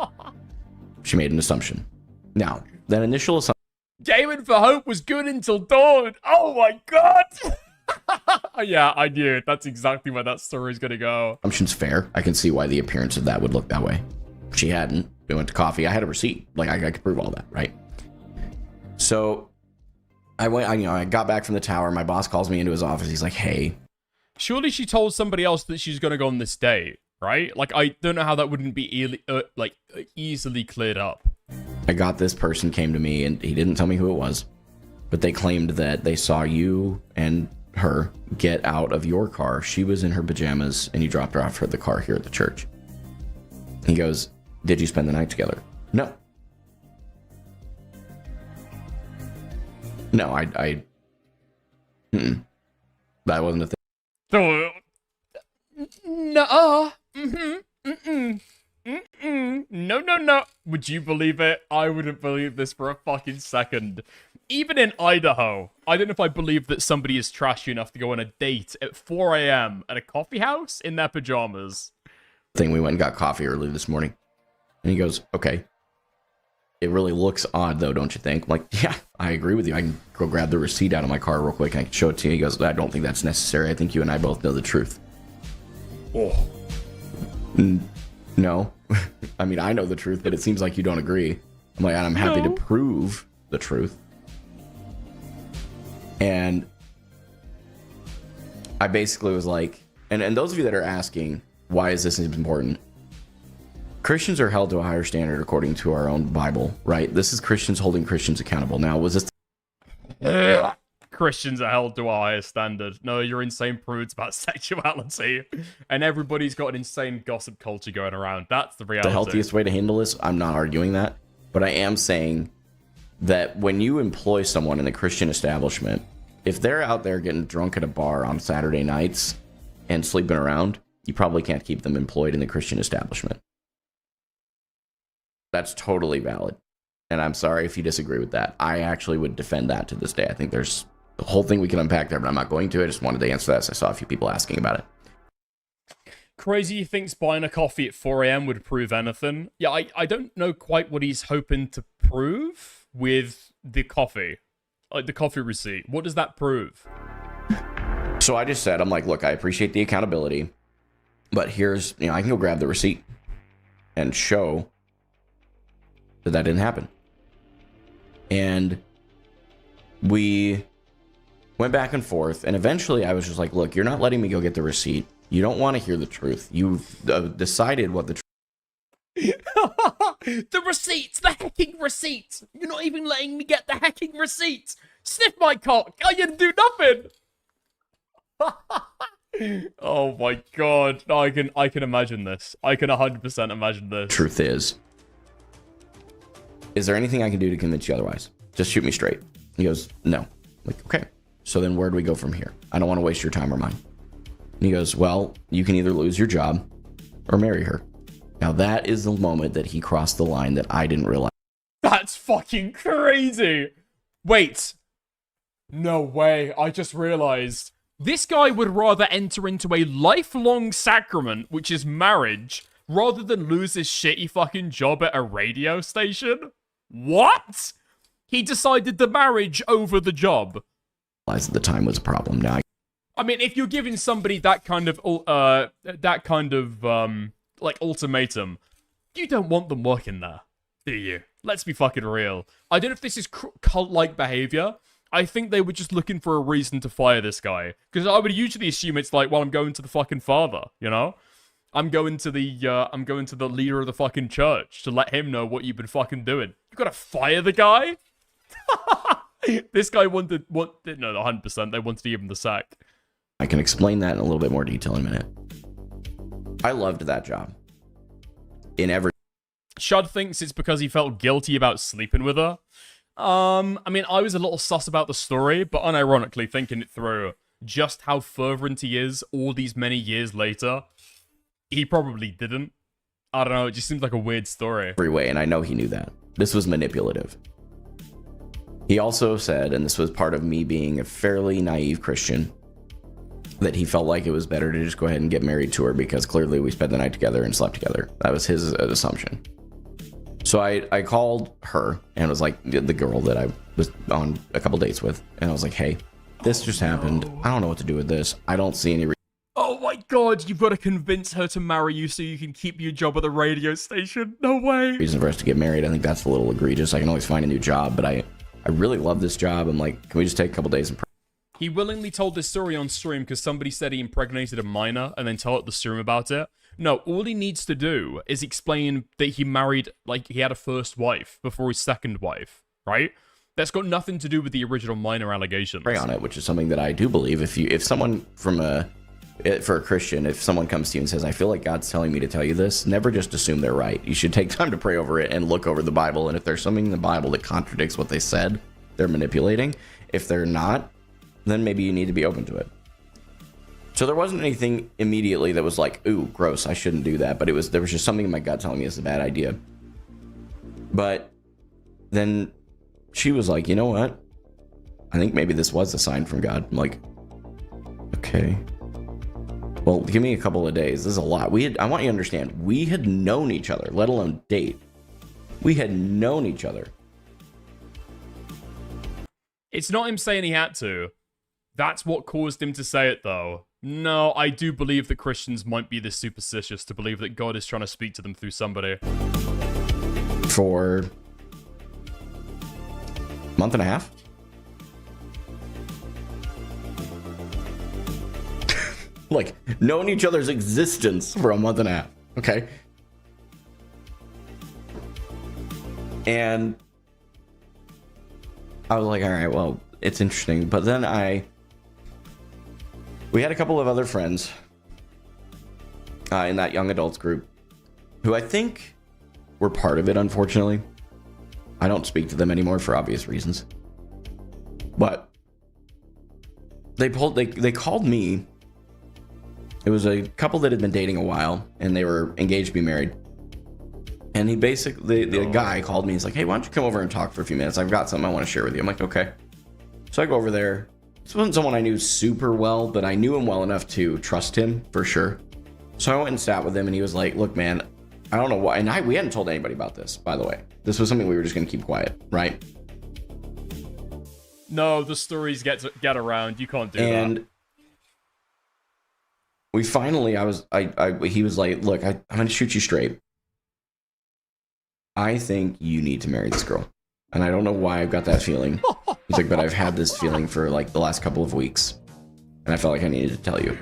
She made an assumption. Now, that initial assumption... Gaming for Hope was good until dawn. Oh my god. Yeah, I knew it. That's exactly where that story's gonna go. Assumption's fair. I can see why the appearance of that would look that way. She hadn't. We went to coffee. I had a receipt. Like, I could prove all that, right? So... I got back from the tower. My boss calls me into his office. He's like, hey. Surely she told somebody else that she's going to go on this date, right? Like, I don't know how that wouldn't be easily cleared up. I got this person came to me, and he didn't tell me who it was, but they claimed that they saw you and her get out of your car. She was in her pajamas, and you dropped her off at the car here at the church. He goes, did you spend the night together? No. No, that wasn't a thing. No. No. Would you believe it? I wouldn't believe this for a fucking second. Even in Idaho, I don't know if I believe that somebody is trashy enough to go on a date at 4 a.m. at a coffee house in their pajamas. We went and got coffee early this morning. And he goes, okay. It really looks odd, though, don't you think? I'm like, yeah, I agree with you. I can go grab the receipt out of my car real quick and I can show it to you. He goes, I don't think that's necessary. I think you and I both know the truth. Oh. No. I mean, I know the truth, but it seems like you don't agree. I'm like, I'm happy to prove the truth. And I basically was like, and those of you that are asking, why is this important? Christians are held to a higher standard according to our own Bible, right? This is Christians holding Christians accountable. Now, was this... Christians are held to a higher standard. No, you're insane prudes about sexuality. And everybody's got an insane gossip culture going around. That's the reality. The healthiest way to handle this? I'm not arguing that. But I am saying that when you employ someone in a Christian establishment, if they're out there getting drunk at a bar on Saturday nights and sleeping around, you probably can't keep them employed in the Christian establishment. That's totally valid. And I'm sorry if you disagree with that. I actually would defend that to this day. I think there's the whole thing we can unpack there, but I'm not going to. I just wanted to answer that, so I saw a few people asking about it. Crazy thinks buying a coffee at 4 a.m. would prove anything. Yeah, I don't know quite what he's hoping to prove with the coffee. Like the coffee receipt. What does that prove? So I just said, I'm like, look, I appreciate the accountability, but here's, I can go grab the receipt and show that didn't happen. And we went back and forth, and eventually I was just like, look, you're not letting me go get the receipt. You don't want to hear the truth. You've decided what the truth. The receipts, the hacking receipts. You're not even letting me get the hacking receipts. Sniff my cock. I didn't do nothing. Oh my god. No, I can imagine this. I can 100% imagine this. Truth is there anything I can do to convince you otherwise? Just shoot me straight. He goes, no. I'm like, okay. So then where do we go from here? I don't want to waste your time or mine. And he goes, well, you can either lose your job or marry her. Now that is the moment that he crossed the line that I didn't realize. That's fucking crazy. Wait. No way. I just realized. This guy would rather enter into a lifelong sacrament, which is marriage, rather than lose his shitty fucking job at a radio station? What? He decided the marriage over the job. At the time was a problem. Now I mean, if you're giving somebody that kind of like ultimatum, you don't want them working there, do you? Let's be fucking real. I don't know if this is cult-like behavior. I think they were just looking for a reason to fire this guy, because I would usually assume it's like, well, I'm going to the fucking father, you know? I'm going to the leader of the fucking church to let him know what you've been fucking doing. You gotta fire the guy? This guy no, 100%. They wanted to give him the sack. I can explain that in a little bit more detail in a minute. I loved that job. In every... Shud thinks it's because he felt guilty about sleeping with her. I mean, I was a little sus about the story, but unironically thinking it through, just how fervent he is all these many years later, he probably didn't. I don't know, it just seems like a weird story. Every way, and I know he knew that. This was manipulative. He also said, and this was part of me being a fairly naive Christian, that he felt like it was better to just go ahead and get married to her because clearly we spent the night together and slept together. That was his assumption. So I called her and was like, the girl that I was on a couple dates with, and I was like, hey, this just happened. I don't know what to do with this. I don't see any Oh my god, you've got to convince her to marry you so you can keep your job at the radio station. No way. reason for us to get married. I think that's a little egregious. I can always find a new job, but I really love this job. I'm like, can we just take a couple days and... He willingly told this story on stream because somebody said he impregnated a minor and then told the stream about it. No, all he needs to do is explain that he married, like, he had a first wife before his second wife, right? That's got nothing to do with the original minor allegations. Pray on it, which is something that I do believe. If someone for a Christian, if someone comes to you and says, I feel like God's telling me to tell you this, never just assume they're right. You should take time to pray over it and look over the Bible. And if there's something in the Bible that contradicts what they said, they're manipulating. If they're not, then maybe you need to be open to it. So there wasn't anything immediately that was like, ooh, gross, I shouldn't do that. But there was just something in my gut telling me it's a bad idea. But then she was like, you know what? I think maybe this was a sign from God. I'm like, okay. Well, give me a couple of days. This is a lot. I want you to understand, we had known each other, let alone date. We had known each other. It's not him saying he had to. That's what caused him to say it, though. No, I do believe that Christians might be this superstitious to believe that God is trying to speak to them through somebody. For a month and a half? Like, known each other's existence for a month and a half. Okay. And I was like, all right, well, it's interesting. But then we had a couple of other friends in that young adults group who I think were part of it, unfortunately. I don't speak to them anymore for obvious reasons. But they called me. It was a couple that had been dating a while, and they were engaged to be married. And he basically, the guy called me. He's like, hey, why don't you come over and talk for a few minutes? I've got something I want to share with you. I'm like, okay. So I go over there. This wasn't someone I knew super well, but I knew him well enough to trust him for sure. So I went and sat with him, and he was like, look, man, I don't know why. And we hadn't told anybody about this, by the way. This was something we were just going to keep quiet, right? No, the stories get around. You can't do that. And we finally, he was like, look, I'm going to shoot you straight. I think you need to marry this girl. And I don't know why I've got that feeling. He's like, but I've had this feeling for like the last couple of weeks. And I felt like I needed to tell you.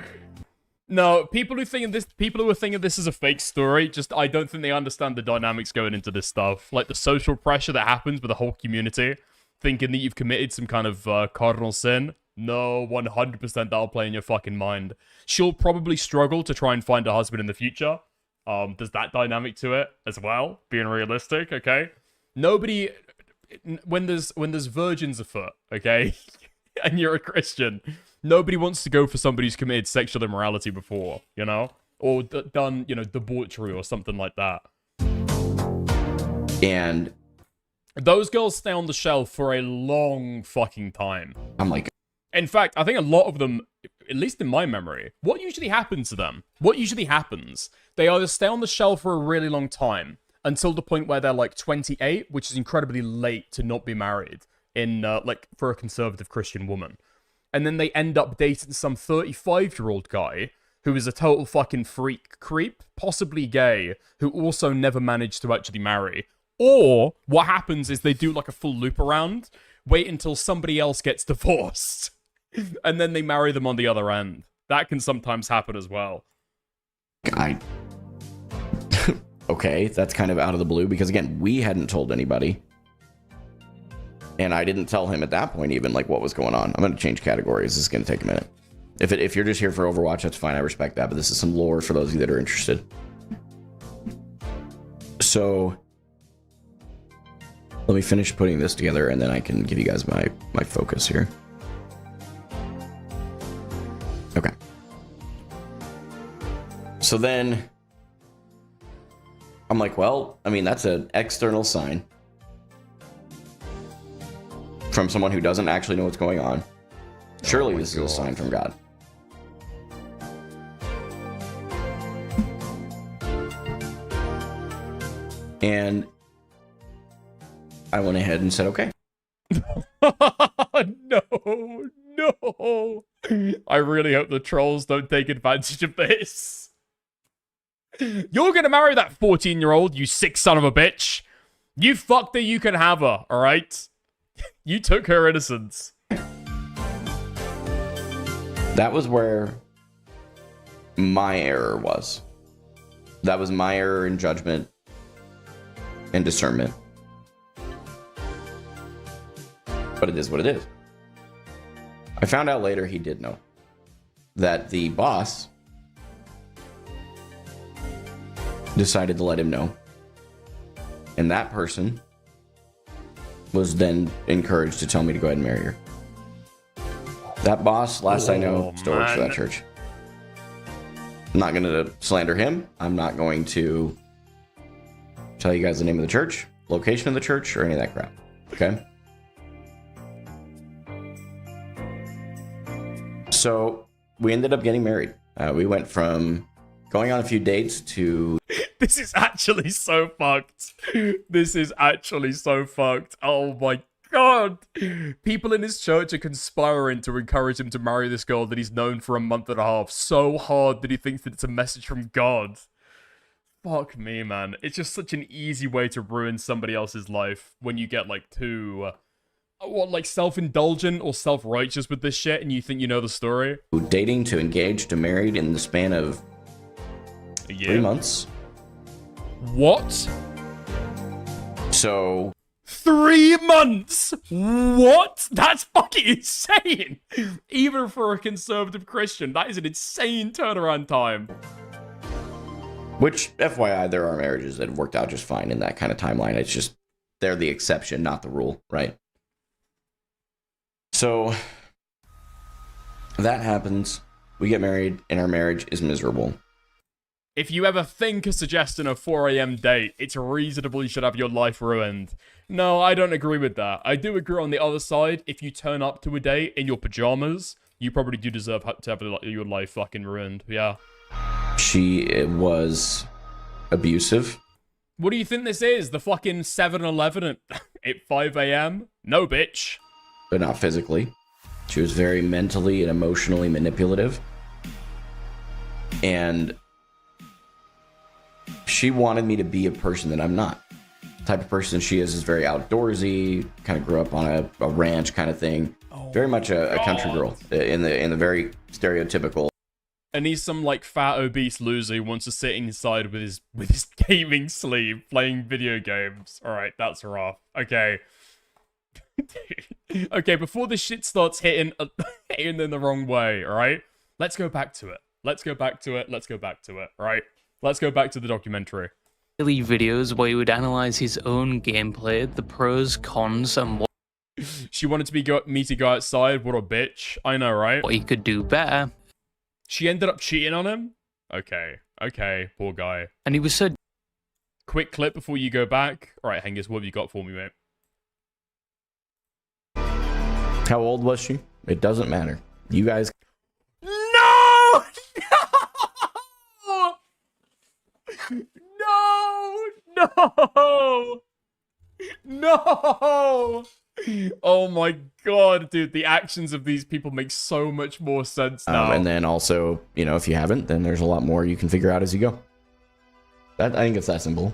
No, people who are thinking this is a fake story, I don't think they understand the dynamics going into this stuff. Like the social pressure that happens with the whole community, thinking that you've committed some kind of cardinal sin. No, 100% that'll play in your fucking mind. She'll probably struggle to try and find a husband in the future. There's that dynamic to it as well, being realistic, okay? Nobody, when there's virgins afoot, okay, and you're a Christian, nobody wants to go for somebody who's committed sexual immorality before, you know? Or done, debauchery or something like that. And those girls stay on the shelf for a long fucking time. I'm like... In fact, I think a lot of them, at least in my memory, what usually happens to them? What usually happens? They either stay on the shelf for a really long time until the point where they're like 28, which is incredibly late to not be married in for a conservative Christian woman. And then they end up dating some 35-year-old guy who is a total fucking freak creep, possibly gay, who also never managed to actually marry. Or what happens is they do like a full loop around, wait until somebody else gets divorced, and then they marry them on the other end. That can sometimes happen as well. Okay, that's kind of out of the blue, because again, we hadn't told anybody. And I didn't tell him at that point even like what was going on. I'm going to change categories. This is going to take a minute. If you're just here for Overwatch, that's fine. I respect that. But this is some lore for those of you that are interested. So let me finish putting this together, and then I can give you guys my focus here. Okay. So then I'm like, well, I mean, that's an external sign from someone who doesn't actually know what's going on. Surely this is a sign from God. And I went ahead and said, okay. No. I really hope the trolls don't take advantage of this. You're gonna marry that 14-year-old, you sick son of a bitch. You fucked her, you can have her, alright? You took her innocence. That was where my error was. That was my error in judgment and discernment. But it is what it is. I found out later he did know that the boss decided to let him know. And that person was then encouraged to tell me to go ahead and marry her. That boss, last I know, still works for that church. I'm not going to slander him. I'm not going to tell you guys the name of the church, location of the church, or any of that crap. Okay? So we ended up getting married. We went from going on a few dates to... This is actually so fucked. This is actually so fucked. Oh my god. People in his church are conspiring to encourage him to marry this girl that he's known for a month and a half so hard that he thinks that it's a message from God. Fuck me, man. It's just such an easy way to ruin somebody else's life when you get like too... like self-indulgent or self-righteous with this shit and you think you know the story? Dating to engaged to married in the span of 3 months. What? So... 3 months? What? That's fucking insane! Even for a conservative Christian, that is an insane turnaround time. Which, FYI, there are marriages that have worked out just fine in that kind of timeline. It's just, they're the exception, not the rule, right? So, that happens. We get married, and our marriage is miserable. If you ever think of suggesting a 4 a.m. date, it's reasonable you should have your life ruined. No, I don't agree with that. I do agree on the other side. If you turn up to a date in your pajamas, you probably do deserve to have your life fucking ruined. Yeah. She was abusive. What do you think this is? The fucking 7-Eleven at 5 a.m.? No, bitch. But not physically. She was very mentally and emotionally manipulative. And she wanted me to be a person that I'm not. The type of person she is very outdoorsy, kind of grew up on a ranch kind of thing. Very much a country girl in the very stereotypical. And he's some like fat obese loser who wants to sit inside with his gaming sleeve playing video games. All right, that's rough. Okay. Okay, before this shit starts hitting in the wrong way, all right? Let's go back to it. Let's go back to it. All right? Let's go back to the documentary. Daily videos where he would analyze his own gameplay, the pros, cons, and what she wanted me to go outside. What a bitch. I know, right? What he could do better. She ended up cheating on him? Okay, poor guy. And he was so... Quick clip before you go back. All right, Hengist, what have you got for me, mate? How old was she? It doesn't matter. You guys... No! No! Oh my god, dude. The actions of these people make so much more sense now. And then also, you know, if you haven't, then there's a lot more you can figure out as you go. I think it's that simple.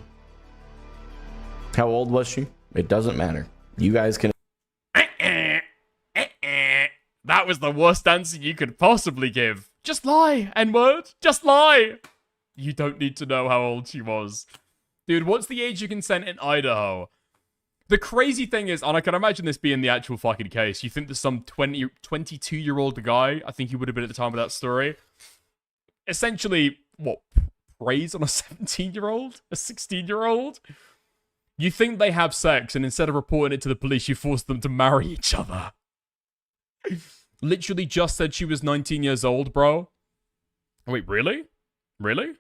How old was she? It doesn't matter. You guys can... That was the worst answer you could possibly give. Just lie, N-word. Just lie. You don't need to know how old she was. Dude, what's the age of consent in Idaho? The crazy thing is, and I can imagine this being the actual fucking case, you think there's some 22-year-old guy, I think he would have been at the time of that story, essentially, what, preys on a 17-year-old? A 16-year-old? You think they have sex, and instead of reporting it to the police, you force them to marry each other. Literally just said she was 19 years old, bro. Wait, really? Really?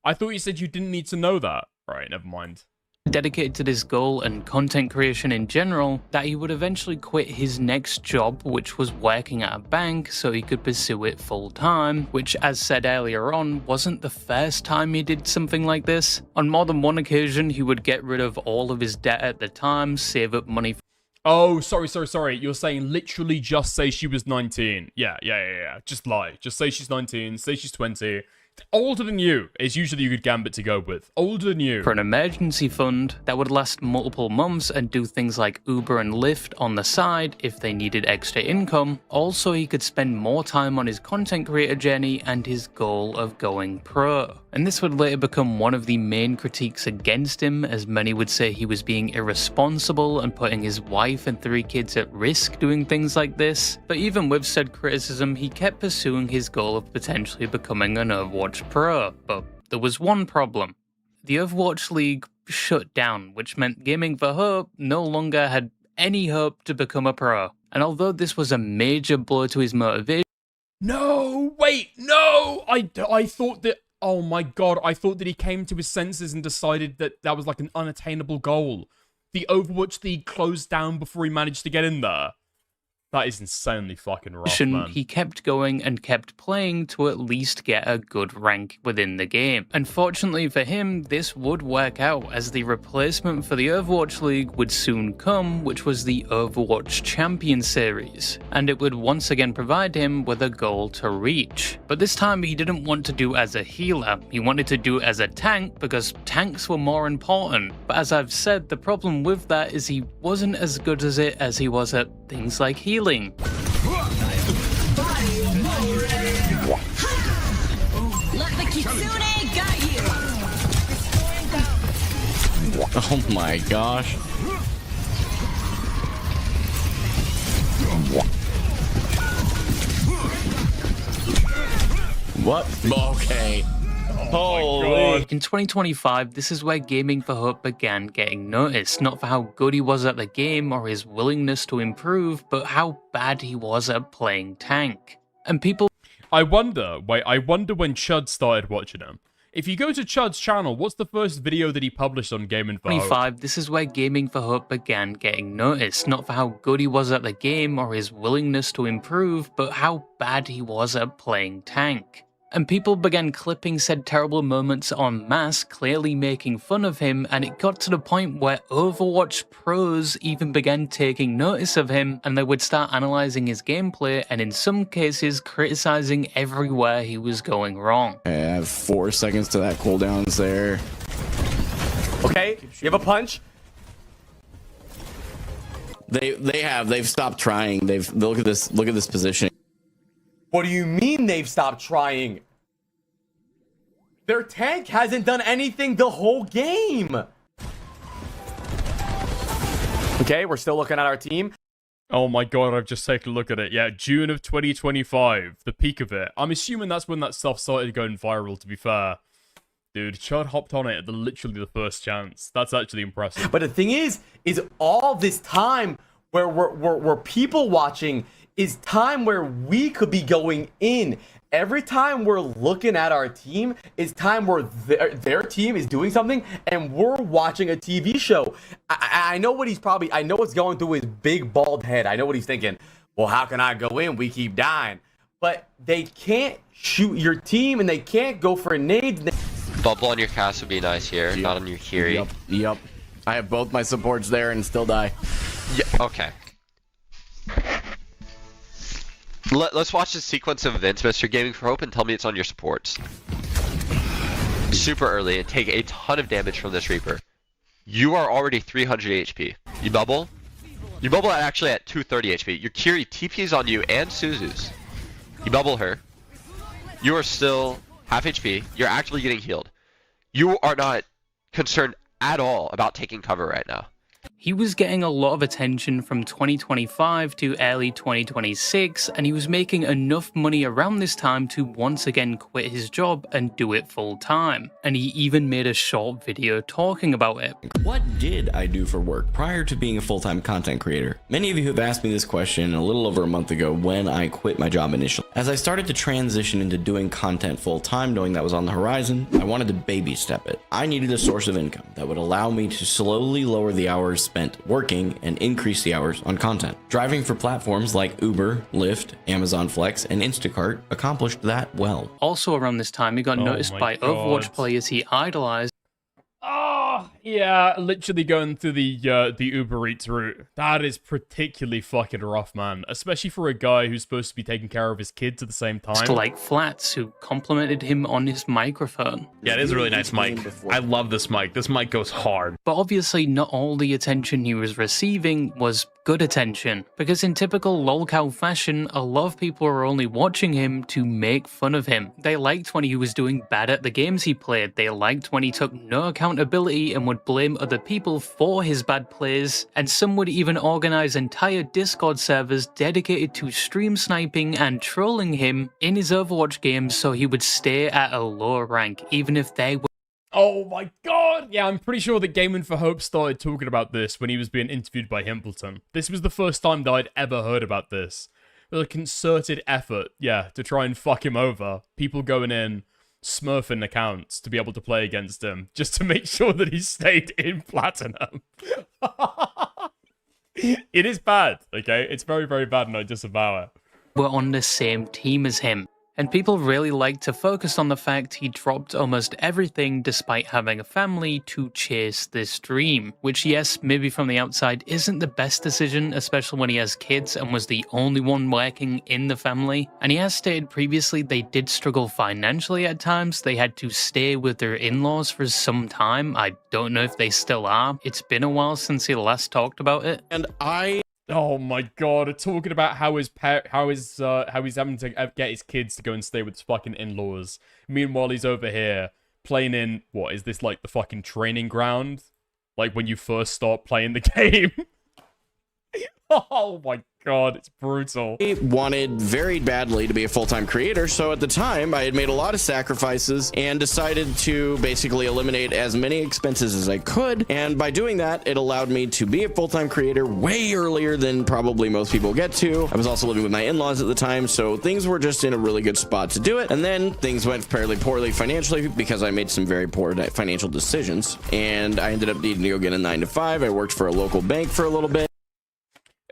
I thought you said you didn't need to know that. Alright, never mind. Dedicated to this goal and content creation in general, that he would eventually quit his next job, which was working at a bank, so he could pursue it full time, which, as said earlier on, wasn't the first time he did something like this. On more than one occasion, he would get rid of all of his debt at the time, save up money. Oh, sorry. You're saying literally just say she was 19. Yeah. Just lie. Just say she's 19, say she's 20. Older than you is usually a good gambit to go with. Older than you. For an emergency fund that would last multiple months and do things like Uber and Lyft on the side if they needed extra income. Also, he could spend more time on his content creator journey and his goal of going pro. And this would later become one of the main critiques against him, as many would say he was being irresponsible and putting his wife and 3 kids at risk doing things like this. But even with said criticism, he kept pursuing his goal of potentially becoming an Overwatch Pro. But there was one problem. The Overwatch League shut down, which meant Gaming for Hope no longer had any hope to become a pro. And although this was a major blow to his motivation, No, wait, no! I thought that... Oh my god, I thought that he came to his senses and decided that that was like an unattainable goal. The Overwatch League closed down before he managed to get in there. That is insanely fucking rough, man. He kept going and kept playing to at least get a good rank within the game. Unfortunately for him, this would work out, as the replacement for the Overwatch League would soon come, which was the Overwatch Champion Series, and it would once again provide him with a goal to reach. But this time he didn't want to do as a healer, he wanted to do as a tank because tanks were more important. But as I've said, the problem with that is he wasn't as good as it as he was at things like healing. Let the Kitsune guide you. Oh my gosh. What? Okay. Holy. In 2025, this is where Gaming for Hope began getting noticed, not for how good he was at the game or his willingness to improve, but how bad he was at playing tank. And people... I wonder when Chud started watching him. If you go to Chud's channel, what's the first video that he published on Gaming for Hope? 25, this is where Gaming for Hope began getting noticed, not for how good he was at the game or his willingness to improve, but how bad he was at playing tank. And people began clipping said terrible moments en masse, clearly making fun of him, and it got to the point where Overwatch pros even began taking notice of him, and they would start analysing his gameplay, and in some cases criticising everywhere he was going wrong. I have 4 seconds to that cooldowns there. Okay, you have a punch? They've stopped trying. Look at this position. What do you mean they've stopped trying? Their tank hasn't done anything the whole game. Okay, we're still looking at our team. Oh my god, I've just taken a look at it. Yeah, June of 2025, the peak of it. I'm assuming that's when that stuff started going viral, to be fair. Dude, Chud hopped on it at literally the first chance. That's actually impressive. But the thing is all this time where we're people watching is time where we could be going in. Every time we're looking at our team is time where their team is doing something and we're watching a TV show. I know what I know what's going through his big bald head. I know what he's thinking. Well, how can I go in? We keep dying. But they can't shoot your team and they can't go for nades. Bubble on your cast would be nice here, Yep. not on your Kiri. Yep. I have both my supports there and still die. Yeah, okay. Let's watch the sequence of events, Mr. Gaming for Hope, and tell me it's on your supports. Super early and take a ton of damage from this Reaper. You are already 300 HP. You bubble? You bubble actually at 230 HP. Your Kiri TP's on you and Suzu's. You bubble her. You are still half HP. You're actually getting healed. You are not concerned at all about taking cover right now. He was getting a lot of attention from 2025 to early 2026, and he was making enough money around this time to once again quit his job and do it full time. And he even made a short video talking about it. What did I do for work prior to being a full-time content creator? Many of you have asked me this question a little over a month ago when I quit my job initially. As I started to transition into doing content full-time, knowing that was on the horizon, I wanted to baby step it. I needed a source of income that would allow me to slowly lower the hours spent working and increase the hours on content. Driving for platforms like Uber, Lyft, Amazon Flex, and Instacart accomplished that well. Also around this time, he got noticed by Overwatch players he idolized. Oh, yeah, literally going through the Uber Eats route. That is particularly fucking rough, man. Especially for a guy who's supposed to be taking care of his kids at the same time. Like Flats, who complimented him on his microphone. Yeah, it is a really nice mic. I love this mic. This mic goes hard. But obviously not all the attention he was receiving was good attention, because in typical lolcow fashion, a lot of people were only watching him to make fun of him. They liked when he was doing bad at the games he played, they liked when he took no accountability and would blame other people for his bad plays, and some would even organize entire Discord servers dedicated to stream sniping and trolling him in his Overwatch games so he would stay at a lower rank, even if they were... Oh my god! Yeah, I'm pretty sure that Gaming for Hope started talking about this when he was being interviewed by Himpleton. This was the first time that I'd ever heard about this. with a concerted effort, yeah, to try and fuck him over. People going in, smurfing accounts to be able to play against him, just to make sure that he stayed in Platinum. It is bad, okay? It's very, very bad, and I disavow it. We're on the same team as him. And people really like to focus on the fact he dropped almost everything despite having a family to chase this dream. Which, yes, maybe from the outside isn't the best decision, especially when he has kids and was the only one working in the family. And he has stated previously they did struggle financially at times. They had to stay with their in-laws for some time. I don't know if they still are. It's been a while since he last talked about it. And Oh my god, talking about how he's having to get his kids to go and stay with his fucking in-laws. Meanwhile, he's over here playing in, what, is this like the fucking training ground? Like when you first start playing the game? Oh my god, it's brutal. I wanted very badly to be a full-time creator, so at the time I had made a lot of sacrifices and decided to basically eliminate as many expenses as I could, and by doing that it allowed me to be a full-time creator way earlier than probably most people get to. I was also living with my in-laws at the time, so things were just in a really good spot to do it, and then things went fairly poorly financially because I made some very poor financial decisions, and I ended up needing to go get a 9-to-5. I worked for a local bank for a little bit.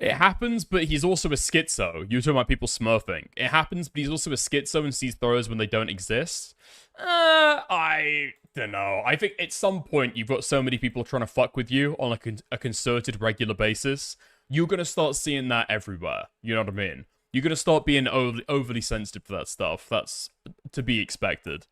It happens, but he's also a schizo. You were talking about people smurfing. It happens, but he's also a schizo and sees throws when they don't exist. I don't know. I think at some point you've got so many people trying to fuck with you on a concerted, regular basis. You're going to start seeing that everywhere. You know what I mean? You're going to start being overly sensitive to that stuff. That's to be expected.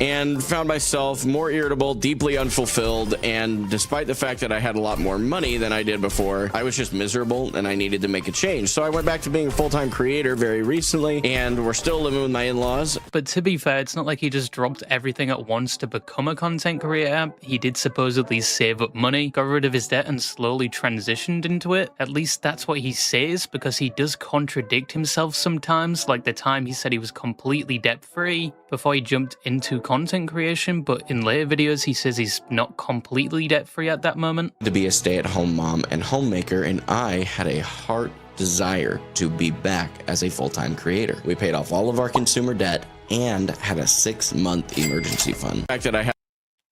And found myself more irritable, deeply unfulfilled, and despite the fact that I had a lot more money than I did before, I was just miserable and I needed to make a change. So I went back to being a full-time creator very recently, and we're still living with my in-laws. But to be fair, it's not like he just dropped everything at once to become a content creator. He did supposedly save up money, got rid of his debt, and slowly transitioned into it. At least that's what he says, because he does contradict himself sometimes, like the time he said he was completely debt-free before he jumped into content creation, but in later videos he says he's not completely debt-free at that moment. To be a stay-at-home mom and homemaker, and I had a heart desire to be back as a full-time creator. We paid off all of our consumer debt and had a 6-month emergency fund. The fact that I had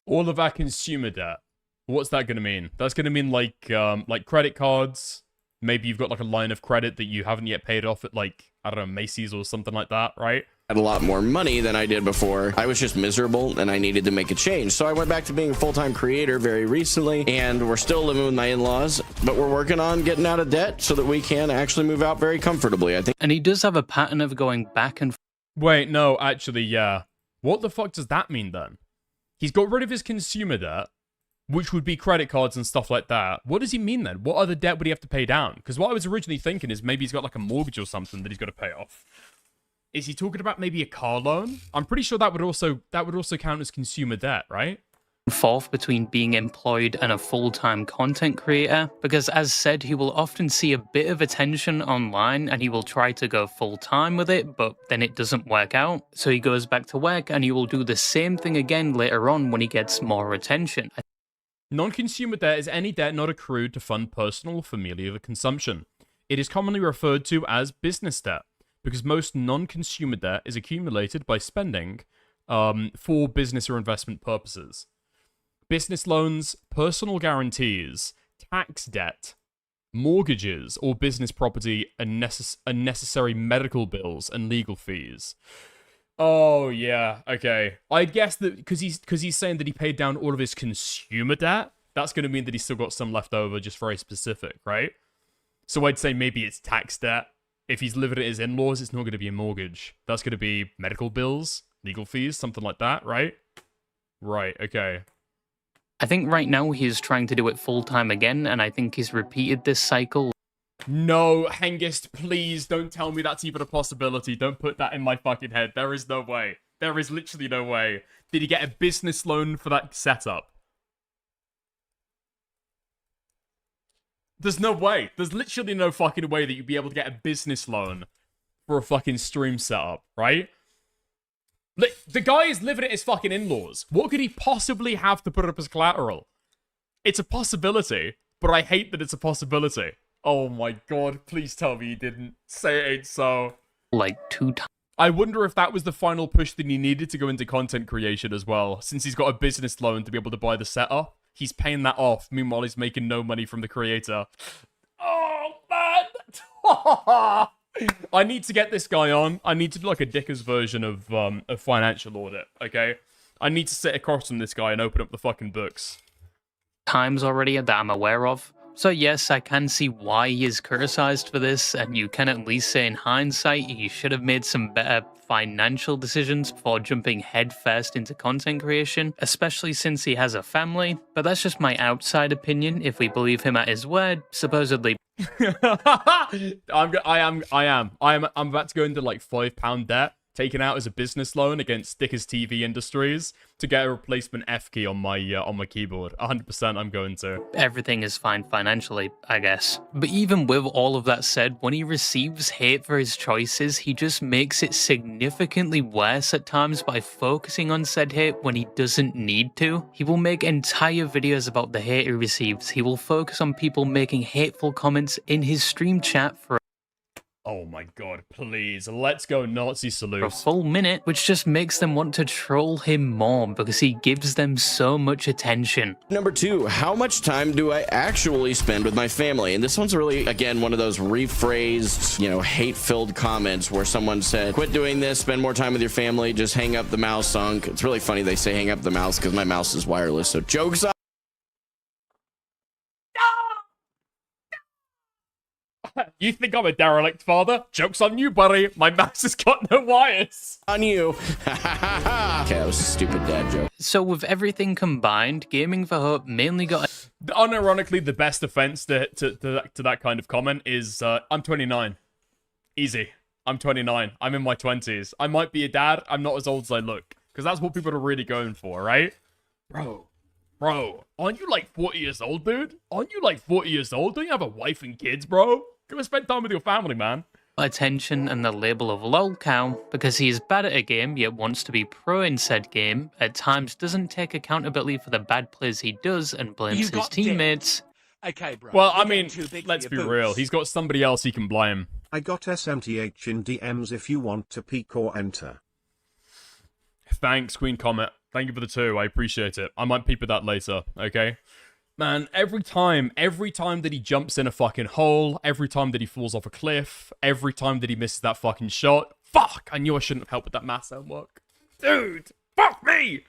all of our consumer debt. What's that going to mean? That's going to mean like credit cards. Maybe you've got like a line of credit that you haven't yet paid off at like, I don't know, Macy's or something like that, right? Had a lot more money than I did before. I was just miserable and I needed to make a change. So I went back to being a full-time creator very recently, and we're still living with my in-laws, but we're working on getting out of debt so that we can actually move out very comfortably, I think. And he does have a pattern of going back and Wait, no, actually, yeah. What the fuck does that mean then? He's got rid of his consumer debt, which would be credit cards and stuff like that. What does he mean then? What other debt would he have to pay down? Because what I was originally thinking is maybe he's got like a mortgage or something that he's got to pay off. Is he talking about maybe a car loan? I'm pretty sure that would also count as consumer debt, right? Forth between being employed and a full-time content creator, because as said, he will often see a bit of attention online and he will try to go full-time with it, but then it doesn't work out. So he goes back to work and he will do the same thing again later on when he gets more attention. Non-consumer debt is any debt not accrued to fund personal or familial consumption. It is commonly referred to as business debt, because most non-consumer debt is accumulated by spending for business or investment purposes. Business loans, personal guarantees, tax debt, mortgages or business property, unnecessary medical bills, and legal fees. Oh, yeah, okay. I guess that because he's saying that he paid down all of his consumer debt, that's going to mean that he's still got some left over, just very specific, right? So I'd say maybe it's tax debt. If he's living at his in-laws, it's not going to be a mortgage. That's going to be medical bills, legal fees, something like that, right? Right, okay. I think right now he's trying to do it full-time again, and I think he's repeated this cycle. No, Hengist, please don't tell me that's even a possibility. Don't put that in my fucking head. There is no way. There is literally no way. Did he get a business loan for that setup? There's no way. There's literally no fucking way that you'd be able to get a business loan for a fucking stream setup, right? The guy is living at his fucking in-laws. What could he possibly have to put up as collateral? It's a possibility, but I hate that it's a possibility. Oh my god, please tell me he didn't. Say it ain't so. Like 2 times. I wonder if that was the final push that he needed to go into content creation as well. Since he's got a business loan to be able to buy the setup, he's paying that off. Meanwhile, he's making no money from the creator. Oh, man! I need to get this guy on. I need to do like a Dicker's version of financial audit, okay? I need to sit across from this guy and open up the fucking books. Times already that I'm aware of. So yes, I can see why he is criticized for this, and you can at least say in hindsight he should have made some better financial decisions before jumping headfirst into content creation, especially since he has a family. But that's just my outside opinion. If we believe him at his word, supposedly. I'm about to go into like £5 debt, taken out as a business loan against Stickers TV Industries to get a replacement F key on my keyboard. 100% I'm going to. Everything is fine financially, I guess. But even with all of that said, when he receives hate for his choices, he just makes it significantly worse at times by focusing on said hate when he doesn't need to. He will make entire videos about the hate he receives. He will focus on people making hateful comments in his stream chat for Oh my god, please, let's go Nazi salute. a full minute, which just makes them want to troll him more because he gives them so much attention. Number 2, how much time do I actually spend with my family? And this one's really, again, one of those rephrased, hate-filled comments where someone said, quit doing this, spend more time with your family, just hang up the mouse, Sunk. It's really funny they say hang up the mouse because my mouse is wireless, so joke's on. You think I'm a derelict father? Joke's on you, buddy. My mouse has got no wires. On you. Okay, that was a stupid dad joke. So with everything combined, Gaming for Hope mainly got... Unironically, the best offense to that kind of comment is, I'm 29. Easy. I'm 29. I'm in my 20s. I might be a dad. I'm not as old as I look. Because that's what people are really going for, right? Bro, aren't you like 40 years old, dude? Aren't you like 40 years old? Don't you have a wife and kids, bro? Go and spend time with your family, man. Attention and the label of lolcow because he is bad at a game yet wants to be pro in said game, at times doesn't take accountability for the bad plays he does and blames his teammates. Okay, bro. Well, I mean, let's be real. He's got somebody else he can blame. I got SMTH in DMs if you want to peek or enter. Thanks, Queen Comet. Thank you for the 2. I appreciate it. I might peep at that later, okay? Man, every time that he jumps in a fucking hole, every time that he falls off a cliff, every time that he misses that fucking shot, fuck, I knew I shouldn't have helped with that math homework. Dude, fuck me!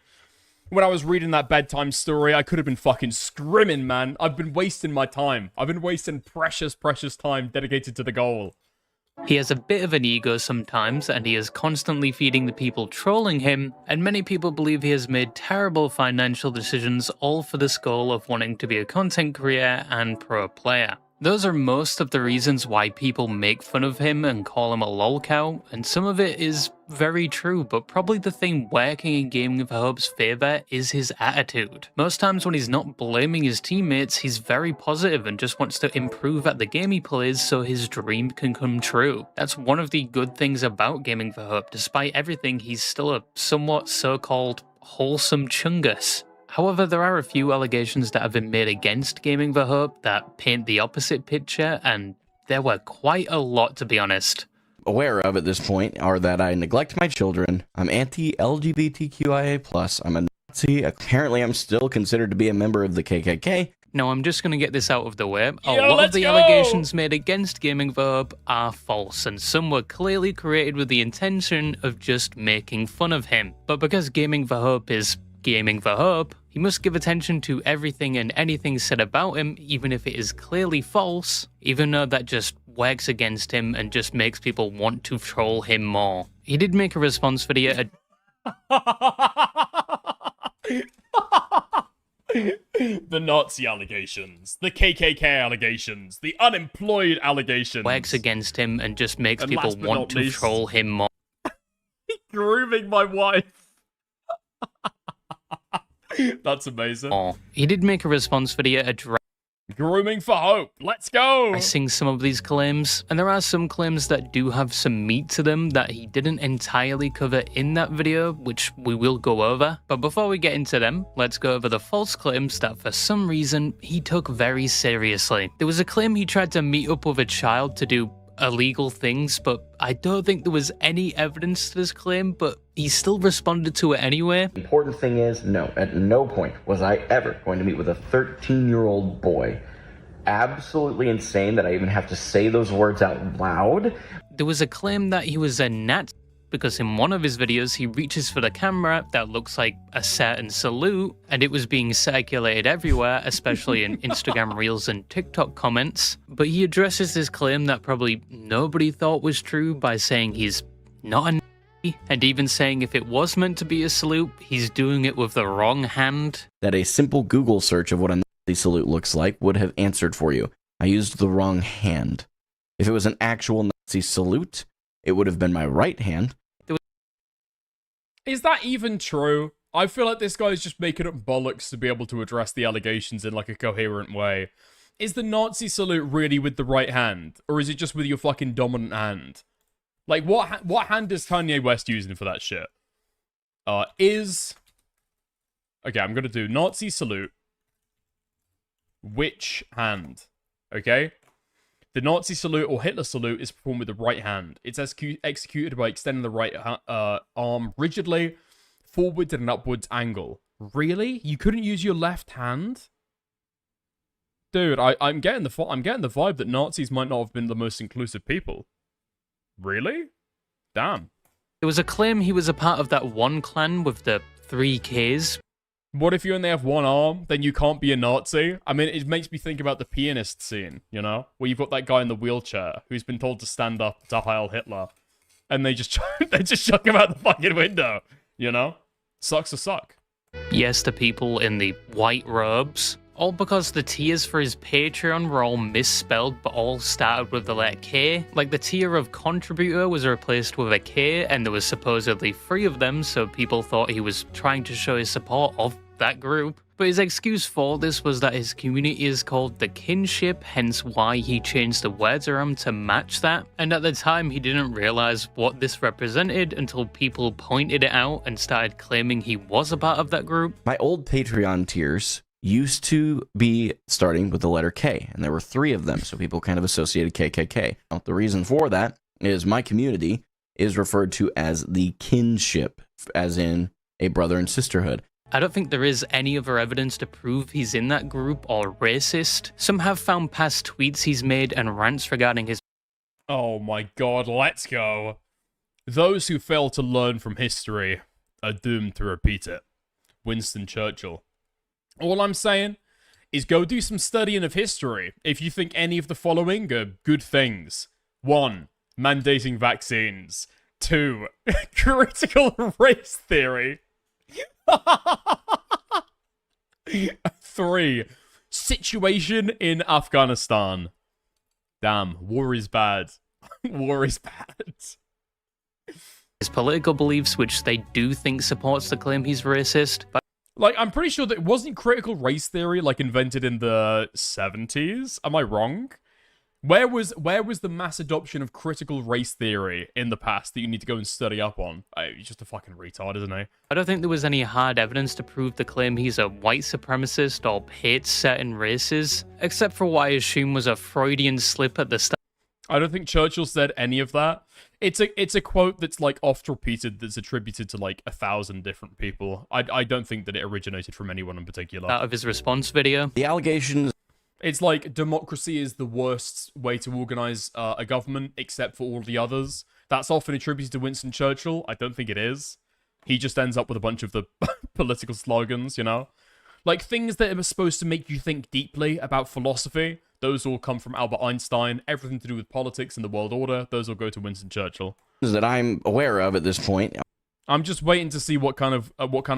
When I was reading that bedtime story, I could have been fucking scrimming, man. I've been wasting my time. I've been wasting precious time dedicated to the goal. He has a bit of an ego sometimes, and he is constantly feeding the people trolling him, and many people believe he has made terrible financial decisions all for this goal of wanting to be a content creator and pro player. Those are most of the reasons why people make fun of him and call him a lolcow, and some of it is very true, but probably the thing working in Gaming for Hope's favour is his attitude. Most times when he's not blaming his teammates, he's very positive and just wants to improve at the game he plays so his dream can come true. That's one of the good things about Gaming for Hope. Despite everything, he's still a somewhat so-called wholesome chungus. However, there are a few allegations that have been made against Gaming for Hope that paint the opposite picture, and there were quite a lot, to be honest. Aware of at this point are that I neglect my children, I'm anti-LGBTQIA+, I'm a Nazi, apparently I'm still considered to be a member of the KKK. No, I'm just going to get this out of the way. A lot of the allegations made against Gaming for Hope are false, and some were clearly created with the intention of just making fun of him. But because Gaming for Hope is Gaming for Hope, he must give attention to everything and anything said about him, even if it is clearly false, even though that just works against him and just makes people want to troll him more. He did make a response video The Nazi allegations, the KKK allegations, the unemployed allegations. Works against him and just makes people want to troll him more. Grooming my wife. That's amazing. He did make a response video addressing Grooming for hope. Let's go. Pressing some of these claims, and there are some claims that do have some meat to them that he didn't entirely cover in that video, which we will go over. But before we get into them, let's go over the false claims that for some reason he took very seriously. There was a claim he tried to meet up with a child to do illegal things, but I don't think there was any evidence to this claim, but he still responded to it anyway. The important thing is, no, at no point was I ever going to meet with a 13-year-old boy. Absolutely insane that I even have to say those words out loud. There was a claim that he was a Nazi because in one of his videos he reaches for the camera that looks like a certain salute, and it was being circulated everywhere, especially in Instagram Reels and TikTok comments. But he addresses this claim that probably nobody thought was true by saying he's not a Nazi, and even saying if it was meant to be a salute, he's doing it with the wrong hand. That a simple Google search of what a Nazi salute looks like would have answered for you. I used the wrong hand. If it was an actual Nazi salute, it would have been my right hand. Is that even true? I feel like this guy's just making up bollocks to be able to address the allegations in like a coherent way. Is the Nazi salute really with the right hand? Or is it just with your fucking dominant hand? Like, what hand is Kanye West using for that shit? Okay, I'm gonna do Nazi salute. Which hand? Okay? The Nazi salute or Hitler salute is performed with the right hand. It's executed by extending the right arm rigidly forward at an upwards angle. Really? You couldn't use your left hand? Dude, I'm getting the vibe that Nazis might not have been the most inclusive people. Really? Damn. There was a claim he was a part of that one clan with the 3 Ks. What if you only have one arm? Then you can't be a Nazi? I mean, it makes me think about the pianist scene, you know? Where you've got that guy in the wheelchair who's been told to stand up to Heil Hitler. And they just chuck him out the fucking window, you know? Sucks to suck. Yes to people in the white robes. All because the tiers for his Patreon were all misspelled but all started with the letter K. Like the tier of contributor was replaced with a K and there was supposedly 3 of them, so people thought he was trying to show his support of that group. But his excuse for this was that his community is called the kinship, hence why he changed the words around to match that. And at the time he didn't realize what this represented until people pointed it out and started claiming he was a part of that group. My old Patreon tiers used to be starting with the letter K, and there were 3 of them, so people kind of associated KKK. Now, the reason for that is my community is referred to as the kinship, as in a brother and sisterhood. I don't think there is any other evidence to prove he's in that group or racist. Some have found past tweets he's made and rants regarding his... Oh my god, let's go. Those who fail to learn from history are doomed to repeat it. Winston Churchill. All I'm saying is go do some studying of history if you think any of the following are good things. 1. Mandating vaccines. 2. Critical race theory. 3. Situation in Afghanistan. Damn, war is bad. War is bad. His political beliefs, which they do think supports the claim he's racist. But like, I'm pretty sure that it wasn't critical race theory, like, invented in the 70s? Am I wrong? Where was the mass adoption of critical race theory in the past that you need to go and study up on? He's just a fucking retard, isn't he? I don't think there was any hard evidence to prove the claim he's a white supremacist or hates certain races, except for what I assume was a Freudian slip at the start. I don't think Churchill said any of that. It's a quote that's like oft repeated that's attributed to like 1,000 different people. I don't think that it originated from anyone in particular. Out of his response video. The allegations... It's like democracy is the worst way to organize a government except for all the others. That's often attributed to Winston Churchill. I don't think it is. He just ends up with a bunch of the political slogans, you know? Like things that are supposed to make you think deeply about philosophy. Those all come from Albert Einstein. Everything to do with politics and the world order, those all go to Winston Churchill. That I'm aware of at this point. I'm just waiting to see what kind of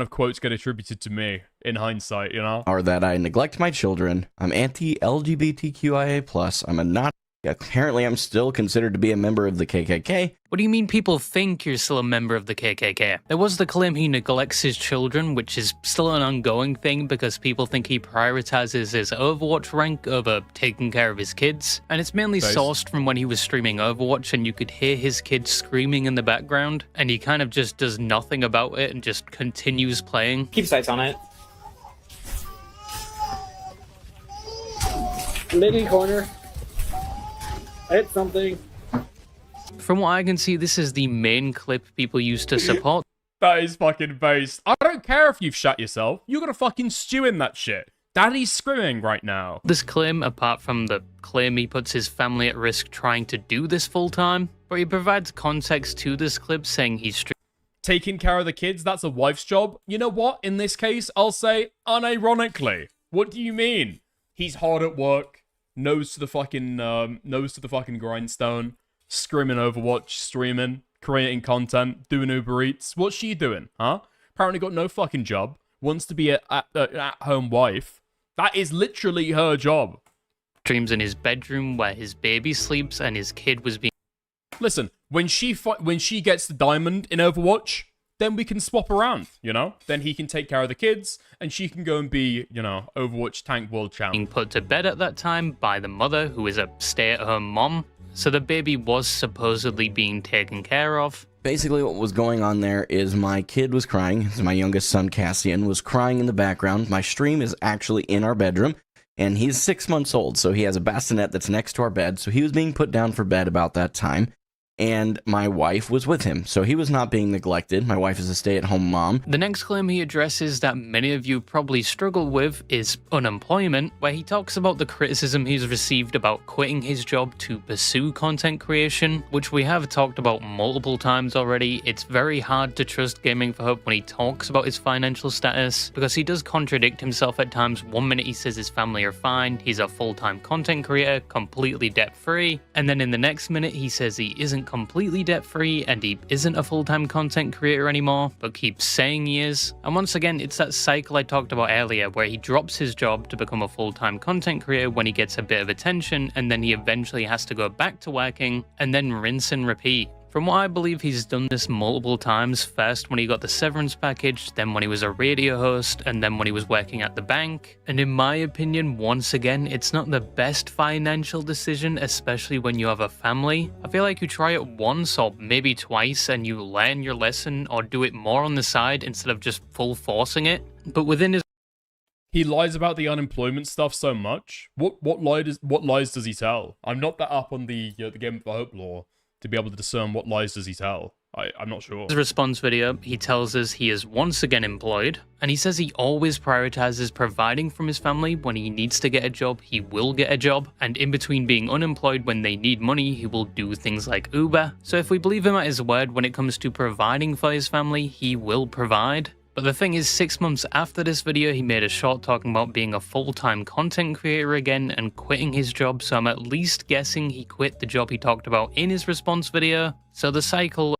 quotes get attributed to me in hindsight, you know? Are that I neglect my children, I'm anti-LGBTQIA+, I'm a not Apparently, I'm still considered to be a member of the KKK. What do you mean people think you're still a member of the KKK? There was the claim he neglects his children, which is still an ongoing thing because people think he prioritizes his Overwatch rank over taking care of his kids. And it's mainly sourced from when he was streaming Overwatch and you could hear his kids screaming in the background, and he kind of just does nothing about it and just continues playing. Keep sights on it. Mid corner. I hit something. From what I can see, this is the main clip people use to support. That is fucking based. I don't care if you've shot yourself. You gotta fucking stew in that shit. Daddy's screaming right now. This claim, apart from the claim he puts his family at risk trying to do this full time, but he provides context to this clip saying he's taking care of the kids, that's a wife's job. You know what? In this case, I'll say unironically. What do you mean? He's hard at work, nose to the fucking grindstone, screaming Overwatch, streaming, creating content, doing Uber Eats. What's she doing, huh? Apparently got no fucking job, wants to be an at-home wife. That is literally her job. Streams in his bedroom where his baby sleeps and his kid was being... Listen, when she gets the diamond in Overwatch, then we can swap around, you know? Then he can take care of the kids, and she can go and be, you know, Overwatch Tank World Champ. Being put to bed at that time by the mother, who is a stay-at-home mom. So the baby was supposedly being taken care of. Basically, what was going on there is my kid was crying. My youngest son, Cassian, was crying in the background. My stream is actually in our bedroom, and he's 6 months old, so he has a bassinet that's next to our bed. So he was being put down for bed about that time. And my wife was with him, so he was not being neglected. My wife is a stay-at-home mom. The next claim he addresses that many of you probably struggle with is unemployment, where he talks about the criticism he's received about quitting his job to pursue content creation, which we have talked about multiple times already. It's very hard to trust Gaming for Hope when he talks about his financial status, because he does contradict himself at times. One minute he says his family are fine, he's a full-time content creator, completely debt-free, and then in the next minute he says he isn't completely debt-free and he isn't a full-time content creator anymore, but keeps saying he is. And once again, it's that cycle I talked about earlier where he drops his job to become a full-time content creator when he gets a bit of attention, and then he eventually has to go back to working and then rinse and repeat. From what I believe, he's done this multiple times, first when he got the severance package, then when he was a radio host, and then when he was working at the bank. And in my opinion, once again, it's not the best financial decision, especially when you have a family. I feel like you try it once or maybe twice and you learn your lesson, or do it more on the side instead of just full forcing it. But within his... He lies about the unemployment stuff so much. What lies does he tell? I'm not that up on the Game for Hope lore to be able to discern what lies does he tell. I'm not sure. His response video, he tells us he is once again employed, and he says he always prioritizes providing from his family. When he needs to get a job, he will get a job, and in between being unemployed when they need money, he will do things like Uber. So if we believe him at his word when it comes to providing for his family, he will provide. But the thing is, 6 months after this video, he made a short talking about being a full-time content creator again and quitting his job, so I'm at least guessing he quit the job he talked about in his response video. So the cycle...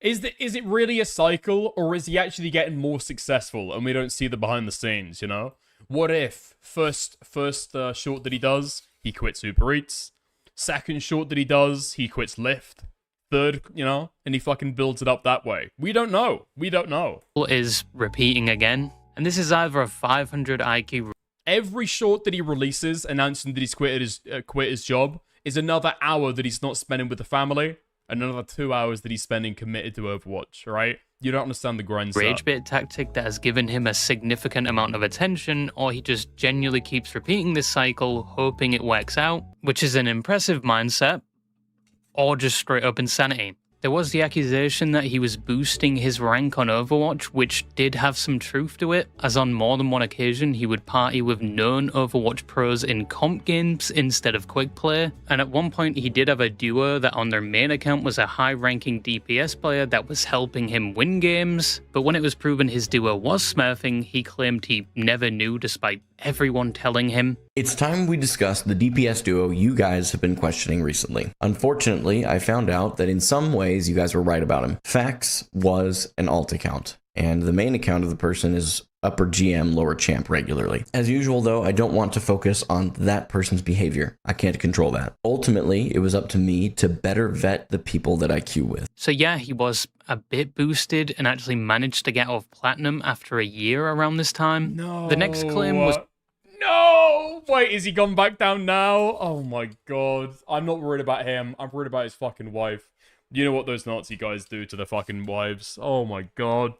Is it really a cycle, or is he actually getting more successful and we don't see the behind the scenes, you know? What if first short that he does, he quits Uber Eats. Second short that he does, he quits Lyft. Third, you know, and he fucking builds it up that way. We don't know. We don't know. Is repeating again, and this is either a 500 IQ. Every short that he releases announcing that he's quit his job is another hour that he's not spending with the family, and another 2 hours that he's spending committed to Overwatch, right? You don't understand the grind stuff. Rage bait tactic that has given him a significant amount of attention, or he just genuinely keeps repeating this cycle, hoping it works out, which is an impressive mindset, or just straight up insanity. There was the accusation that he was boosting his rank on Overwatch, which did have some truth to it, as on more than one occasion he would party with known Overwatch pros in comp games instead of quick play, and at one point he did have a duo that on their main account was a high-ranking DPS player that was helping him win games, but when it was proven his duo was smurfing, he claimed he never knew despite everyone telling him. It's time we discuss the DPS duo you guys have been questioning recently. Unfortunately, I found out that in some ways you guys were right about him. Fax was an alt account, and the main account of the person is upper GM, lower champ regularly. As usual though, I don't want to focus on that person's behavior. I can't control that. Ultimately, it was up to me to better vet the people that I queue with. So yeah, he was a bit boosted and actually managed to get off platinum after a year around this time. No. The next claim was... No! Wait, is he gone back down now? Oh my god. I'm not worried about him. I'm worried about his fucking wife. You know what those Nazi guys do to their fucking wives. Oh my god.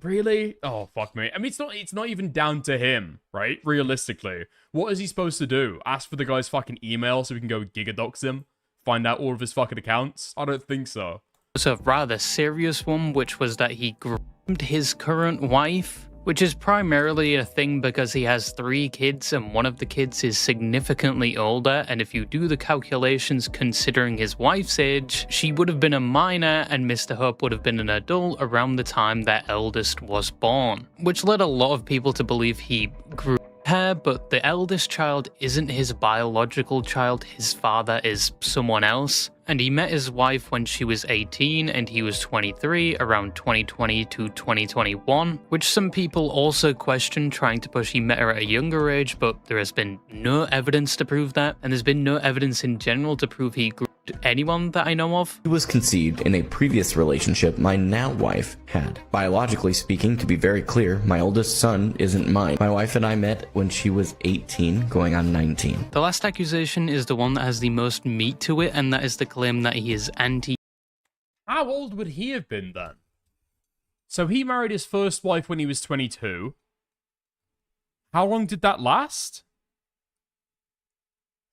Really? Oh, fuck me. I mean, it's not even down to him, right? Realistically. What is he supposed to do? Ask for the guy's fucking email so we can go gigadox him? Find out all of his fucking accounts? I don't think so. It was a rather serious one, which was that he groomed his current wife, which is primarily a thing because he has 3 kids and one of the kids is significantly older, and if you do the calculations considering his wife's age, she would have been a minor and Mr. Hope would have been an adult around the time their eldest was born, which led a lot of people to believe he grew her, but the eldest child isn't his biological child, his father is someone else. And he met his wife when she was 18 and he was 23 around 2020 to 2021, which some people also question, trying to push he met her at a younger age, but there has been no evidence to prove that, and there's been no evidence in general to prove he grew anyone that I know of. He was conceived in a previous relationship my now wife had. Biologically speaking, to be very clear, my oldest son isn't mine. My wife and I met when she was 18, going on 19. The last accusation is the one that has the most meat to it, and that is the claim that he is anti. How old would he have been then? So he married his first wife when he was 22. How long did that last?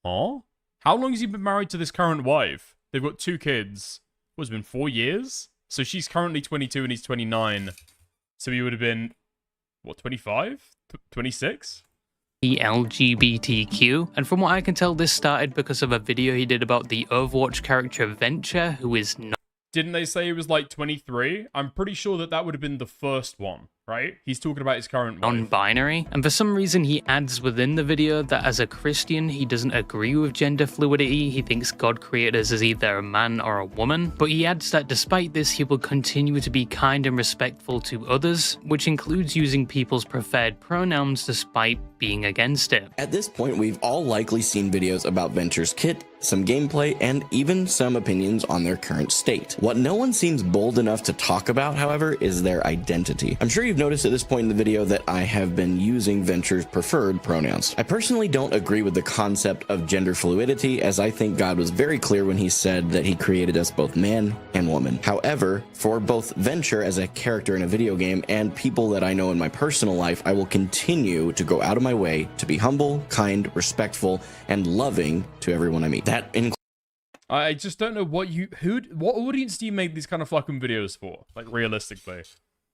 Huh? How long has he been married to this current wife? They've got 2 kids. What's it been, 4 years? So she's currently 22 and he's 29. So he would have been, what, 25? 26? The LGBTQ, and from what I can tell, this started because of a video he did about the Overwatch character Venture, who is not. Didn't they say he was like 23? I'm pretty sure that would have been the first one, right? He's talking about his current wife. Non-binary, and for some reason he adds within the video that as a Christian he doesn't agree with gender fluidity. He thinks God created us as either a man or a woman, but he adds that despite this he will continue to be kind and respectful to others, which includes using people's preferred pronouns despite being against it. At this point, we've all likely seen videos about Venture's kit, some gameplay, and even some opinions on their current state. What no one seems bold enough to talk about, however, is their identity. I'm sure you've noticed at this point in the video that I have been using Venture's preferred pronouns. I personally don't agree with the concept of gender fluidity, as I think God was very clear when he said that he created us both man and woman. However, for both Venture as a character in a video game and people that I know in my personal life, I will continue to go out of my way to be humble, kind, respectful, and loving to everyone I meat. That includes. I just don't know what audience do you make these kind of fucking videos for? Like, realistically.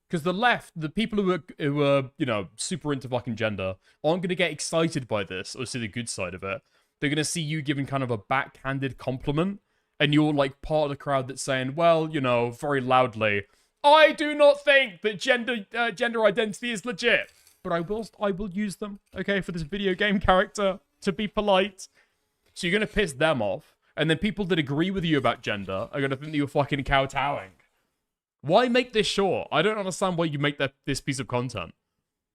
Because the left, the people who are, you know, super into fucking gender, aren't going to get excited by this or see the good side of it. They're going to see you giving kind of a backhanded compliment, and you're like part of the crowd that's saying, well, you know, very loudly, I do not think that gender identity is legit, but I will use them, okay, for this video game character to be polite. So you're going to piss them off, and then people that agree with you about gender are going to think that you're fucking kowtowing. Why make this short? I don't understand why you make this piece of content.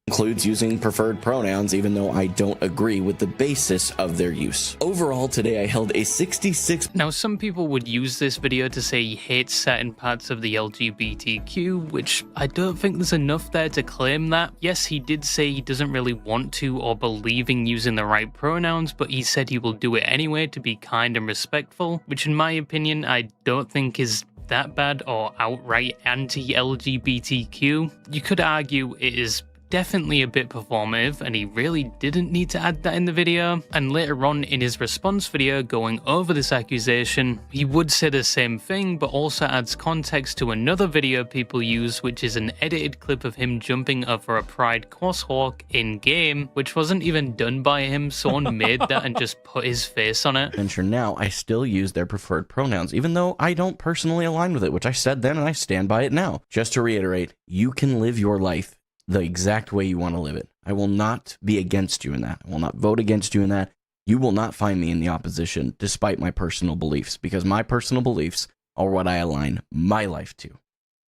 Includes using preferred pronouns, even though I don't agree with the basis of their use. Overall, today I held a 66. Now, some people would use this video to say he hates certain parts of the LGBTQ, which I don't think there's enough there to claim that. Yes, he did say he doesn't really want to or believe in using the right pronouns, but he said he will do it anyway to be kind and respectful, which in my opinion, I don't think is that bad or outright anti-LGBTQ. You could argue it is definitely a bit performative, and he really didn't need to add that in the video. And later on in his response video going over this accusation, he would say the same thing, but also adds context to another video people use, which is an edited clip of him jumping over a pride crosswalk in game, which wasn't even done by him. Someone made that and just put his face on it. Venture now, I still use their preferred pronouns, even though I don't personally align with it, which I said then and I stand by it now. Just to reiterate, you can live your life the exact way you want to live it. I will not be against you in that. I will not vote against you in that. You will not find me in the opposition despite my personal beliefs, because my personal beliefs are what I align my life to,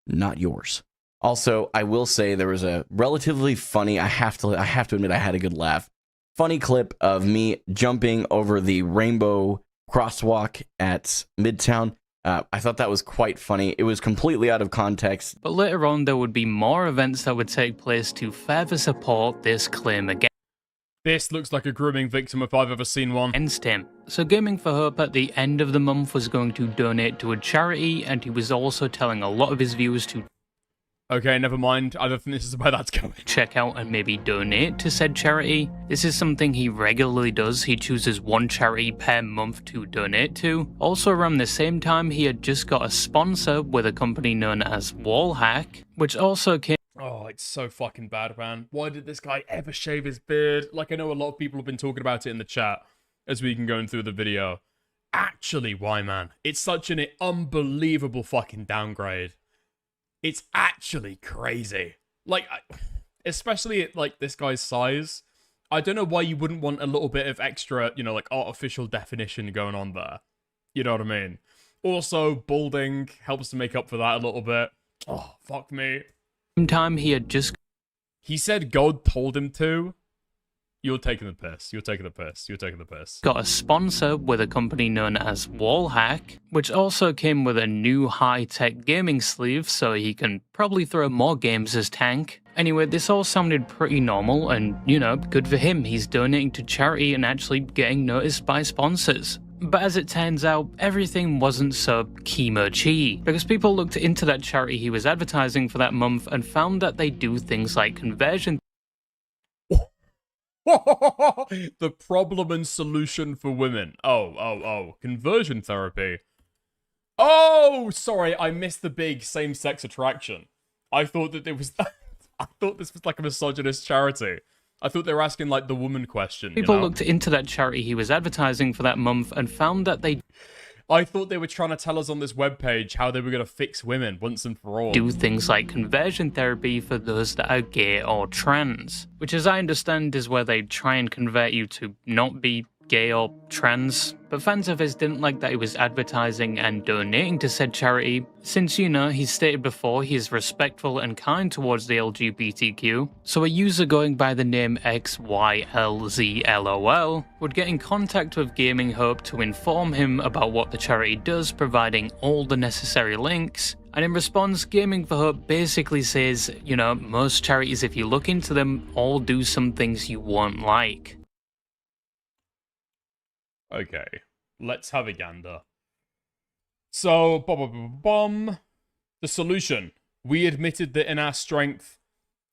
not yours. Also, I will say there was a relatively funny, I have to admit I had a good laugh. Funny clip of me jumping over the rainbow crosswalk at Midtown. I thought that was quite funny. It was completely out of context. But later on, there would be more events that would take place to further support this claim again. This looks like a grooming victim if I've ever seen one. Against him. So Gaming for Hope at the end of the month was going to donate to a charity, and he was also telling a lot of his viewers to Okay, never mind. I don't think this is where that's going. check out and maybe donate to said charity. This is something he regularly does. He chooses one charity per month to donate to. Also around the same time, he had just got a sponsor with a company known as Wallhack, which also came... Oh, it's so fucking bad, man. Why did this guy ever shave his beard? Like, I know a lot of people have been talking about it in the chat as we've been going through the video. Actually, why, man? It's such an unbelievable fucking downgrade. It's actually crazy. Like, especially at, like, this guy's size. I don't know why you wouldn't want a little bit of extra, you know, like, artificial definition going on there. You know what I mean? Also, balding helps to make up for that a little bit. Oh, fuck me. Time he had just... He said God told him to. You're taking the piss. You're taking the piss. You're taking the piss. Got a sponsor with a company known as Wallhack, which also came with a new high-tech gaming sleeve, so he can probably throw more games as tank. Anyway, this all sounded pretty normal, and, you know, good for him. He's donating to charity and actually getting noticed by sponsors. But as it turns out, everything wasn't so chemo-chi, because people looked into that charity he was advertising for that month and found that they do things like conversion. The problem and solution for women. Oh. Conversion therapy. Oh, sorry, I missed the big same-sex attraction. I thought that it was... I thought this was like a misogynist charity. I thought they were asking, like, the woman question, People you know? looked into that charity he was advertising for that month and found that they... I thought they were trying to tell us on this webpage how they were going to fix women once and for all. do things like conversion therapy for those that are gay or trans, which as I understand is where they try and convert you to not be gay or trans, but fans of his didn't like that he was advertising and donating to said charity, since, you know, he stated before he is respectful and kind towards the LGBTQ, so a user going by the name XYLZLOL would get in contact with Gaming Hope to inform him about what the charity does, providing all the necessary links. And in response, Gaming for Hope basically says, you know, most charities, if you look into them, all do some things you won't like. Okay, let's have a gander. So, the solution. We admitted that in our strength,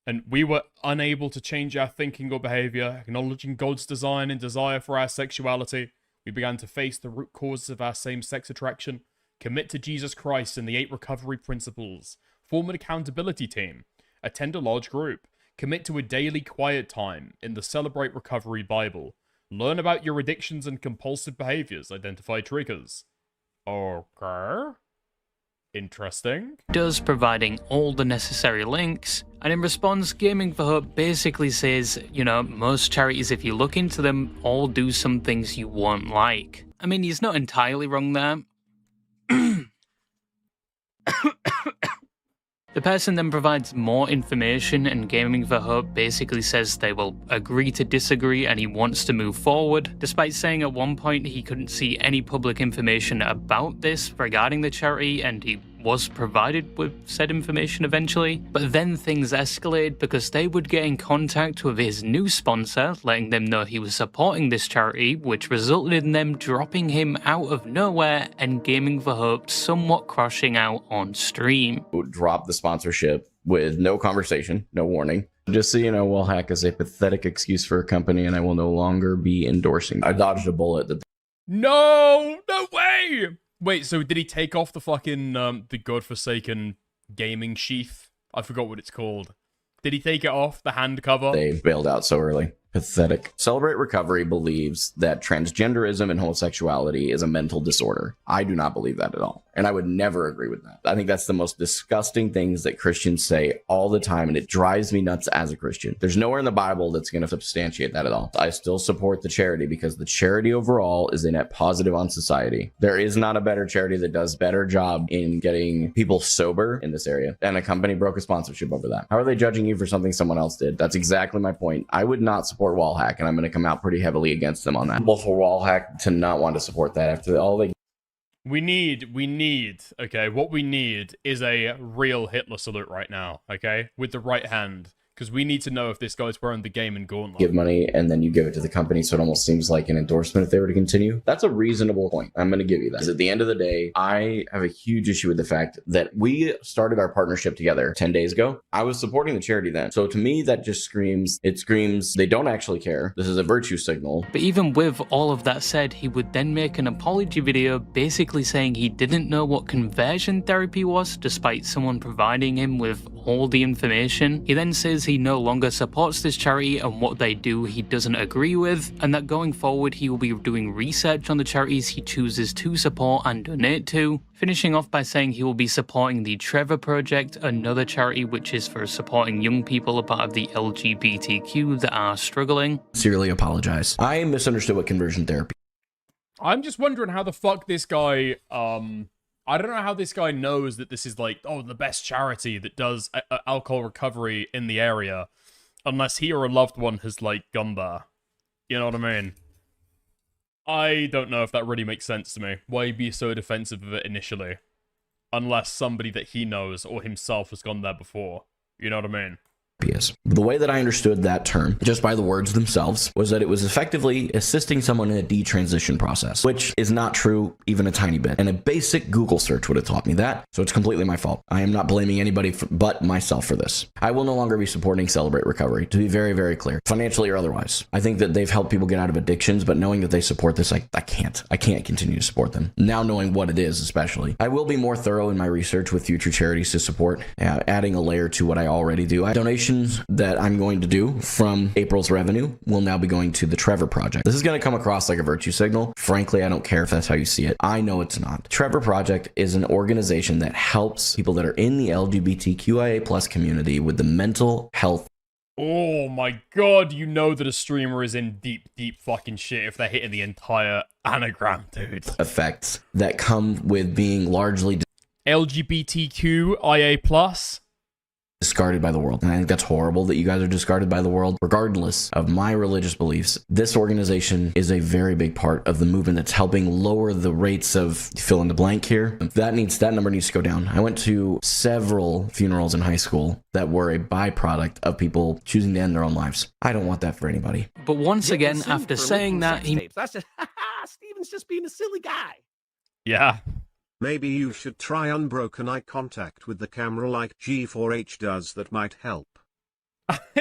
and we were unable to change our thinking or behavior, acknowledging God's design and desire for our sexuality, we began to face the root causes of our same-sex attraction, commit to Jesus Christ and the 8 recovery principles, form an accountability team, attend a large group, commit to a daily quiet time in the Celebrate Recovery Bible, learn about your addictions and compulsive behaviors, identify triggers. Okay. Interesting. Does providing all the necessary links, and in response, Gaming for Hope basically says, you know, most charities, if you look into them, all do some things you won't like. I mean, he's not entirely wrong there. The person then provides more information, and Gaming for Hope basically says they will agree to disagree and he wants to move forward, despite saying at one point he couldn't see any public information about this regarding the charity, and he was provided with said information eventually. But then things escalated because they would get in contact with his new sponsor, letting them know he was supporting this charity, which resulted in them dropping him out of nowhere and Gaming for Hope somewhat crashing out on stream. Drop the sponsorship with no conversation, no warning. Just so you know, Wallhack is a pathetic excuse for a company and I will no longer be endorsing. I dodged a bullet. No way! Wait, so did he take off the fucking, the godforsaken gaming sheath? I forgot what it's called. Did he take it off, the hand cover? They bailed out so early. Pathetic. Celebrate Recovery believes that transgenderism and homosexuality is a mental disorder. I do not believe that at all. And I would never agree with that. I think that's the most disgusting things that Christians say all the time, and it drives me nuts as a Christian. There's nowhere in the Bible that's going to substantiate that at all. I still support the charity because the charity overall is a net positive on society. There is not a better charity that does better job in getting people sober in this area, and a company broke a sponsorship over that. How are they judging you for something someone else did? That's exactly my point. I would not support Wallhack, and I'm going to come out pretty heavily against them on that. Both for Wallhack to not want to support that after all they... We need, okay, what we need is a real Hitler salute right now, okay? With the right hand. Because we need to know if this guy's wearing the game in Gauntlet. Give money and then you give it to the company, so it almost seems like an endorsement if they were to continue. That's a reasonable point. I'm going to give you that. Because at the end of the day, I have a huge issue with the fact that we started our partnership together 10 days ago. I was supporting the charity then. So to me, that just screams they don't actually care. This is a virtue signal. But even with all of that said, he would then make an apology video basically saying he didn't know what conversion therapy was, despite someone providing him with all the information. He then says he no longer supports this charity and what they do he doesn't agree with, and that going forward he will be doing research on the charities he chooses to support and donate to, finishing off by saying he will be supporting the Trevor Project, another charity which is for supporting young people a part of the LGBTQ that are struggling. Sincerely apologize. I misunderstood what conversion therapy. I'm just wondering how the fuck this guy, I don't know how this guy knows that this is like, oh, the best charity that does alcohol recovery in the area, unless he or a loved one has, like, gone there. You know what I mean? I don't know if that really makes sense to me. Why be so defensive of it initially? Unless somebody that he knows or himself has gone there before. You know what I mean? The way that I understood that term, just by the words themselves, was that it was effectively assisting someone in a detransition process, which is not true even a tiny bit. And a basic Google search would have taught me that, so it's completely my fault. I am not blaming anybody but myself for this. I will no longer be supporting Celebrate Recovery, to be very, very clear, financially or otherwise. I think that they've helped people get out of addictions, but knowing that they support this, I can't continue to support them. Now knowing what it is, especially. I will be more thorough in my research with future charities to support, adding a layer to what I already do. Donations that I'm going to do from April's revenue will now be going to the Trevor Project. This is going to come across like a virtue signal. Frankly, I don't care if that's how you see it. I know it's not. Trevor Project is an organization that helps people that are in the LGBTQIA+ community with the mental health. Oh my god, you know that a streamer is in deep, deep fucking shit if they're hitting the entire anagram, dude. Effects that come with being largely LGBTQIA+. Discarded by the world. And I think that's horrible that you guys are discarded by the world. Regardless of my religious beliefs, this organization is a very big part of the movement that's helping lower the rates of fill in the blank here. That number needs to go down. I went to several funerals in high school that were a byproduct of people choosing to end their own lives. I don't want that for anybody. But once again, after saying that, That's just, Steven's just being a silly guy. Yeah. Maybe you should try unbroken eye contact with the camera like G4H does. That might help.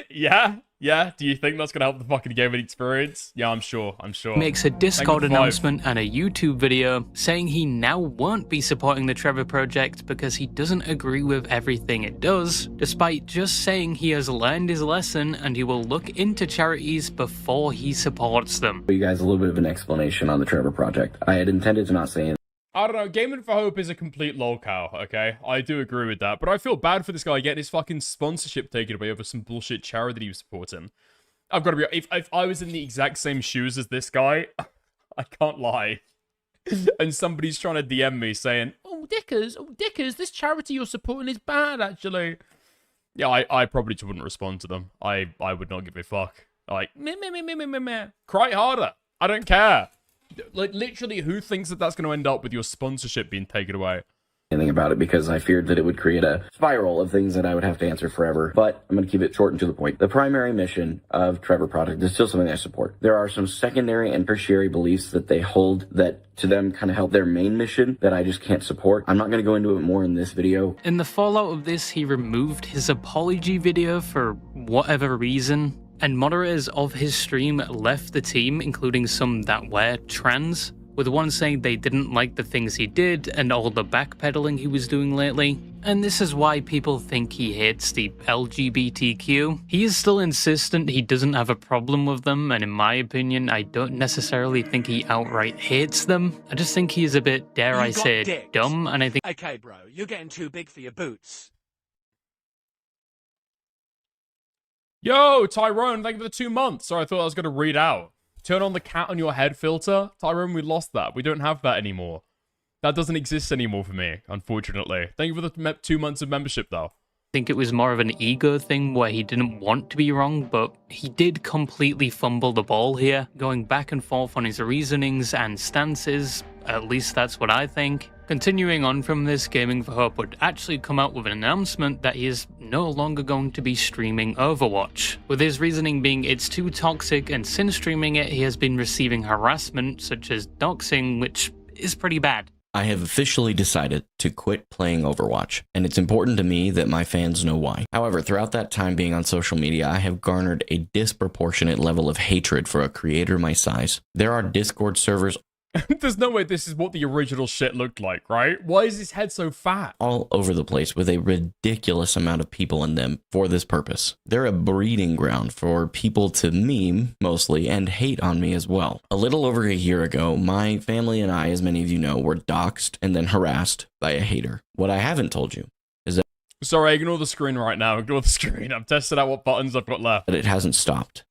Yeah. Do you think that's going to help the fucking gaming experience? Yeah, I'm sure. Makes a Discord announcement and a YouTube video saying he now won't be supporting the Trevor Project because he doesn't agree with everything it does, despite just saying he has learned his lesson and he will look into charities before he supports them. You guys a little bit of an explanation on the Trevor Project. I had intended to not say anything. I don't know, Gaming for Hope is a complete lolcow, okay? I do agree with that, but I feel bad for this guy getting his fucking sponsorship taken away over some bullshit charity that he was supporting. I've got to be... If I was in the exact same shoes as this guy, I can't lie. And somebody's trying to DM me saying, oh, Dickers, this charity you're supporting is bad, actually. Yeah, I probably just wouldn't respond to them. I would not give a fuck. Like, meh. Cry harder. I don't care. Like, literally, who thinks that that's going to end up with your sponsorship being taken away? Anything about it because I feared that it would create a spiral of things that I would have to answer forever. But I'm going to keep it short and to the point. The primary mission of Trevor Project is still something I support. There are some secondary and tertiary beliefs that they hold that to them kind of help their main mission that I just can't support. I'm not going to go into it more in this video. In the fallout of this, he removed his apology video for whatever reason. And moderators of his stream left the team, including some that were trans. with one saying they didn't like the things he did and all the backpedaling he was doing lately. And this is why people think he hates the LGBTQ. He is still insistent he doesn't have a problem with them, and in my opinion, I don't necessarily think he outright hates them. I just think he is a bit, dare I say, dumb, and I think— Okay, bro, you're getting too big for your boots. Yo, Tyrone, thank you for the 2 months. Sorry, I thought I was going to read out. Turn on the cat on your head filter. Tyrone, we lost that. We don't have that anymore. That doesn't exist anymore for me, unfortunately. Thank you for the 2 months of membership, though. think it was more of an ego thing where he didn't want to be wrong, but he did completely fumble the ball here, going back and forth on his reasonings and stances. At least that's what I think. Continuing on from this, Gaming for Hope would actually come out with an announcement that he is no longer going to be streaming Overwatch, with his reasoning being it's too toxic, and since streaming it he has been receiving harassment such as doxing, which is pretty bad. I have officially decided to quit playing Overwatch, and it's important to me that my fans know why. However, throughout that time being on social media, I have garnered a disproportionate level of hatred for a creator my size. There are Discord servers There's no way this is what the original shit looked like, right? Why is his head so fat? all over the place with a ridiculous amount of people in them for this purpose. They're a breeding ground for people to meme, mostly, and hate on me as well. A little over a year ago, my family and I, as many of you know, were doxxed and then harassed by a hater. What I haven't told you is that— Sorry, ignore the screen right now. Ignore the screen. I'm testing out what buttons I've got left. But it hasn't stopped,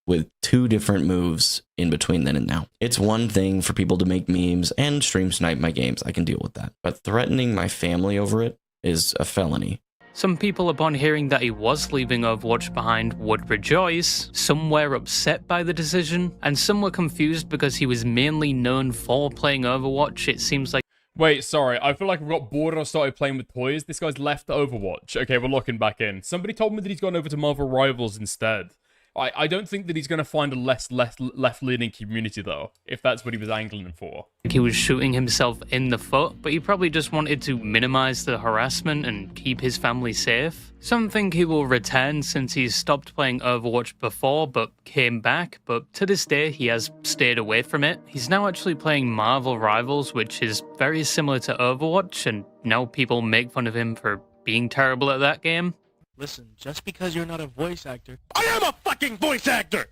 with 2 different moves in between then and now. It's one thing for people to make memes and stream snipe my games. I can deal with that. But threatening my family over it is a felony. Some people, upon hearing that he was leaving Overwatch behind, would rejoice. Some were upset by the decision, and some were confused because he was mainly known for playing Overwatch. It seems like— Wait, sorry. I feel like I got bored and I started playing with toys. This guy's left Overwatch. Okay, we're looking back in. Somebody told me that he's gone over to Marvel Rivals instead. I don't think that he's going to find a less left-leaning community, though, if that's what he was angling for. he was shooting himself in the foot, but he probably just wanted to minimize the harassment and keep his family safe. Some think he will return since he's stopped playing Overwatch before but came back, but to this day he has stayed away from it. He's now actually playing Marvel Rivals, which is very similar to Overwatch, and now people make fun of him for being terrible at that game. Listen, just because you're not a voice actor— I am a fucking voice actor!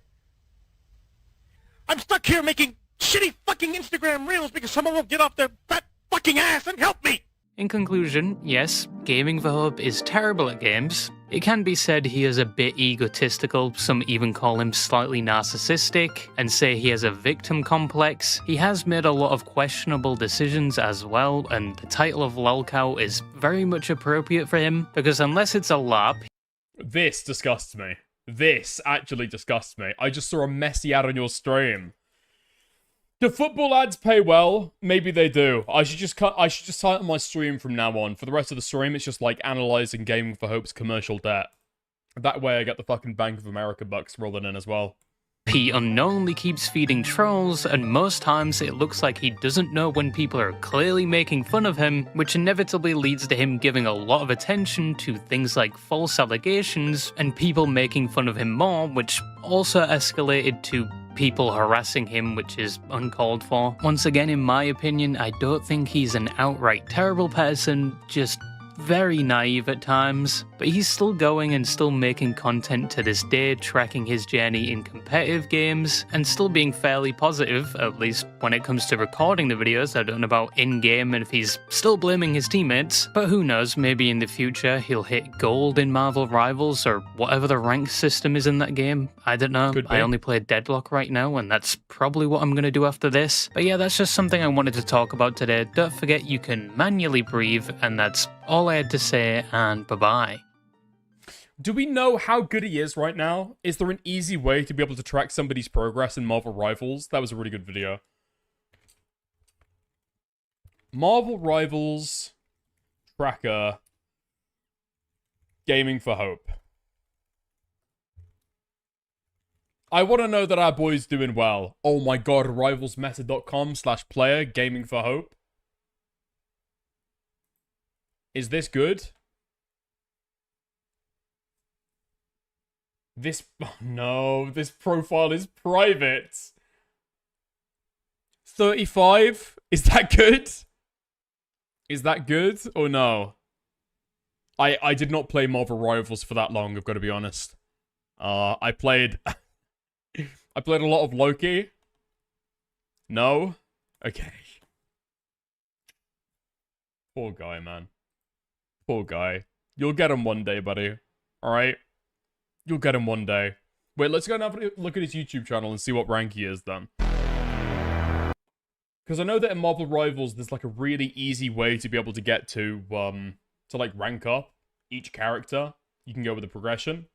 I'm stuck here making shitty fucking Instagram reels because someone won't get off their fat fucking ass and help me! In conclusion, yes, Gaming for Hope is terrible at games. It can be said he is a bit egotistical, some even call him slightly narcissistic, and say he has a victim complex. He has made a lot of questionable decisions as well, and the title of lolcow is very much appropriate for him, because unless it's a LARP— This disgusts me. This actually disgusts me. I just saw a messy ad on your stream. Do football ads pay well? Maybe they do. I should just title my stream from now on. For the rest of the stream, it's just like analyzing Gaming for Hope's commercial debt. That way I get the fucking Bank of America bucks rolling in as well. he unknowingly keeps feeding trolls, and most times it looks like he doesn't know when people are clearly making fun of him, which inevitably leads to him giving a lot of attention to things like false allegations and people making fun of him more, which also escalated to people harassing him, which is uncalled for. Once again, in my opinion, I don't think he's an outright terrible person, just very naive at times, but he's still going and still making content to this day, tracking his journey in competitive games, and still being fairly positive, at least when it comes to recording the videos. I don't know about in-game and if he's still blaming his teammates, but who knows, maybe in the future he'll hit gold in Marvel Rivals or whatever the rank system is in that game. I don't know. I only play Deadlock right now, and that's probably what I'm going to do after this. But yeah, that's just something I wanted to talk about today. Don't forget you can manually breathe, and that's all I had to say, and bye-bye. Do we know how good he is right now? Is there an easy way to be able to track somebody's progress in Marvel Rivals? That was a really good video. Marvel Rivals tracker Gaming for Hope. I want to know that our boy's doing well. Oh my god, rivalsmeta.com/player Gaming for Hope. Is this good? No, this profile is private. 35? Is that good? Is that good or no? I did not play Marvel Rivals for that long, I've got to be honest. I played I played a lot of Loki. No? Okay. Poor guy, man. Poor guy. You'll get him one day, buddy. Alright? You'll get him one day. Wait, let's go and have a look at his YouTube channel and see what rank he is then. Because I know that in Marvel Rivals, there's like a really easy way to be able to get to like rank up each character. You can go with the progression.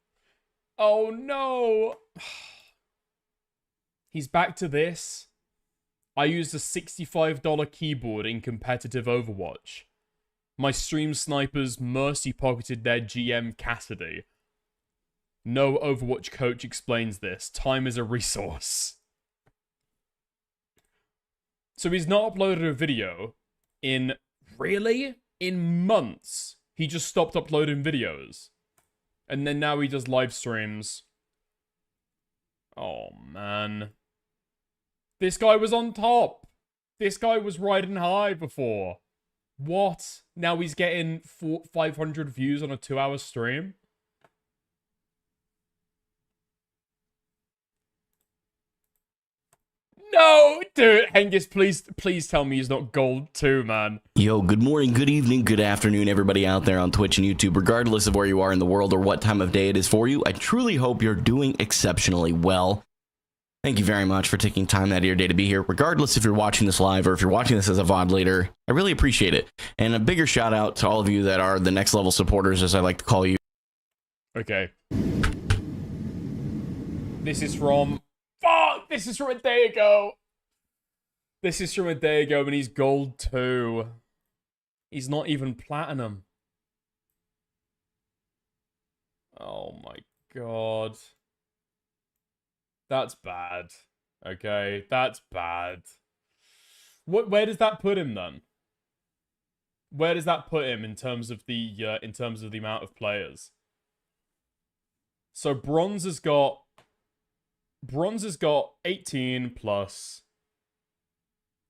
Oh no! He's back to this. I used a $65 keyboard in competitive Overwatch. My stream snipers mercy pocketed their GM Cassidy. No Overwatch coach explains this. Time is a resource. So he's not uploaded a video in... Really? In months. He just stopped uploading videos. And then now he does live streams. Oh, man. This guy was on top. This guy was riding high before. What? Now he's getting 500 views on a 2-hour stream? No! Dude, Hengist, please tell me he's not gold too, man. Yo, good morning, good evening, good afternoon, everybody out there on Twitch and YouTube, regardless of where you are in the world or what time of day it is for you. I truly hope you're doing exceptionally well. Thank you very much for taking time out of your day to be here, regardless if you're watching this live or if you're watching this as a VOD later. I really appreciate it. And a bigger shout out to all of you that are the next level supporters, as I like to call you. Okay. This is from... Fuck! This is from a day ago! This is from a day ago, and he's gold too. He's not even platinum. Oh my god. That's bad. Okay, that's bad. Where does that put him then? Where does that put him in terms of the amount of players? So bronze has got 18 plus.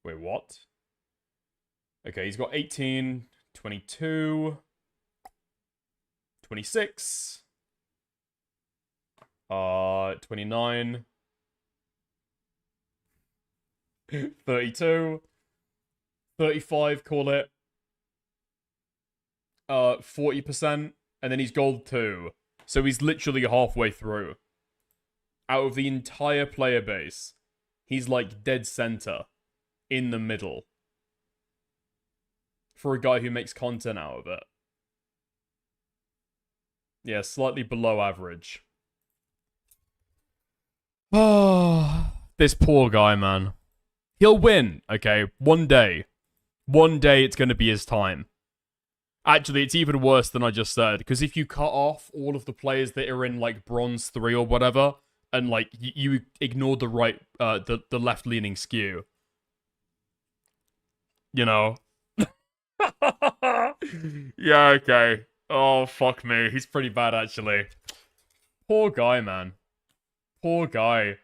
Wait, what? Okay, he's got 18, 22, 26. 29, 32, 35, call it. 40%, and then he's gold 2. So he's literally halfway through. Out of the entire player base, he's like dead center, in the middle. For a guy who makes content out of it. Yeah, slightly below average. Oh, this poor guy, man. He'll win, okay? One day. One day it's going to be his time. Actually, it's even worse than I just said, because if you cut off all of the players that are in, like, Bronze 3 or whatever, and, like, you ignore the right, the left-leaning skew. You know? Yeah, okay. Oh, fuck me. He's pretty bad, actually. Poor guy, man. Poor guy.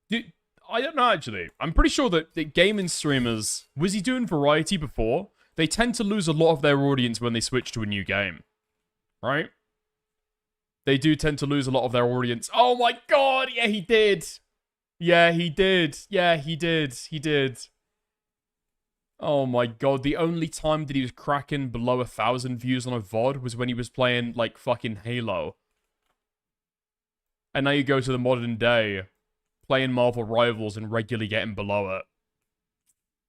Dude, I don't know, actually. I'm pretty sure that gaming streamers... Was he doing variety before? They tend to lose a lot of their audience when they switch to a new game. Right? They do tend to lose a lot of their audience. Oh my god! Yeah, he did! Yeah, he did. Yeah, he did. He did. Oh my god. The only time that he was cracking below 1,000 views on a VOD was when he was playing, like, fucking Halo. And now you go to the modern day, playing Marvel Rivals and regularly getting below it.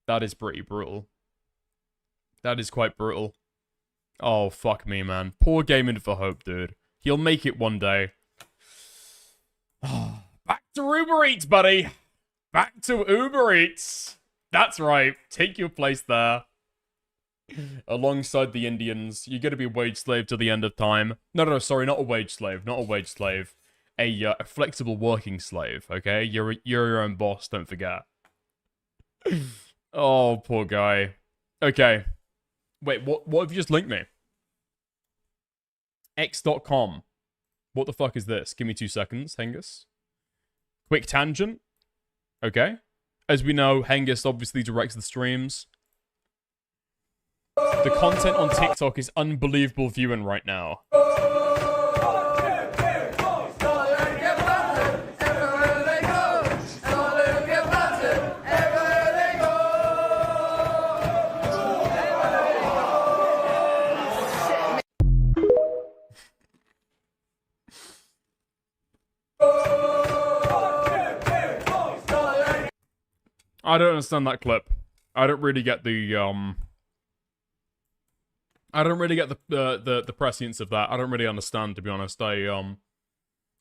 That is pretty brutal. That is quite brutal. Oh, fuck me, man. Poor Gaming for Hope, dude. He'll make it one day. Back to Uber Eats, buddy. Back to Uber Eats. That's right. Take your place there. Alongside the Indians. You're going to be a wage slave to the end of time. No, sorry. Not a wage slave. Not a wage slave. A flexible working slave, okay? You're your own boss, don't forget. Oh, poor guy. Okay. Wait, what have you just linked me? X.com. What the fuck is this? Give me 2 seconds, Hengus. Quick tangent. Okay. As we know, Hengist obviously directs the streams. The content on TikTok is unbelievable viewing right now. I don't understand that clip. I don't really get the I don't really get the prescience of that. I don't really understand, to be honest. I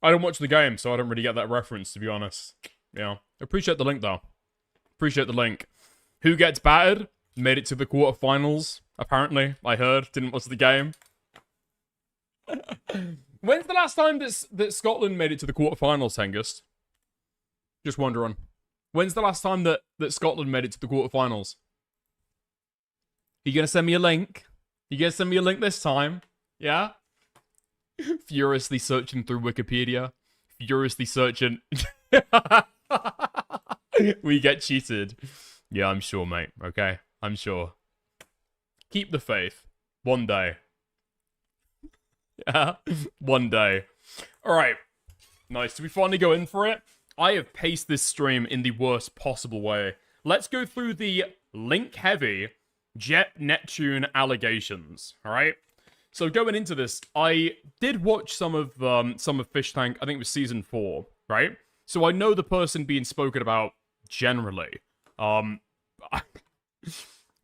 don't watch the game, so I don't really get that reference, to be honest. Yeah. Appreciate the link though. Appreciate the link. Who gets battered? Made it to the quarterfinals, apparently. I heard. Didn't watch the game. When's the last time that Scotland made it to the quarterfinals, Hengist? Just wondering. When's the last time that Scotland made it to the quarterfinals? You gonna send me a link? You gonna send me a link this time? Yeah? Furiously searching through Wikipedia. Furiously searching. We get cheated. Yeah, I'm sure, mate. Okay? I'm sure. Keep the faith. One day. Yeah? One day. Alright. Nice. Do we finally go in for it? I have paced this stream in the worst possible way. Let's go through the link-heavy Jet Neptune allegations, alright? So going into this, I did watch some of Fish Tank, I think it was Season 4, right? So I know the person being spoken about generally. I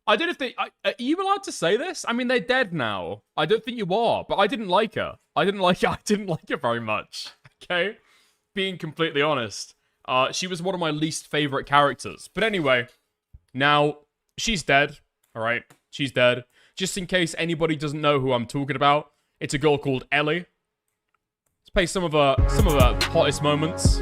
don't know if they... are you allowed to say this? I mean, they're dead now. I don't think you are, but I didn't like her. I didn't like her very much, okay? Being completely honest. She was one of my least favorite characters. But anyway, now, she's dead, alright? She's dead. Just in case anybody doesn't know who I'm talking about, it's a girl called Ellie. Let's play some of her hottest moments.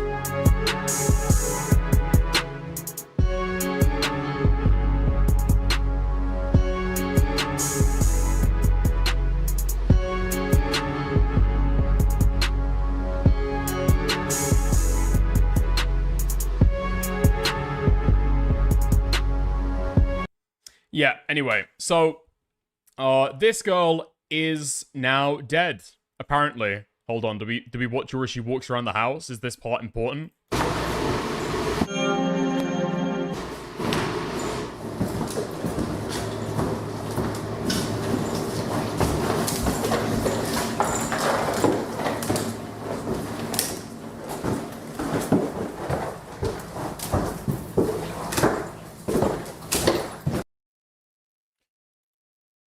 Yeah, anyway, so, this girl is now dead, apparently. Hold on, do we watch her as she walks around the house? Is this part important?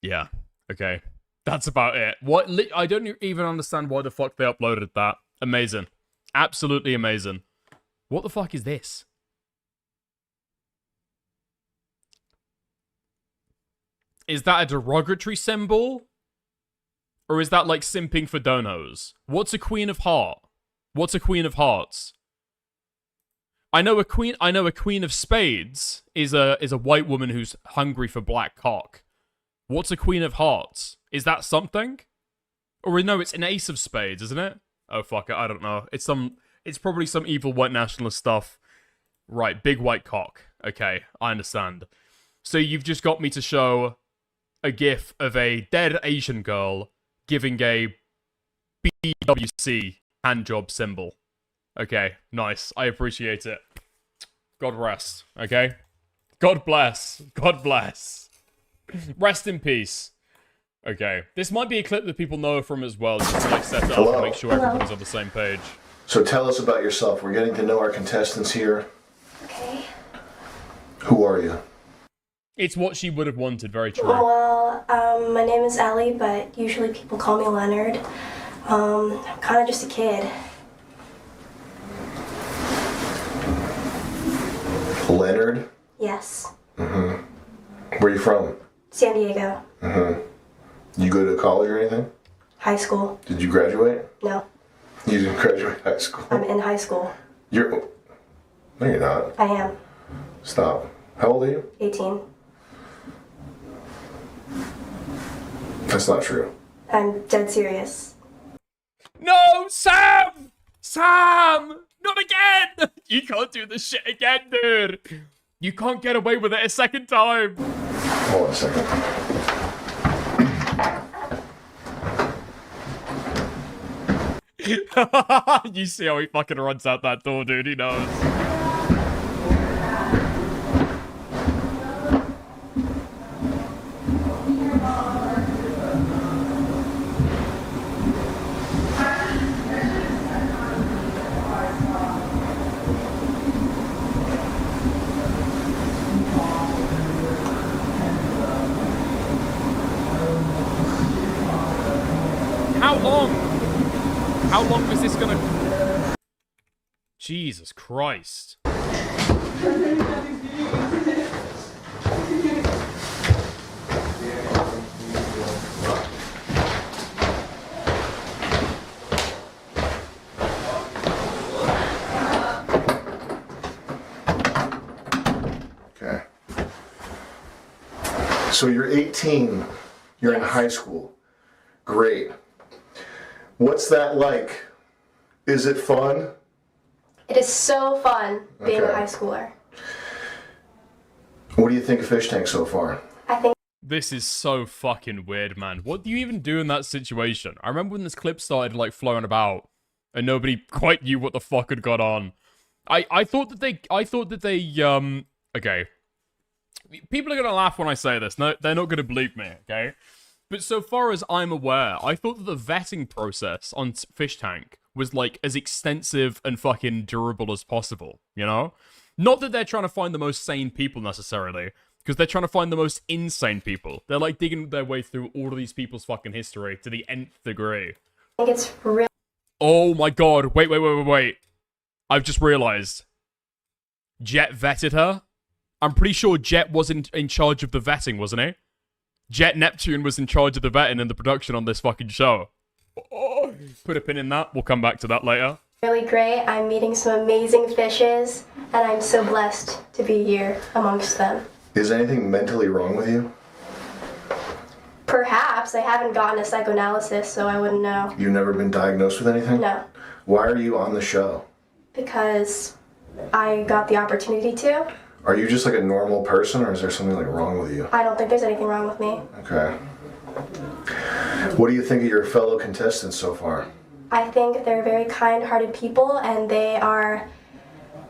Yeah, okay. That's about it. I don't even understand why the fuck they uploaded that. Amazing. Absolutely amazing. What the fuck is this? Is that a derogatory symbol? Or is that like simping for donos? What's a Queen of Heart? What's a Queen of Hearts? I know a Queen of Spades is a white woman who's hungry for black cock. What's a Queen of Hearts? Is that something? Or no, it's an Ace of Spades, isn't it? Oh fuck it, I don't know. It's probably some evil white nationalist stuff. Right, big white cock. Okay, I understand. So you've just got me to show a gif of a dead Asian girl giving a BWC handjob symbol. Okay, nice. I appreciate it. God rest, okay? God bless. God bless. Rest in peace. Okay. This might be a clip that people know from as well, just to like set it up and make sure everybody's on the same page. So tell us about yourself. We're getting to know our contestants here. Okay. Who are you? It's what she would have wanted, very true. Well, my name is Ellie, but usually people call me Leonard. I'm kind of just a kid. Leonard? Yes. Mm-hmm. Where are you from? San Diego. Mm-hmm. You go to college or anything? High school. Did you graduate? No. You didn't graduate high school? I'm in high school. No, you're not. I am. Stop. How old are you? 18. That's not true. I'm dead serious. No, Sam! Sam! Not again! You can't do this shit again, dude! You can't get away with it a second time. Hold on a second. You see how he fucking runs out that door, dude. He knows. How long is this gonna... Jesus Christ. Okay. So you're 18. You're in high school. Great. What's that like? Is it fun? It is so fun being a Okay. high schooler. What do you think of Fish Tank so far? I think This is so fucking weird, man. What do you even do in that situation? I remember when this clip started, like, flowing about, and nobody quite knew what the fuck had got on. I thought that they, okay. People are gonna laugh when I say this. No, they're not gonna believe me, okay? But so far as I'm aware, I thought that the vetting process on Fish Tank was, like, as extensive and fucking durable as possible, you know? Not that they're trying to find the most sane people, necessarily, because they're trying to find the most insane people. They're, like, digging their way through all of these people's fucking history to the nth degree. I think it's really Oh my god, wait. I've just realized. Jet vetted her? I'm pretty sure Jet was in charge of the vetting, wasn't he? Jet Neptune was in charge of the vetting and the production on this fucking show. Oh, put a pin in that. We'll come back to that later. really great. I'm meeting some amazing fishes, and I'm so blessed to be here amongst them. Is anything mentally wrong with you? Perhaps. I haven't gotten a psychoanalysis, so I wouldn't know. You've never been diagnosed with anything? No, Why are you on the show? because I got the opportunity to. Are you just like a normal person, or is there something like wrong with you? I don't think there's anything wrong with me. Okay. What do you think of your fellow contestants so far? I think they're very kind-hearted people, and they are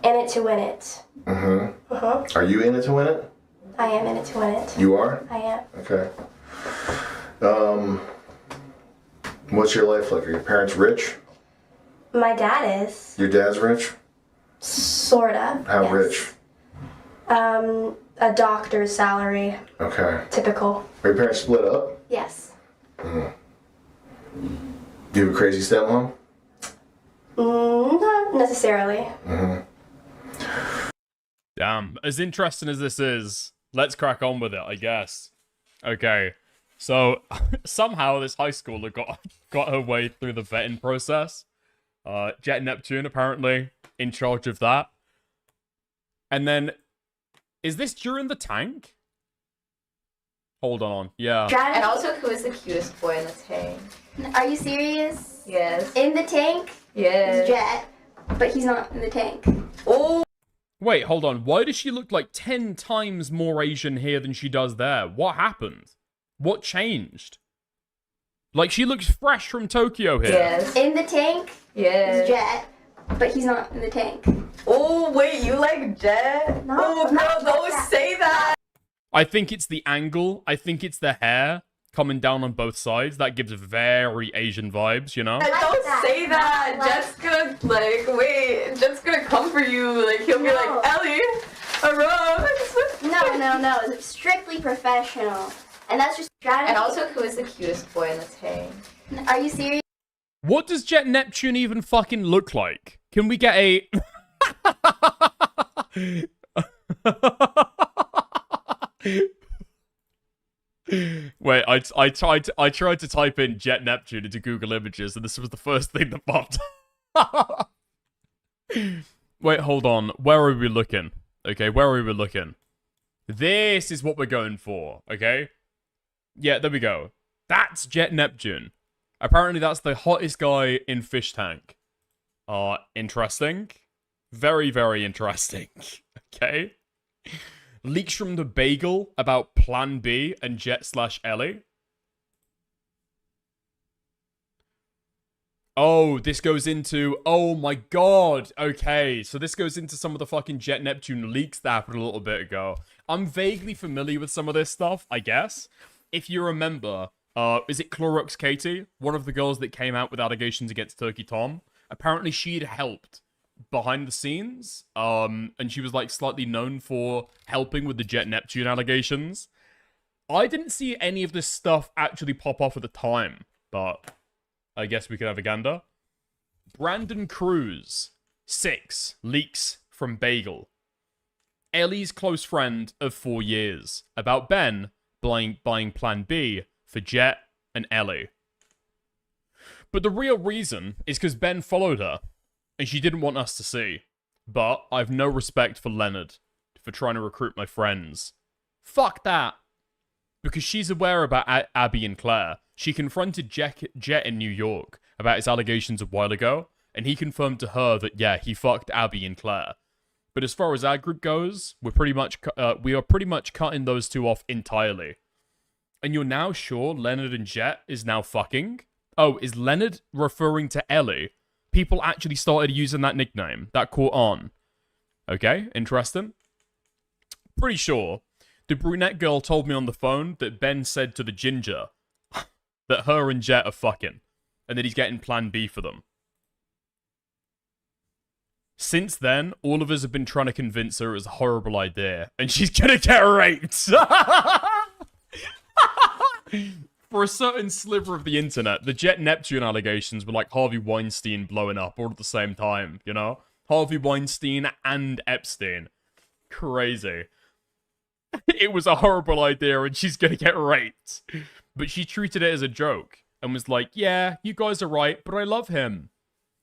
in it to win it. Are you in it to win it? I am in it to win it. You are? I am. Okay. What's your life like? Are your parents rich? My dad is. Your dad's rich? Sorta. How yes. rich? A doctor's salary. Okay. Typical. Are your parents split up? Yes. Do you have a crazy stepmom? Not necessarily. Damn. As interesting as this is, let's crack on with it, I guess. Okay. So, somehow this high schooler got her way through the vetting process. Jet Neptune, apparently, in charge of that. And then, is this during the tank? Hold on, yeah. And also, who is the cutest boy in the tank? Are you serious? Yes. In the tank? Yes. Is Jet, but he's not in the tank. Oh. Wait, hold on. Why does she look like 10 times more Asian here than she does there? What happened? What changed? Like, she looks fresh from Tokyo here. Yes. In the tank? Yes. Is Jet, but he's not in the tank. Oh, wait, you like Jet? No, oh, not no, don't that. say that. I think it's the angle. I think it's the hair coming down on both sides. That gives very Asian vibes, you know? Don't say that. Jet's gonna, Jet's gonna come for you. Like, he'll be like, Ellie, a rose. No. It's strictly professional. And that's just strategy. And also, who is the cutest boy in the tank? Are you serious? What does Jet Neptune even fucking look like? Can we get a... Wait, I tried to type in Jet Neptune into Google Images, and this was the first thing that popped. Wait, hold on. Where are we looking? Okay, where are we looking? This is what we're going for, okay? Yeah, there we go. That's Jet Neptune. Apparently that's the hottest guy in Fish Tank. Interesting. Very, very interesting. Okay. Leaks from the Bagel about Plan B and Jet/Ellie. Oh, this goes into... Oh my god. Okay, so this goes into some of the fucking Jet Neptune leaks that happened a little bit ago. I'm vaguely familiar with some of this stuff, I guess. If you remember, is it Clorox Katie? One of the girls that came out with allegations against Turkey Tom. Apparently she'd helped behind the scenes, and she was like slightly known for helping with the Jet Neptune allegations. I didn't see any of this stuff actually pop off at the time, but I guess we could have a gander. Brandon Cruz, 6, leaks from Bagel. Ellie's close friend of 4 years, about Ben buying Plan B for Jet and Ellie. But the real reason is because Ben followed her, and she didn't want us to see. But I've no respect for Leonard for trying to recruit my friends. Fuck that. Because she's aware about Abby and Claire. She confronted Jet in New York about his allegations a while ago, and he confirmed to her that, yeah, he fucked Abby and Claire. But as far as our group goes, we are pretty much cutting those two off entirely. And you're now sure Leonard and Jet is now fucking? Oh, is Leonard referring to Ellie? People actually started using that nickname. That caught on. Okay, interesting. Pretty sure the brunette girl told me on the phone that Ben said to the ginger that her and Jet are fucking, and that he's getting Plan B for them. Since then, all of us have been trying to convince her it was a horrible idea, and she's gonna get raped! For a certain sliver of the internet, the Jet Neptune allegations were like Harvey Weinstein blowing up all at the same time, you know? Harvey Weinstein and Epstein. Crazy. It was a horrible idea and she's gonna get raped. But she treated it as a joke and was like, yeah, you guys are right, but I love him.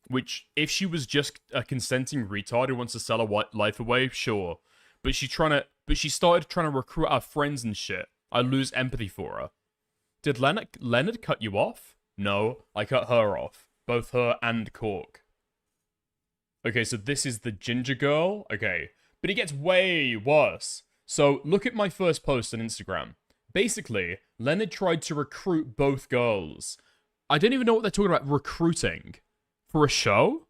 Which, if she was just a consenting retard who wants to sell her life away, sure. But she started trying to recruit our friends and shit. I lose empathy for her. Did Leonard cut you off? No, I cut her off. Both her and Cork. Okay, so this is the ginger girl? Okay. But it gets way worse. So, look at my first post on Instagram. Basically, Leonard tried to recruit both girls. I don't even know what they're talking about recruiting. For a show?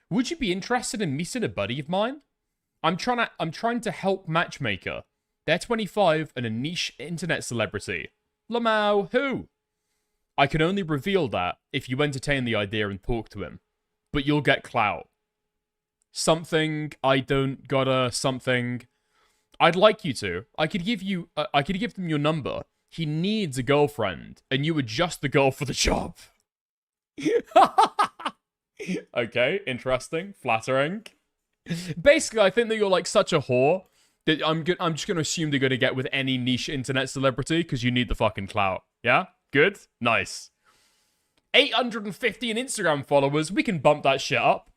Would you be interested in meeting a buddy of mine? I'm trying to help Matchmaker. They're 25 and a niche internet celebrity. Lamau, who? I can only reveal that if you entertain the idea and talk to him. But you'll get clout. Something, I don't gotta, something. I'd like you to. I could give them your number. He needs a girlfriend, and you are just the girl for the job. Okay, interesting, flattering. Basically, I think that you're like such a whore that I'm just gonna assume they're gonna get with any niche internet celebrity because you need the fucking clout. Yeah, good, nice. 850 in Instagram followers. We can bump that shit up.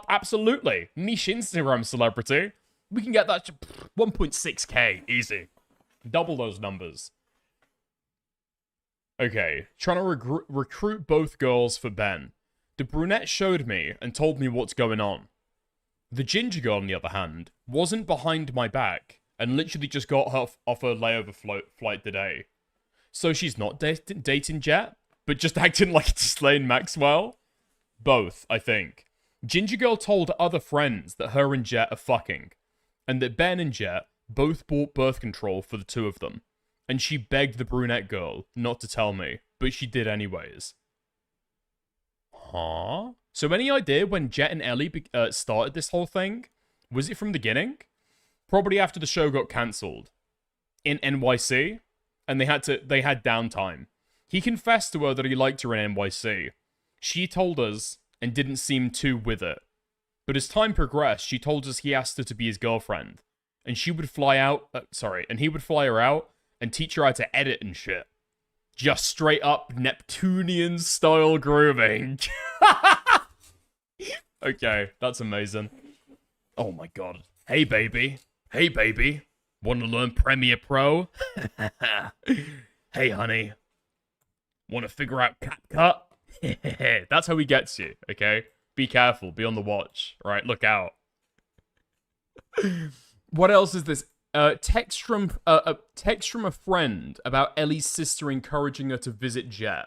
Absolutely. Niche Instagram celebrity. We can get that to 1.6k easy. Double those numbers. Okay, trying to recruit both girls for Ben. The brunette showed me and told me what's going on. The ginger girl, on the other hand, wasn't behind my back and literally just got her off her layover flight today. So she's not dating Jet, but just acting like Ghislaine Maxwell? Both, I think. Ginger girl told other friends that her and Jet are fucking, and that Ben and Jet both bought birth control for the two of them. And she begged the brunette girl not to tell me, but she did anyways. Huh? So any idea when Jet and Ellie started this whole thing? Was it from the beginning? Probably after the show got cancelled. In NYC? And they had downtime. He confessed to her that he liked her in NYC. She told us and didn't seem too with it. But as time progressed, she told us he asked her to be his girlfriend. And she would fly out, and he would fly her out and teach her how to edit and shit. Just straight up Neptunian style grooming. Okay, that's amazing. Oh my god. Hey baby. Want to learn Premiere Pro? Hey honey. Want to figure out CapCut? That's how he gets you, okay? Be careful, be on the watch. Alright, look out. What else is this? Text from a friend about Ellie's sister encouraging her to visit Jet.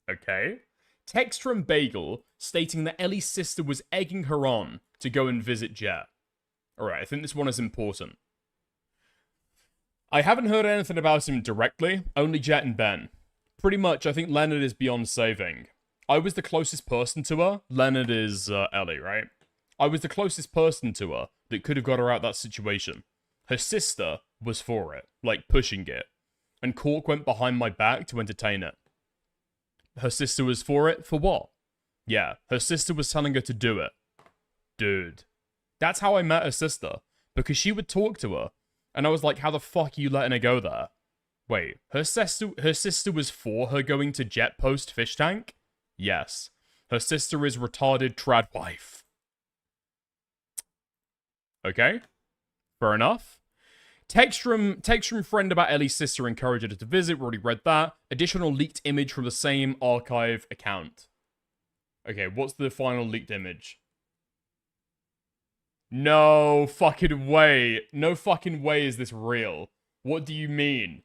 Okay. Text from Bagel stating that Ellie's sister was egging her on to go and visit Jet. Alright, I think this one is important. I haven't heard anything about him directly, only Jet and Ben. Pretty much, I think Leonard is beyond saving. I was the closest person to her. Leonard is Ellie, right? I was the closest person to her that could have got her out of that situation. Her sister was for it, like pushing it. And Cork went behind my back to entertain it. Her sister was for it? For what? Yeah, her sister was telling her to do it. Dude. That's how I met her sister. Because she would talk to her. And I was like, how the fuck are you letting her go there? Wait, her sister was for her going to Jet Post Fish Tank? Yes. Her sister is retarded trad wife. Okay. Fair enough. Text from friend about Ellie's sister encouraged her to visit. We already read that. Additional leaked image from the same archive account. Okay, what's the final leaked image? No fucking way. No fucking way is this real. What do you mean?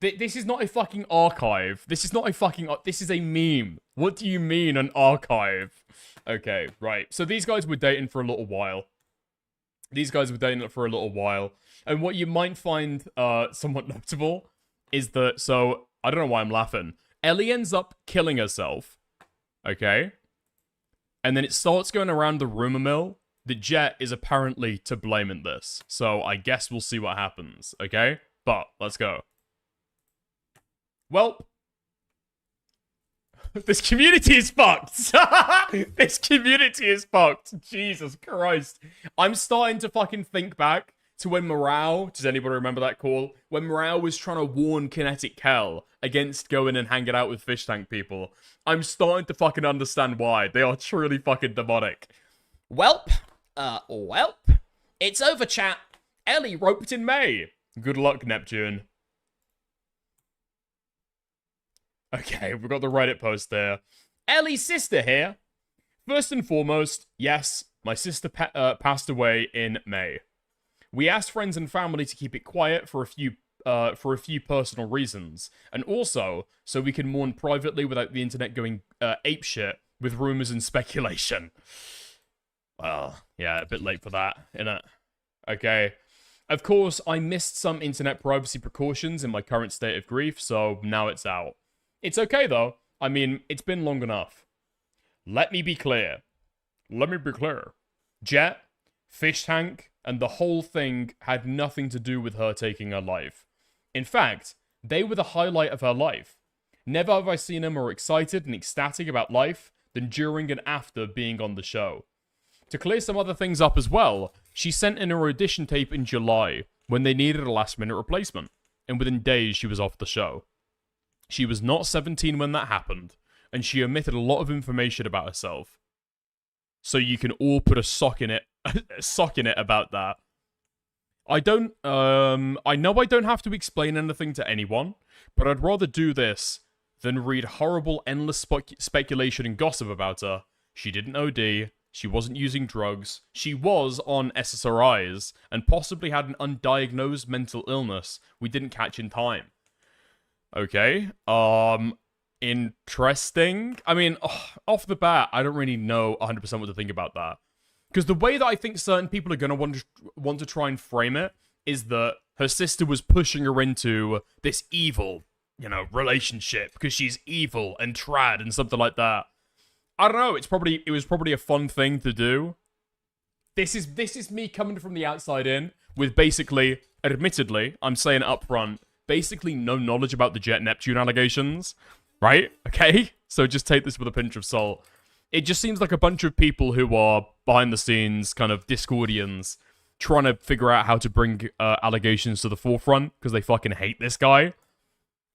This is not a fucking archive. This is not a fucking... This is a meme. What do you mean, an archive? Okay, right. So these guys were dating for a little while. And what you might find somewhat notable is that... So, I don't know why I'm laughing. Ellie ends up killing herself. Okay? And then it starts going around the rumor mill that Jet is apparently to blame in this. So, I guess we'll see what happens. Okay? But, let's go. Well, this community is fucked. This community is fucked. Jesus Christ. I'm starting to fucking think back to when Morale, does anybody remember that call? When Morale was trying to warn Kinetic Kel against going and hanging out with fish tank people. I'm starting to fucking understand why. They are truly fucking demonic. Welp. It's over, chat. Ellie roped in May. Good luck, Neptune. Okay, we've got the Reddit post there. Ellie's sister here. First and foremost, yes, my sister passed away in May. We asked friends and family to keep it quiet for a few personal reasons, and also so we can mourn privately without the internet going apeshit with rumors and speculation. Well, yeah, a bit late for that, innit? Okay. Of course, I missed some internet privacy precautions in my current state of grief, so now it's out. It's okay, though. I mean, it's been long enough. Let me be clear. Jet, Fish Tank, and the whole thing had nothing to do with her taking her life. In fact, they were the highlight of her life. Never have I seen her more excited and ecstatic about life than during and after being on the show. To clear some other things up as well, she sent in her audition tape in July when they needed a last-minute replacement, and within days she was off the show. She was not 17 when that happened, and she omitted a lot of information about herself. So you can all put a sock in it about that. I know I don't have to explain anything to anyone, but I'd rather do this than read horrible, endless speculation and gossip about her. She didn't OD, she wasn't using drugs, she was on SSRIs, and possibly had an undiagnosed mental illness we didn't catch in time. Okay, interesting. I mean, off the bat, I don't really know 100% what to think about that. Because the way that I think certain people are going to want to try and frame it is that her sister was pushing her into this evil, relationship because she's evil and trad and something like that. I don't know, it was probably a fun thing to do. This is me coming from the outside in with basically, admittedly, I'm saying it up front, basically no knowledge about the Jet Neptune allegations, right? Okay? So just take this with a pinch of salt. It just seems like a bunch of people who are behind the scenes, kind of Discordians, trying to figure out how to bring allegations to the forefront because they fucking hate this guy.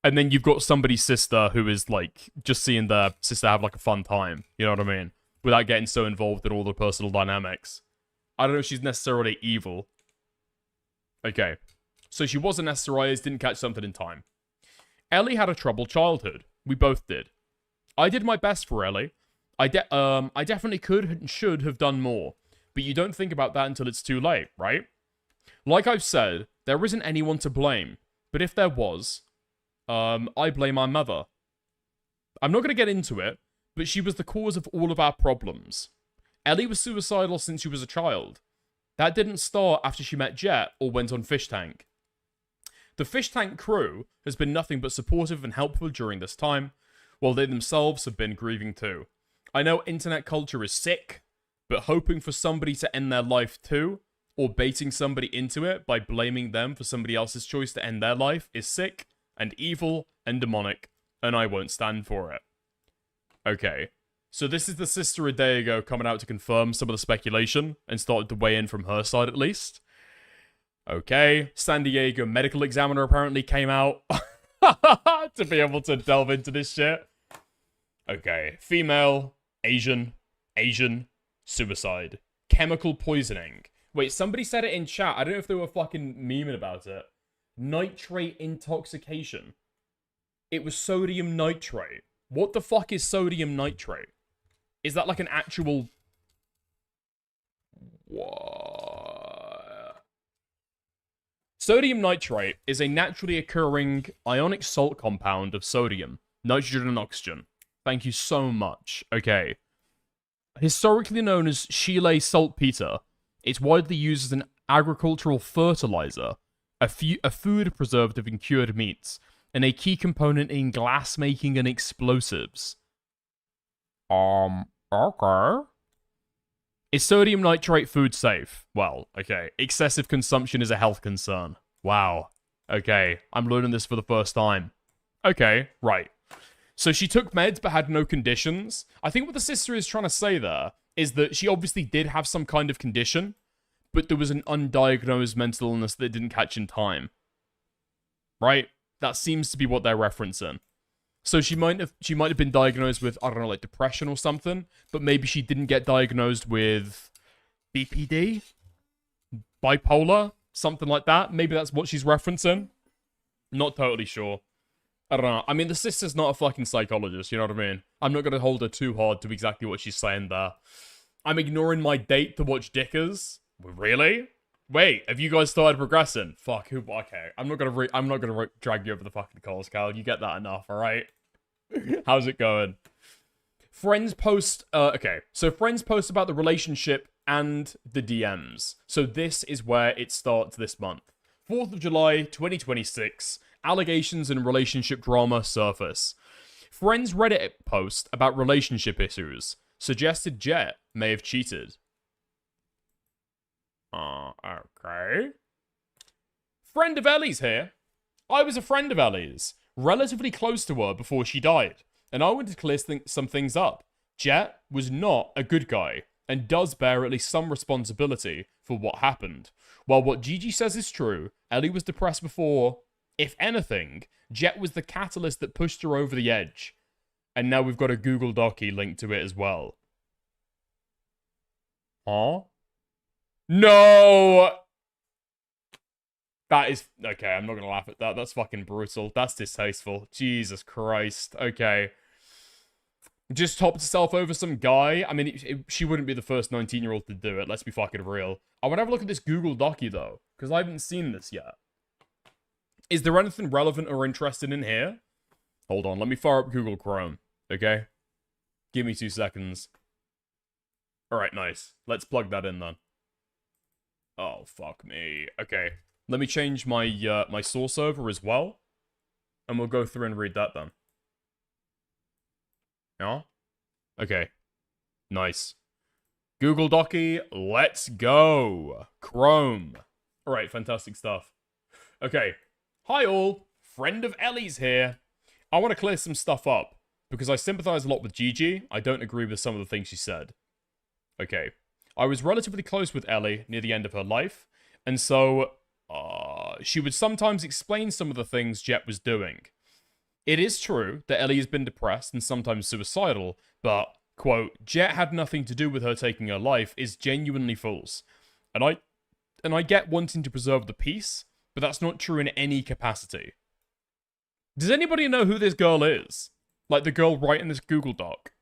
And then you've got somebody's sister who is like just seeing their sister have like a fun time, you know what I mean? Without getting so involved in all the personal dynamics. I don't know if she's necessarily evil. Okay. So she wasn't SRIs, didn't catch something in time. Ellie had a troubled childhood. We both did. I did my best for Ellie. I definitely could and should have done more. but you don't think about that until it's too late, right? Like I've said, there isn't anyone to blame, but if there was, I blame my mother. I'm not going to get into it, but she was the cause of all of our problems. Ellie was suicidal since she was a child. That didn't start after she met Jet or went on Fish Tank. The Fish Tank crew has been nothing but supportive and helpful during this time, while they themselves have been grieving too. I know internet culture is sick, but hoping for somebody to end their life too, or baiting somebody into it by blaming them for somebody else's choice to end their life is sick and evil and demonic, and I won't stand for it. Okay, so this is the sister a day ago coming out to confirm some of the speculation and started to weigh in from her side at least. Okay, San Diego medical examiner apparently came out to be able to delve into this shit. Okay, female, Asian, suicide, chemical poisoning. Wait, somebody said it in chat. I don't know if they were fucking memeing about it. Nitrate intoxication. It was sodium nitrate. What the fuck is sodium nitrate? Is that like an actual... What? Sodium nitrate is a naturally occurring ionic salt compound of sodium, nitrogen, and oxygen. Thank you so much. Okay. Historically known as Chile saltpeter, it's widely used as an agricultural fertilizer, a food preservative in cured meats, and a key component in glass making and explosives. Okay. Is sodium nitrate food safe? Well, okay. Excessive consumption is a health concern. Wow. Okay. I'm learning this for the first time. Okay, right. So she took meds but had no conditions. I think what the sister is trying to say there is that she obviously did have some kind of condition, but there was an undiagnosed mental illness that didn't catch in time. Right? That seems to be what they're referencing. So she might have been diagnosed with, I don't know, like depression or something, but maybe she didn't get diagnosed with BPD? Bipolar? Something like that? Maybe that's what she's referencing? Not totally sure. I don't know. I mean, the sister's not a fucking psychologist, you know what I mean? I'm not going to hold her too hard to exactly what she's saying there. I'm ignoring my date to watch Dickers. Really? Wait, have you guys started progressing? Fuck, who? Okay, I'm not gonna drag you over the fucking coals, Cal. You get that enough, all right? How's it going? Friends post. Okay, so friends post about the relationship and the DMs. So this is where it starts this month. 4th of July, 2026. Allegations and relationship drama surface. Friends Reddit post about relationship issues suggested Jet may have cheated. Okay. Friend of Ellie's here. I was a friend of Ellie's, relatively close to her before she died, and I wanted to clear some things up. Jet was not a good guy, and does bear at least some responsibility for what happened. While what Gigi says is true, Ellie was depressed before. If anything, Jet was the catalyst that pushed her over the edge. And now we've got a Google Docie linked to it as well. Huh? No! That is... Okay, I'm not going to laugh at that. That's fucking brutal. That's distasteful. Jesus Christ. Okay. Just topped herself over some guy. I mean, she wouldn't be the first 19-year-old to do it. Let's be fucking real. I want to have a look at this Google Docie, though. Because I haven't seen this yet. Is there anything relevant or interesting in here? Hold on. Let me fire up Google Chrome. Okay? Give me 2 seconds. Alright, nice. Let's plug that in, then. Oh, fuck me. Okay. Let me change my my source over as well. And we'll go through and read that then. Yeah? Okay. Nice. Google Docie, let's go. Chrome. Alright, fantastic stuff. Okay. Hi all. Friend of Ellie's here. I want to clear some stuff up. Because I sympathize a lot with Gigi. I don't agree with some of the things she said. Okay. I was relatively close with Ellie near the end of her life, and so, she would sometimes explain some of the things Jet was doing. It is true that Ellie has been depressed and sometimes suicidal, but, quote, Jet had nothing to do with her taking her life is genuinely false. And I get wanting to preserve the peace, but that's not true in any capacity. Does anybody know who this girl is? Like the girl writing this Google Doc?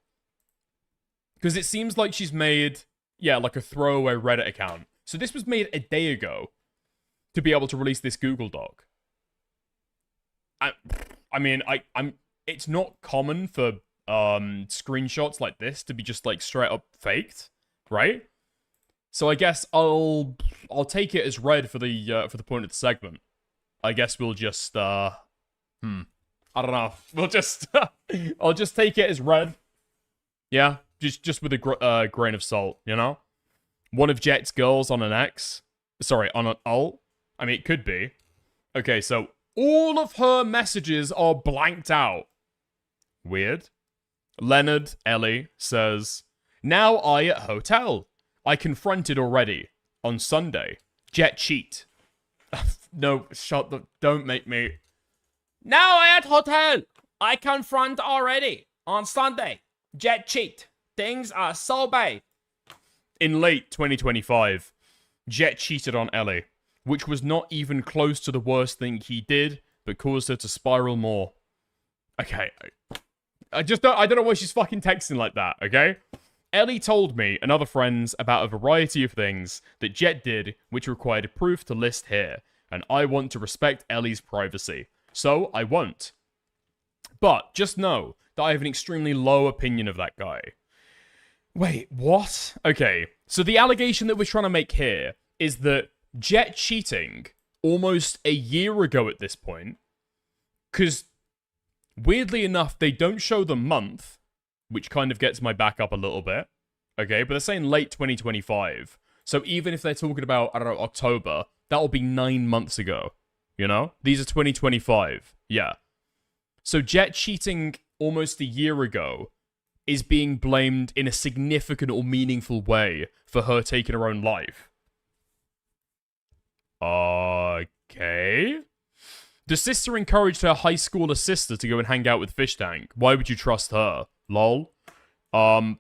Because it seems like she's made yeah, like a throwaway Reddit account. So this was made a day ago to be able to release this Google Doc. I mean, it's not common for screenshots like this to be just like straight up faked, right? So I guess I'll take it as read for the point of the segment. I guess we'll just I don't know. We'll just I'll just take it as read. Yeah, just with a grain of salt, you know? One of Jet's girls on an X. Sorry, on an alt. I mean, it could be. Okay, so all of her messages are blanked out. Weird. Leonard Ellie says, now I at hotel. I confronted already. On Sunday. Jet cheat. No, don't make me. Now I at hotel. I confront already. On Sunday. Jet cheat. Things are so bad. In late 2025, Jet cheated on Ellie, which was not even close to the worst thing he did, but caused her to spiral more. Okay, I don't know why she's fucking texting like that, okay? Ellie told me and other friends about a variety of things that Jet did, which required proof to list here, and I want to respect Ellie's privacy, so I won't. But just know that I have an extremely low opinion of that guy. Wait, what? Okay, so the allegation that we're trying to make here is that Jet cheating almost a year ago at this point, because weirdly enough, they don't show the month, which kind of gets my back up a little bit, okay, but they're saying late 2025, so even if they're talking about, I don't know, October, that'll be 9 months ago, you know? These are 2025, yeah. So Jet cheating almost a year ago is being blamed in a significant or meaningful way for her taking her own life. Okay. The sister encouraged her high schooler sister to go and hang out with Fish Tank. Why would you trust her? Lol. I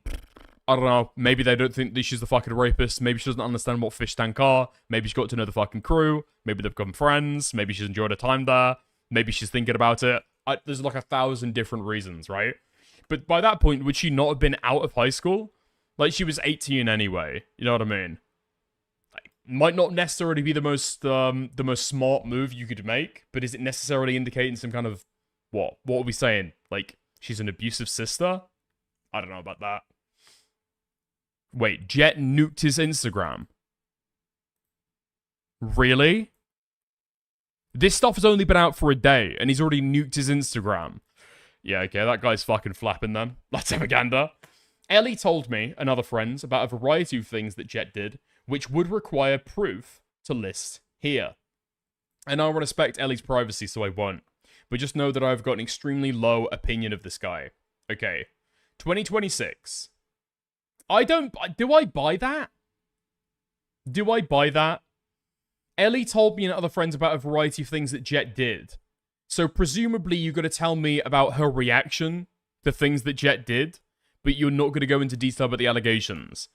don't know. Maybe they don't think that she's the fucking rapist. Maybe she doesn't understand what Fish Tank are. Maybe she got to know the fucking crew. Maybe they've become friends. Maybe she's enjoyed her time there. Maybe she's thinking about it. There's like 1,000 different reasons, right? But by that point, would she not have been out of high school? Like, she was 18 anyway. You know what I mean? Like, might not necessarily be the most smart move you could make, but is it necessarily indicating some kind of... What? What are we saying? Like, she's an abusive sister? I don't know about that. Wait, Jet nuked his Instagram. Really? This stuff has only been out for a day, and he's already nuked his Instagram. Yeah, okay, that guy's fucking flapping them. That's propaganda. Ellie told me and other friends about a variety of things that Jet did, which would require proof to list here. And I respect Ellie's privacy, so I won't. But just know that I've got an extremely low opinion of this guy. Okay. 2026. Do I buy that? Do I buy that? Ellie told me and other friends about a variety of things that Jet did. So presumably you got to tell me about her reaction to things that Jet did, but you're not going to go into detail about the allegations.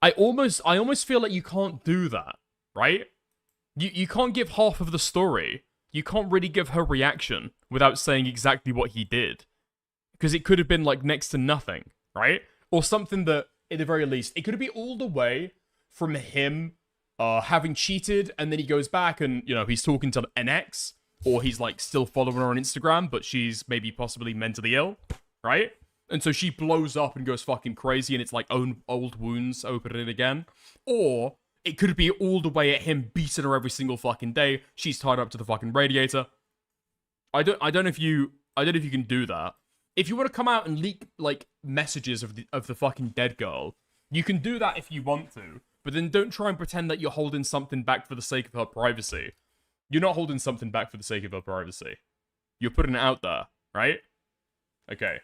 I almost feel like you can't do that, right? You can't give half of the story. You can't really give her reaction without saying exactly what he did. Because it could have been like next to nothing, right? Or something that, at the very least, it could be all the way from him having cheated, and then he goes back and, you know, he's talking to an ex, or he's like still following her on Instagram, but she's maybe possibly mentally ill, right? And so she blows up and goes fucking crazy, and it's like old wounds opening again. Or it could be all the way at him beating her every single fucking day. She's tied up to the fucking radiator. I don't know if you can do that. If you want to come out and leak like messages of the fucking dead girl, you can do that if you want to. But then don't try and pretend that you're holding something back for the sake of her privacy. You're not holding something back for the sake of her privacy. You're putting it out there, right? Okay.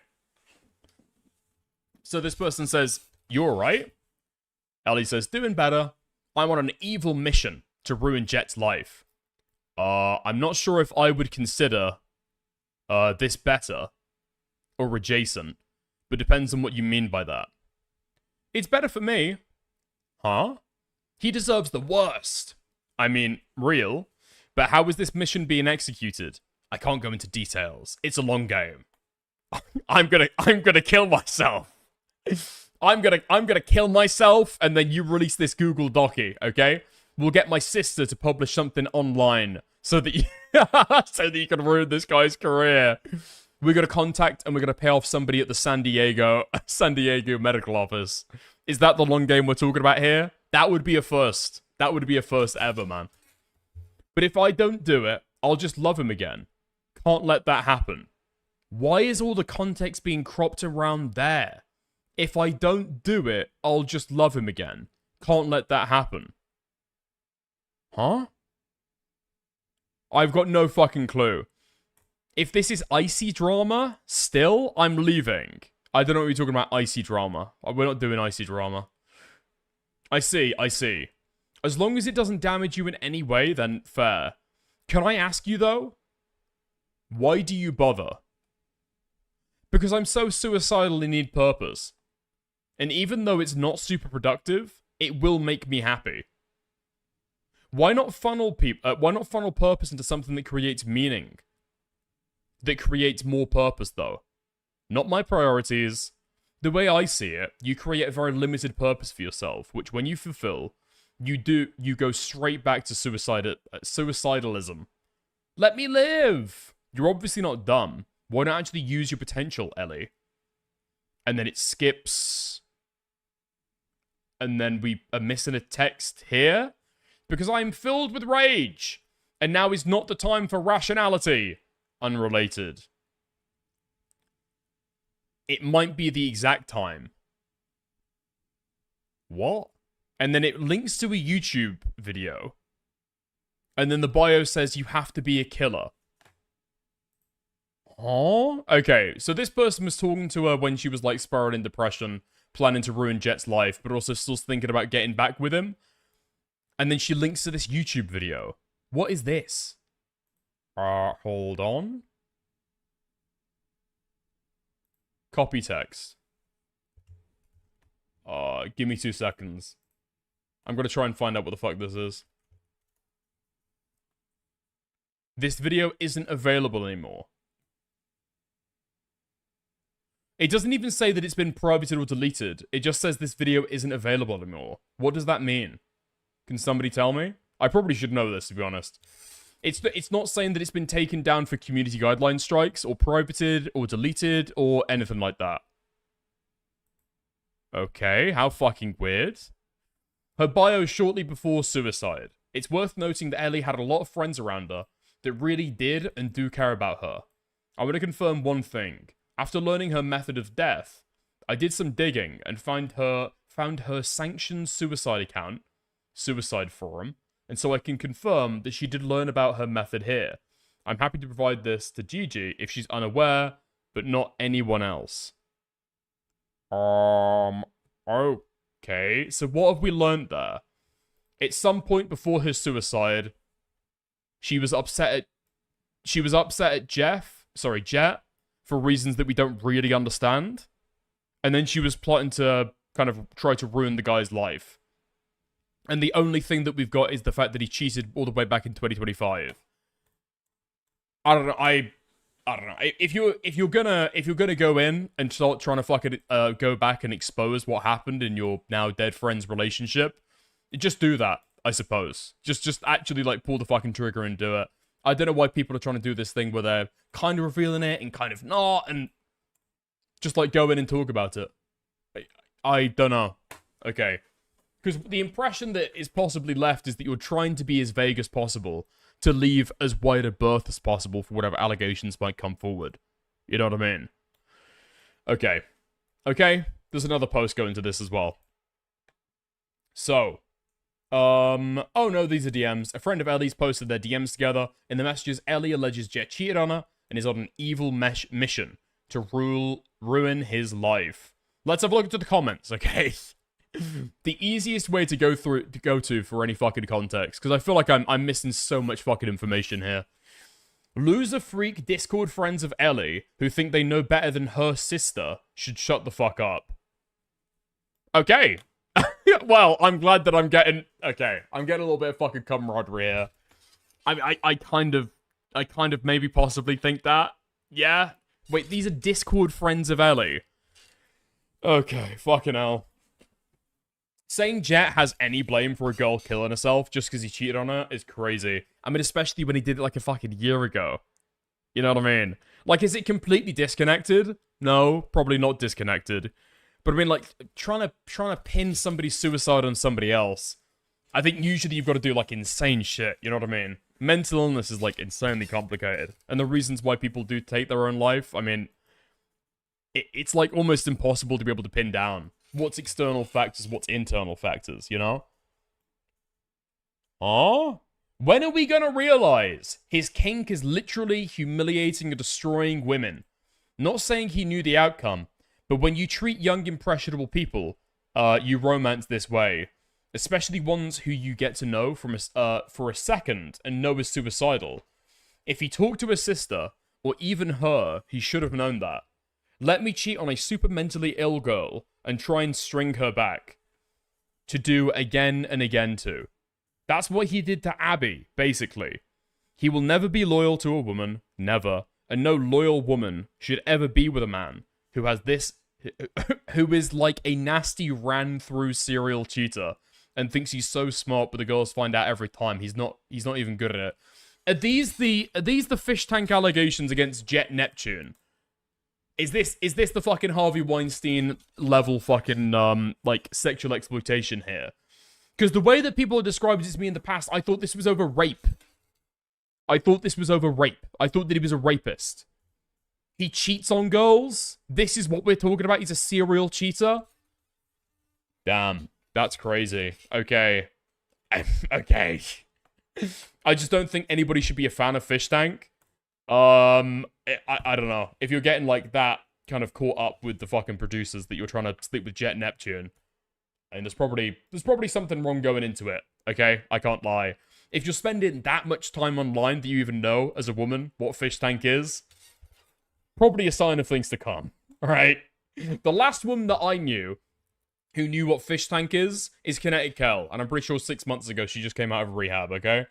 So this person says, "You're right." Ellie says, "Doing better. I'm on an evil mission to ruin Jet's life. I'm not sure if I would consider this better or adjacent, but depends on what you mean by that. It's better for me." Huh? He deserves the worst. I mean, real. But how is this mission being executed? I can't go into details. It's a long game. I'm gonna kill myself. I'm gonna kill myself, and then you release this Google Docky, okay? We'll get my sister to publish something online so that you, so that you can ruin this guy's career. We're gonna contact and we're gonna pay off somebody at the San Diego medical office. Is that the long game we're talking about here? That would be a first. That would be a first ever, man. But if I don't do it, I'll just love him again. Can't let that happen. Why is all the context being cropped around there? If I don't do it, I'll just love him again. Can't let that happen. Huh? I've got no fucking clue. If this is icy drama, still, I'm leaving. I don't know what you're talking about, icy drama. We're not doing icy drama. I see. As long as it doesn't damage you in any way, then fair. Can I ask you, though? Why do you bother? Because I'm so suicidal and need purpose. And even though it's not super productive, it will make me happy. Why not funnel purpose into something that creates meaning? That creates more purpose, though. Not my priorities. The way I see it, you create a very limited purpose for yourself, which when you fulfill, you go straight back to suicidalism. Let me live! You're obviously not dumb. Why not actually use your potential, Ellie? And then it skips. And then we are missing a text here. Because I am filled with rage. And now is not the time for rationality. Unrelated. It might be the exact time. What? And then it links to a YouTube video. And then the bio says you have to be a killer. Huh? Okay, so this person was talking to her when she was like spiraling depression, planning to ruin Jet's life, but also still thinking about getting back with him. And then she links to this YouTube video. What is this? Hold on. Copy text. Give me 2 seconds. I'm gonna try and find out what the fuck this is. This video isn't available anymore. It doesn't even say that it's been privated or deleted. It just says this video isn't available anymore. What does that mean? Can somebody tell me? I probably should know this, to be honest. It's not saying that it's been taken down for community guideline strikes, or privated, or deleted, or anything like that. Okay, how fucking weird. Her bio shortly before suicide. It's worth noting that Ellie had a lot of friends around her that really did and do care about her. I want to confirm one thing. After learning her method of death, I did some digging and found her sanctioned suicide account, suicide forum, and so I can confirm that she did learn about her method here. I'm happy to provide this to Gigi if she's unaware, but not anyone else. Okay, so what have we learned there? At some point before her suicide, she was upset at Jet, for reasons that we don't really understand. And then she was plotting to kind of try to ruin the guy's life. And the only thing that we've got is the fact that he cheated all the way back in 2025. I don't know. I don't know. If you're gonna go in and start trying to fucking go back and expose what happened in your now dead friend's relationship, just do that, I suppose. Just actually like pull the fucking trigger and do it. I don't know why people are trying to do this thing where they're kind of revealing it and kind of not, and just like go in and talk about it. I don't know. Okay. Because the impression that is possibly left is that you're trying to be as vague as possible to leave as wide a berth as possible for whatever allegations might come forward. You know what I mean? Okay. Okay, there's another post going to this as well. So, oh no, these are DMs. A friend of Ellie's posted their DMs together. In the messages, Ellie alleges Jet cheated on her and is on an evil mission to ruin his life. Let's have a look into the comments, okay? The easiest way to go to for any fucking context, because I feel like I'm missing so much fucking information here. Loser freak Discord friends of Ellie who think they know better than her sister should shut the fuck up. Okay. Well, I'm glad that I'm getting a little bit of fucking camaraderie here. I kind of maybe possibly think that. Yeah. Wait, these are Discord friends of Ellie. Okay, fucking hell. Saying Jet has any blame for a girl killing herself just because he cheated on her is crazy. I mean, especially when he did it like a fucking year ago. You know what I mean? Like, is it completely disconnected? No, probably not disconnected. But I mean, like, trying to pin somebody's suicide on somebody else. I think usually you've got to do, like, insane shit. You know what I mean? Mental illness is, like, insanely complicated. And the reasons why people do take their own life, I mean, it's, like, almost impossible to be able to pin down. What's external factors, what's internal factors, you know? Oh? When are we gonna realize his kink is literally humiliating and destroying women? Not saying he knew the outcome, but when you treat young, impressionable people, you romance this way. Especially ones who you get to know for a second and know is suicidal. If he talked to his sister, or even her, he should have known that. Let me cheat on a super mentally ill girl and try and string her back. To do again and again to. That's what he did to Abby, basically. He will never be loyal to a woman, never. And no loyal woman should ever be with a man who has this, who is like a nasty ran-through serial cheater and thinks he's so smart, but the girls find out every time he's not even good at it. Are these the fish tank allegations against Jet Neptune? Is this the fucking Harvey Weinstein level fucking like sexual exploitation here? Because the way that people have described it to me in the past, I thought this was over rape. I thought this was over rape. I thought that he was a rapist. He cheats on girls? This is what we're talking about? He's a serial cheater? Damn. That's crazy. Okay. Okay. I just don't think anybody should be a fan of Fish Tank. I don't know. If you're getting, like, that kind of caught up with the fucking producers that you're trying to sleep with Jet Neptune, and there's probably something wrong going into it, okay? I can't lie. If you're spending that much time online that you even know, as a woman, what Fish Tank is, probably a sign of things to come, alright? The last woman that I knew who knew what Fish Tank is Kinetic Kel, and I'm pretty sure 6 months ago she just came out of rehab, okay?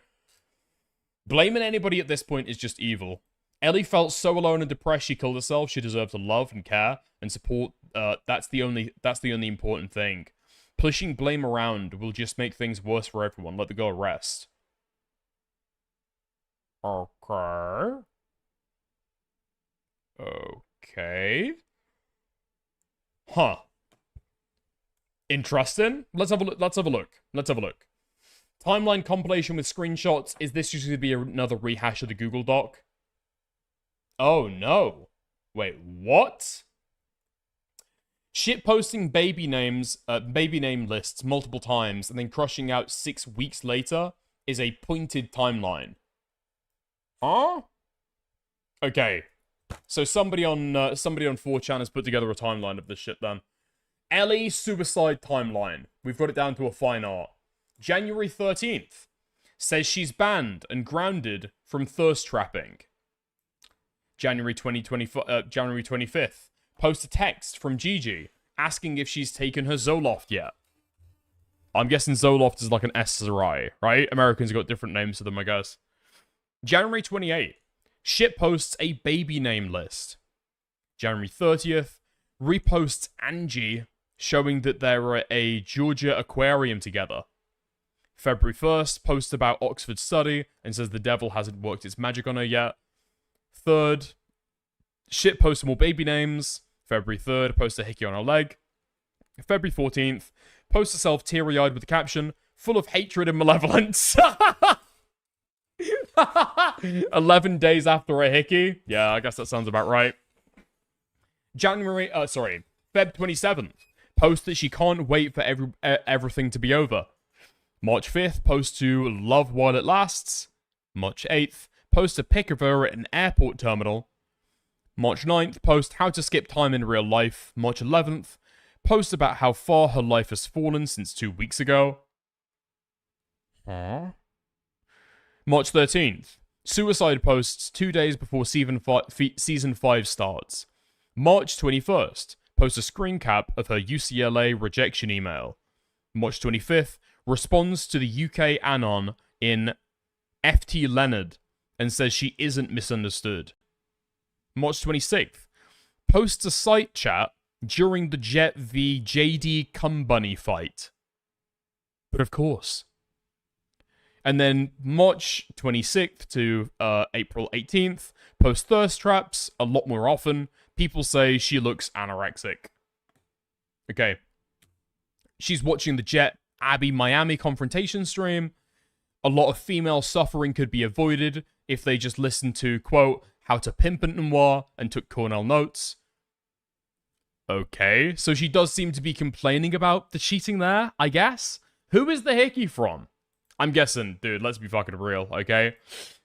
Blaming anybody at this point is just evil. Ellie felt so alone and depressed she killed herself. She deserves to love and care and support. That's the only important thing. Pushing blame around will just make things worse for everyone. Let the girl rest. Okay. Okay. Huh. Interesting. Let's have a look. Timeline compilation with screenshots. Is this just going to be another rehash of the Google Doc? Oh, no. Wait, what? Shit posting baby name lists multiple times and then crushing out 6 weeks later is a pointed timeline. Huh? Okay. So somebody on 4chan has put together a timeline of this shit then. Ellie suicide timeline. We've got it down to a fine art. January 13th. Says she's banned and grounded from thirst trapping. January 25th. Post a text from Gigi asking if she's taken her Zoloft yet. I'm guessing Zoloft is like an SSRI, right? Americans got different names to them, I guess. January 28th. Shit posts a baby name list. January 30th. Reposts Angie showing that they're at a Georgia aquarium together. February 1st, posts about Oxford study and says the devil hasn't worked its magic on her yet. 3rd, shit posts more baby names. February 3rd, posts a hickey on her leg. February 14th, posts herself teary-eyed with the caption, full of hatred and malevolence. 11 days after a hickey. Yeah, I guess that sounds about right. Feb 27th, post that she can't wait for everything to be over. March 5th, post to love while it lasts. March 8th, post a pic of her at an airport terminal. March 9th, post how to skip time in real life. March 11th, post about how far her life has fallen since 2 weeks ago. March 13th, suicide posts 2 days before season 5 starts. March 21st, posts a screen cap of her UCLA rejection email. March 25th, responds to the UK Anon in FT Leonard and says she isn't misunderstood. March 26th, posts a site chat during the Jet v JD Cumbunny fight. But of course. And then March 26th to April 18th, post thirst traps a lot more often. People say she looks anorexic. Okay. She's watching the Jet Abby Miami confrontation stream. A lot of female suffering could be avoided if they just listened to, quote, How to Pimp a Noir and took Cornell notes. Okay, so she does seem to be complaining about the cheating there, I guess. Who is the hickey from? I'm guessing, dude, let's be fucking real, okay?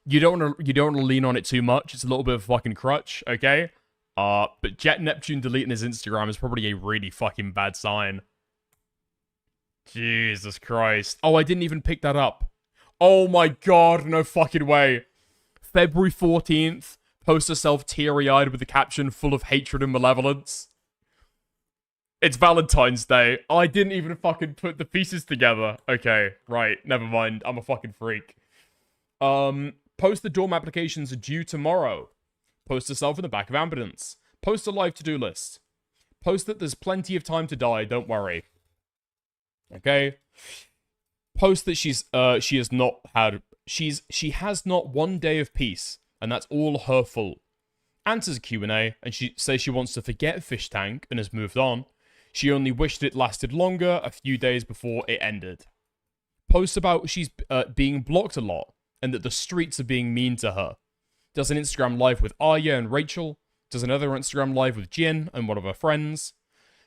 You don't want to lean on it too much. It's a little bit of a fucking crutch, okay? But Jet Neptune deleting his Instagram is probably a really fucking bad sign. Jesus Christ. Oh, I didn't even pick that up. Oh my god, no fucking way. February 14th, posts herself teary-eyed with a caption full of hatred and malevolence. It's Valentine's Day. I didn't even fucking put the pieces together. Okay, right, never mind. I'm a fucking freak. Post the dorm applications are due tomorrow. Post herself in the back of ambulance. Post a live to-do list. Post that there's plenty of time to die, don't worry. Okay? Post that she has not one day of peace, and that's all her fault. Answers a Q&A, and she says she wants to forget Fish Tank and has moved on. She only wished it lasted longer a few days before it ended. Posts about she's being blocked a lot, and that the streets are being mean to her. Does an Instagram live with Arya and Rachel. Does another Instagram live with Jin and one of her friends.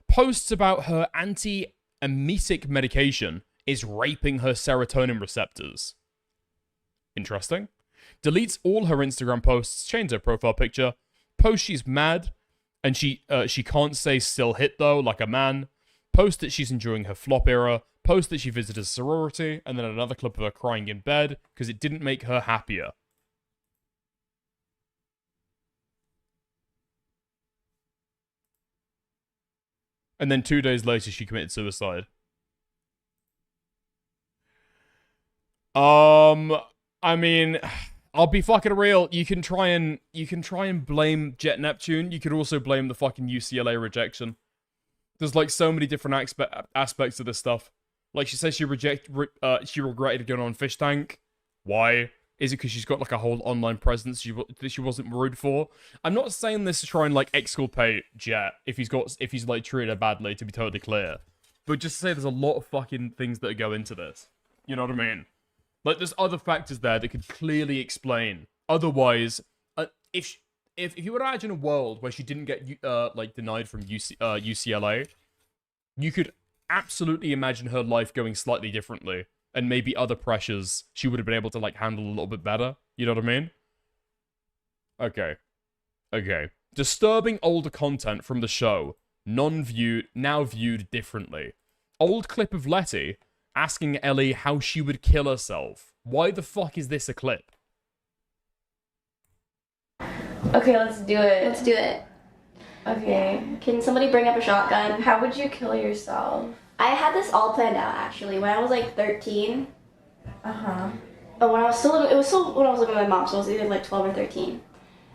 Posts about her anti-emetic medication is raping her serotonin receptors. Interesting. Deletes all her Instagram posts, changes her profile picture, posts she's mad, and she can't say still hit though, like a man, posts that she's enjoying her flop era, posts that she visited a sorority, and then another clip of her crying in bed because it didn't make her happier. And then 2 days later, she committed suicide. I mean, I'll be fucking real. You can try and blame Jet Neptune. You could also blame the fucking UCLA rejection. There's like so many different aspects of this stuff. Like she says she regretted going on Fish Tank. Why? Is it because she's got like a whole online presence that she wasn't rude for? I'm not saying this to try and like exculpate Jet if he's like treated her badly, to be totally clear. But just to say there's a lot of fucking things that go into this. You know what I mean? Like there's other factors there that could clearly explain. Otherwise, if you would imagine a world where she didn't get like denied from UCLA, you could absolutely imagine her life going slightly differently. And maybe other pressures she would have been able to, like, handle a little bit better. You know what I mean? Okay. Okay. Disturbing older content from the show. Now viewed differently. Old clip of Letty asking Ellie how she would kill herself. Why the fuck is this a clip? Okay, let's do it. Let's do it. Okay. Can somebody bring up a shotgun? How would you kill yourself? I had this all planned out actually when I was like 13. But when I was still living, when I was living with my mom, so I was either like 12 or 13.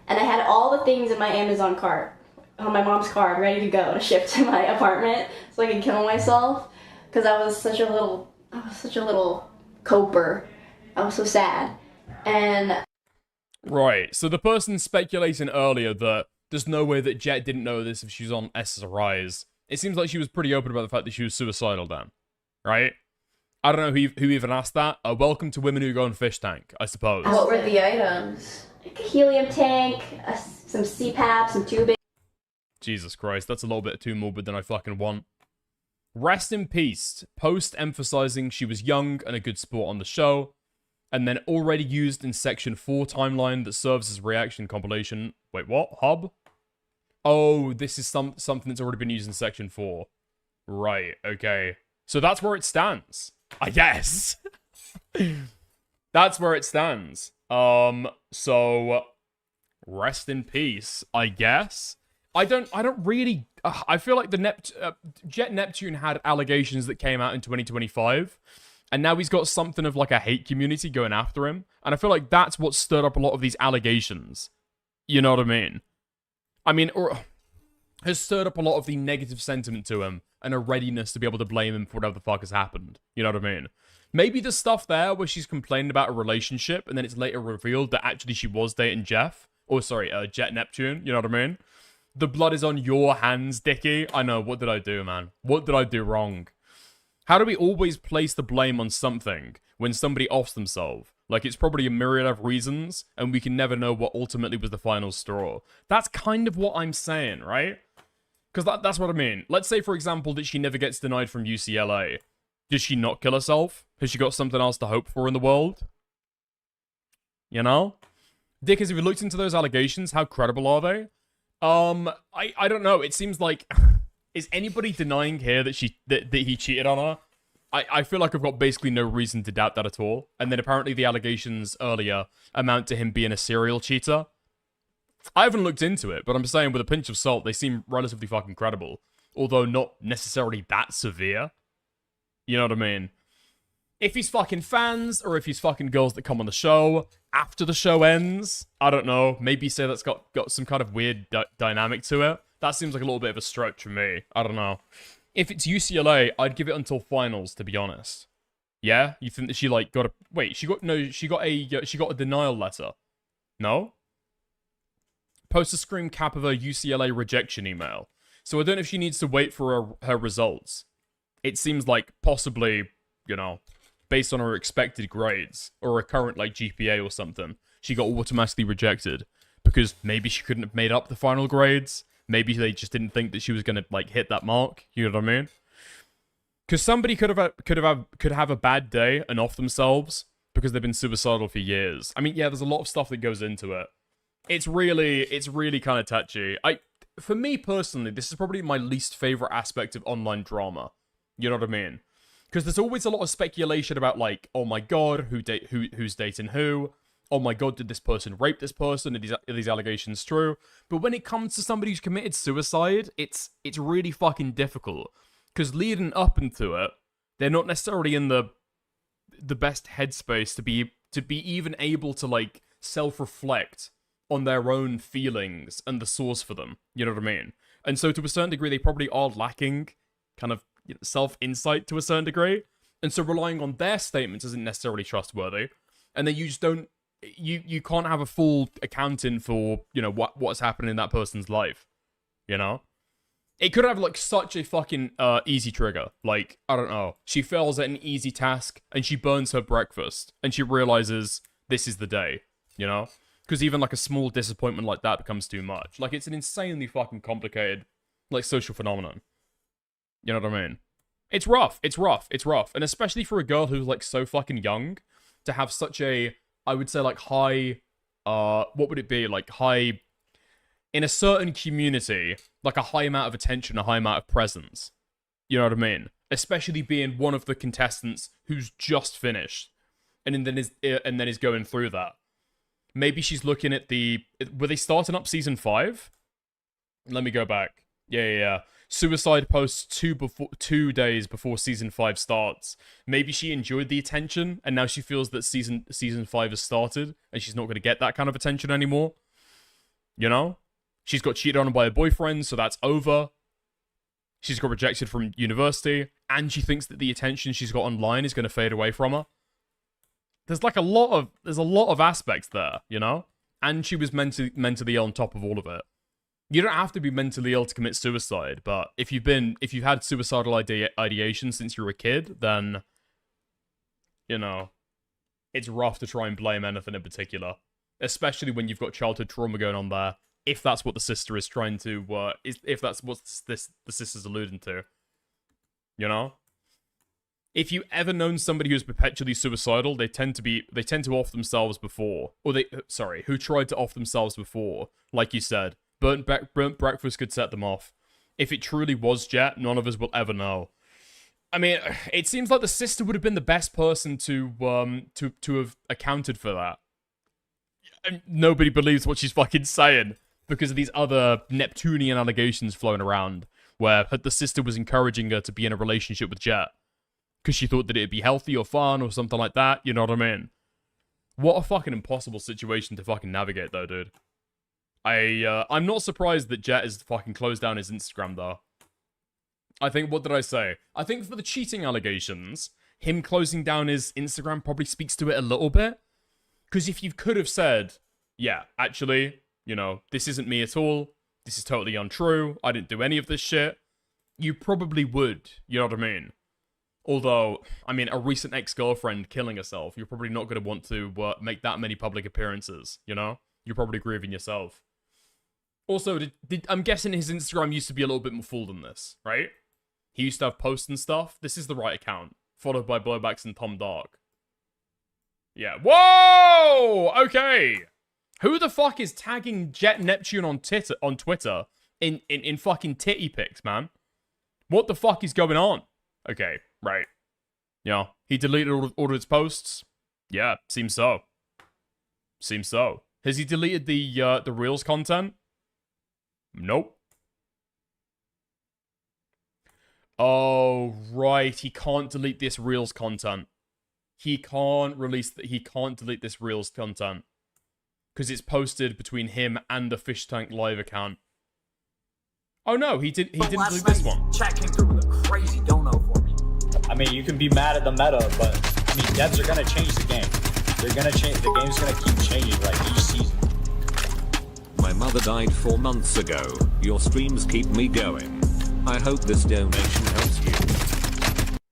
And I had all the things in my Amazon cart, on my mom's card, ready to go to ship to my apartment so I could kill myself. Because I was such a little coper. I was so sad. And right, so the person speculating earlier that there's no way that Jet didn't know this if she was on SSRIs. It seems like she was pretty open about the fact that she was suicidal then, right? I don't know who even asked that. Welcome to women who go on Fish Tank, I suppose. What were the items? like a helium tank, some CPAP, some tubing. Jesus Christ, that's a little bit too morbid than I fucking want. Rest in peace. Post emphasizing she was young and a good sport on the show. And then already used in Section 4 timeline that serves as reaction compilation. Wait, what? Hub? Oh, this is something that's already been used in Section 4. Right, okay. So that's where it stands. I guess. That's where it stands. So rest in peace, I guess. I don't really I feel like the Jet Neptune had allegations that came out in 2025. And now he's got something of like a hate community going after him. And I feel like that's what stirred up a lot of these allegations. You know what I mean? I mean, or has stirred up a lot of the negative sentiment to him and a readiness to be able to blame him for whatever the fuck has happened. You know what I mean? Maybe the stuff there where she's complaining about a relationship and then it's later revealed that actually she was dating Jeff. Or, sorry, Jet Neptune. You know what I mean? The blood is on your hands, Dickie. I know. What did I do, man? What did I do wrong? How do we always place the blame on something when somebody offs themselves? Like, it's probably a myriad of reasons, and we can never know what ultimately was the final straw. That's kind of what I'm saying, right? Because that's what I mean. Let's say, for example, that she never gets denied from UCLA. Does she not kill herself? Has she got something else to hope for in the world? You know? Dick, have you looked into those allegations? How credible are they? I don't know. It seems like... Is anybody denying here that he cheated on her? I feel like I've got basically no reason to doubt that at all. And then apparently the allegations earlier amount to him being a serial cheater. I haven't looked into it, but I'm saying with a pinch of salt, they seem relatively fucking credible. Although not necessarily that severe. You know what I mean? If he's fucking fans, or if he's fucking girls that come on the show after the show ends, I don't know. Maybe say that's got some kind of weird dynamic to it. That seems like a little bit of a stretch for me. I don't know. If it's UCLA, I'd give it until finals, to be honest. Yeah? You think that she, like, got a... Wait, she got a denial letter. No? Post a screen cap of her UCLA rejection email. So I don't know if she needs to wait for her results. It seems like possibly, you know, based on her expected grades, or her current, like, GPA or something, she got automatically rejected. Because maybe she couldn't have made up the final grades. Maybe they just didn't think that she was gonna, like, hit that mark. You know what I mean? Because somebody could have a bad day and off themselves because they've been suicidal for years. I mean, yeah, there's a lot of stuff that goes into it. It's really kind of touchy. For me personally, this is probably my least favorite aspect of online drama. You know what I mean? Because there's always a lot of speculation about, like, oh my god, who's dating who? Oh my god, did this person rape this person? Are these allegations true? But when it comes to somebody who's committed suicide, it's really fucking difficult. Because leading up into it, they're not necessarily in the best headspace to be even able to, like, self-reflect on their own feelings and the source for them. You know what I mean? And so to a certain degree, they probably are lacking kind of self-insight to a certain degree. And so relying on their statements isn't necessarily trustworthy. And then you just don't... You can't have a full accounting for, you know, what's happening in that person's life. You know? It could have, like, such a fucking easy trigger. Like, I don't know. She fails at an easy task, and she burns her breakfast, and she realizes this is the day, you know? Because even, like, a small disappointment like that becomes too much. Like, it's an insanely fucking complicated, like, social phenomenon. You know what I mean? It's rough. It's rough. It's rough. And especially for a girl who's, like, so fucking young, to have such a, I would say, like, high, what would it be? Like, high... In a certain community, like a high amount of attention, a high amount of presence. You know what I mean? Especially being one of the contestants who's just finished, and then is going through that. Maybe she's looking at the... Were they starting up season 5? Let me go back. Yeah. Suicide posts 2 days before season 5 starts. Maybe she enjoyed the attention, and now she feels that season 5 has started, and she's not going to get that kind of attention anymore. You know? She's got cheated on by a boyfriend, so that's over. She's got rejected from university, and she thinks that the attention she's got online is going to fade away from her. There's like a lot of aspects there, you know? And she was mentally ill on top of all of it. You don't have to be mentally ill to commit suicide, but if you've had suicidal ideation since you were a kid, then, you know, it's rough to try and blame anything in particular. Especially when you've got childhood trauma going on there. If that's what the sister is trying to, if that's what the sister's alluding to, you know? If you ever known somebody who's perpetually suicidal, they tend to off themselves before, who tried to off themselves before, like you said, burnt breakfast could set them off. If it truly was Jet, none of us will ever know. I mean, it seems like the sister would have been the best person to have accounted for that. And nobody believes what she's fucking saying. Because of these other Neptunian allegations flowing around, where the sister was encouraging her to be in a relationship with Jet. Because she thought that it'd be healthy or fun or something like that, you know what I mean? What a fucking impossible situation to fucking navigate though, dude. I'm not surprised that Jet has fucking closed down his Instagram, though. I think, what did I say? I think for the cheating allegations, him closing down his Instagram probably speaks to it a little bit. Because if you could have said, yeah, actually, you know, this isn't me at all. This is totally untrue. I didn't do any of this shit. You probably would. You know what I mean? Although, I mean, a recent ex-girlfriend killing herself, you're probably not going to want to make that many public appearances, you know? You're probably grieving yourself. Also, I'm guessing his Instagram used to be a little bit more full than this, right? He used to have posts and stuff. This is the right account. Followed by Blowbacks and Tom Dark. Yeah. Whoa! Okay. Who the fuck is tagging Jet Neptune on Twitter in fucking titty pics, man? What the fuck is going on? Okay, right. Yeah, he deleted all of his posts. Yeah, seems so. Seems so. Has he deleted the Reels content? Nope. Oh, right. He can't delete this Reels content. He can't delete this Reels content. Because it's posted between him and the Fish Tank Live account. Oh no, he didn't delete this one. Chat came through with a crazy dono for me. I mean, you can be mad at the meta, but I mean, devs are gonna change the game. They're gonna change. The game's gonna keep changing, right? Each season. My mother died 4 months ago. Your streams keep me going. I hope this donation helps you.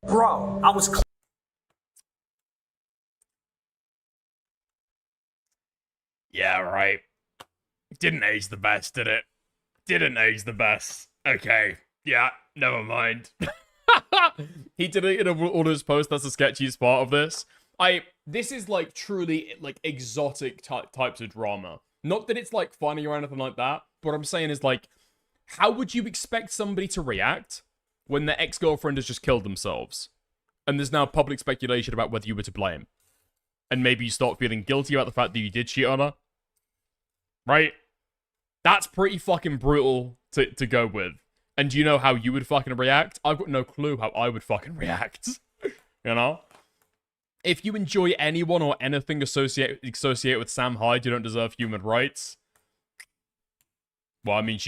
Bro, I was. Yeah, right. Didn't age the best, did it? Didn't age the best. Okay. Yeah, never mind. He deleted all of his posts. That's the sketchiest part of this. This is like truly like exotic types of drama. Not that it's like funny or anything like that. But what I'm saying is like, how would you expect somebody to react when their ex-girlfriend has just killed themselves? And there's now public speculation about whether you were to blame. And maybe you start feeling guilty about the fact that you did cheat on her. Right? That's pretty fucking brutal to go with. And do you know how you would fucking react? I've got no clue how I would fucking react. You know? If you enjoy anyone or anything associated with Sam Hyde, you don't deserve human rights. Well, I mean,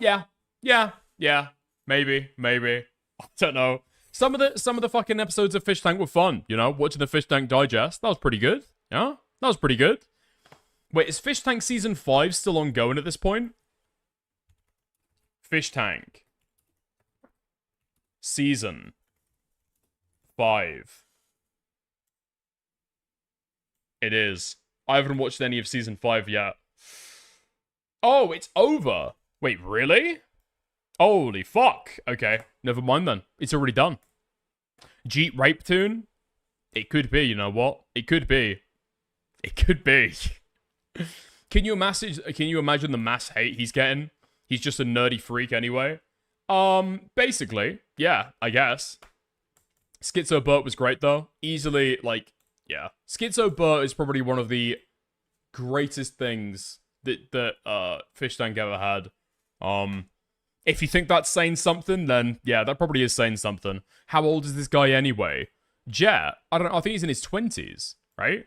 yeah, maybe. I don't know. Some of the fucking episodes of Fish Tank were fun, you know? Watching the Fish Tank digest, that was pretty good. Yeah, that was pretty good. Wait, is Fish Tank Season 5 still ongoing at this point? Fish Tank. Season 5. It is. I haven't watched any of Season 5 yet. Oh, it's over. Wait, really? Holy fuck. Okay, never mind then. It's already done. Jeet Rape Tune? It could be, you know what? It could be. It could be. Can you imagine the mass hate he's getting? He's just a nerdy freak anyway. Basically, yeah, I guess. Schizo Burt was great though. Easily, like, yeah. Schizo Burt is probably one of the greatest things that Fish Tank ever had. If you think that's saying something, then yeah, that probably is saying something. How old is this guy anyway? Jet, I think he's in his 20s, right?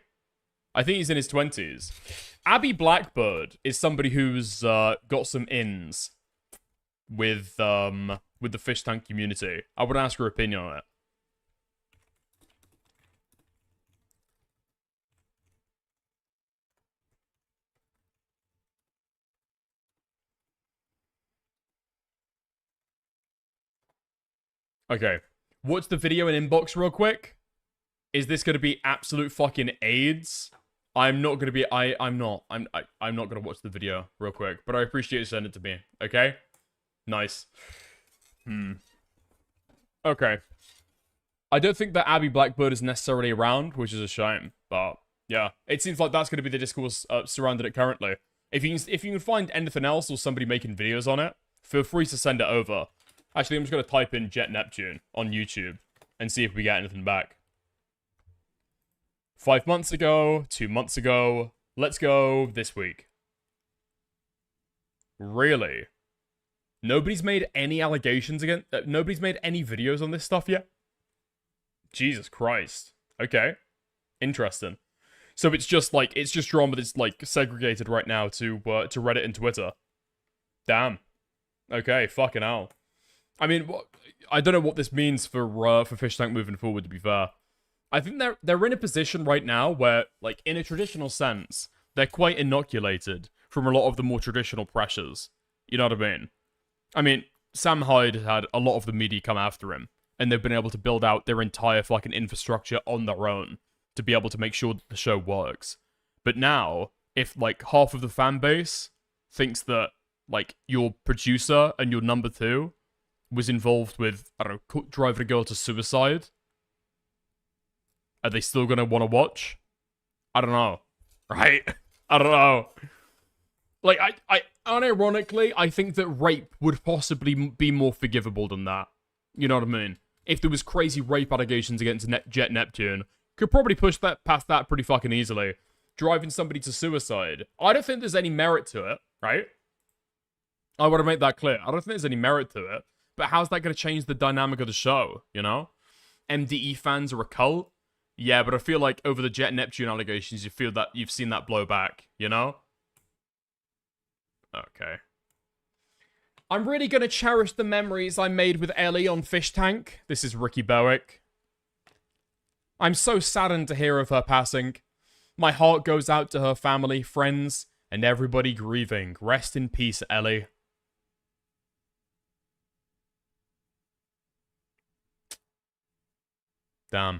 I think he's in his 20s. Abby Blackbird is somebody who's got some ins with the Fish Tank community. I would ask her opinion on it. Okay, watch the video in inbox real quick. Is this gonna be absolute fucking AIDS? I'm not gonna be. I'm not gonna watch the video real quick. But I appreciate you sending it to me. Okay, nice. Okay. I don't think that Abby Blackbird is necessarily around, which is a shame. But yeah, it seems like that's gonna be the discourse surrounding it currently. If you can find anything else or somebody making videos on it, feel free to send it over. Actually, I'm just gonna type in Jet Neptune on YouTube and see if we get anything back. 5 months ago, 2 months ago, let's go this week. Really? Nobody's made any allegations against... nobody's made any videos on this stuff yet? Jesus Christ. Okay. Interesting. So it's just like, it's just drama that's like segregated right now to Reddit and Twitter. Damn. Okay, fucking hell. I mean, I don't know what this means for Fish Tank moving forward, to be fair. I think they're in a position right now where, like, in a traditional sense, they're quite inoculated from a lot of the more traditional pressures. You know what I mean? I mean, Sam Hyde has had a lot of the media come after him, and they've been able to build out their entire fucking infrastructure on their own to be able to make sure that the show works. But now, if, like, half of the fan base thinks that, like, your producer and your number two was involved with, I don't know, driving a girl to suicide, are they still gonna want to watch? I don't know. Right? I don't know. Like, I unironically, I think that rape would possibly be more forgivable than that. You know what I mean? If there was crazy rape allegations against Jet Neptune, could probably push that past that pretty fucking easily. Driving somebody to suicide, I don't think there's any merit to it, right? I want to make that clear. I don't think there's any merit to it. But how's that going to change the dynamic of the show, you know? MDE fans are a cult? Yeah, but I feel like over the Jet Neptune allegations, you feel that you've seen that blow back, you know? Okay. I'm really going to cherish the memories I made with Ellie on Fish Tank. This is Ricky Bowick. I'm so saddened to hear of her passing. My heart goes out to her family, friends, and everybody grieving. Rest in peace, Ellie. Damn.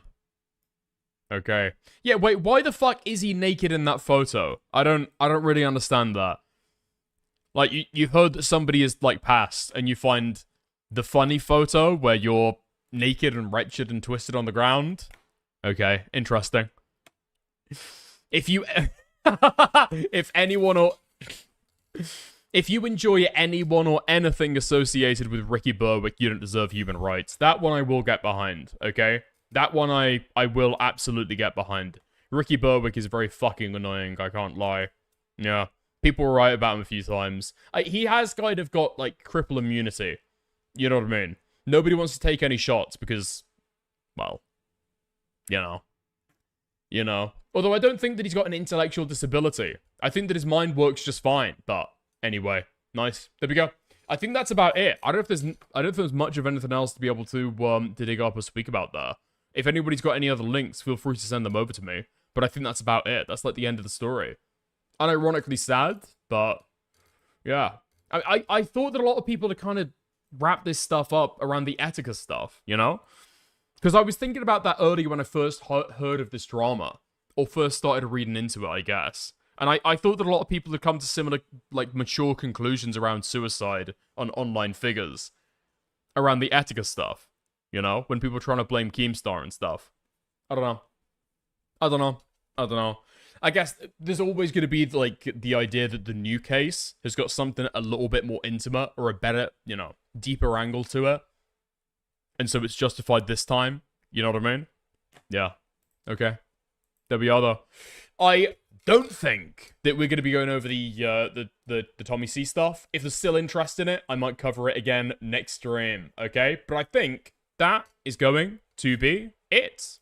Okay. Yeah, wait, why the fuck is he naked in that photo? I don't really understand that. Like, you've heard that somebody is, like, passed, and you find the funny photo where you're naked and wretched and twisted on the ground? Okay, interesting. If you... if anyone or... If you enjoy anyone or anything associated with Ricky Berwick, you don't deserve human rights. That one I will get behind, okay? That one I will absolutely get behind. Ricky Berwick is very fucking annoying, I can't lie. Yeah. People were right about him a few times. He has kind of got, like, cripple immunity. You know what I mean? Nobody wants to take any shots because, well, you know. You know. Although I don't think that he's got an intellectual disability. I think that his mind works just fine. But, anyway. Nice. There we go. I think that's about it. I don't know if there's much of anything else to be able to dig up or speak about there. If anybody's got any other links, feel free to send them over to me. But I think that's about it. That's like the end of the story. Unironically sad, but yeah. I thought that a lot of people had kind of wrapped this stuff up around the Etika stuff, you know? Because I was thinking about that earlier when I first heard of this drama. Or first started reading into it, I guess. And I thought that a lot of people had come to similar, like, mature conclusions around suicide on online figures. Around the Etika stuff. You know? When people were trying to blame Keemstar and stuff. I don't know. I guess there's always going to be, like, the idea that the new case has got something a little bit more intimate or a better, you know, deeper angle to it. And so it's justified this time. You know what I mean? Yeah. Okay. There we are, though. I don't think that we're going to be going over the Tommy C stuff. If there's still interest in it, I might cover it again next stream. Okay? But I think that is going to be it.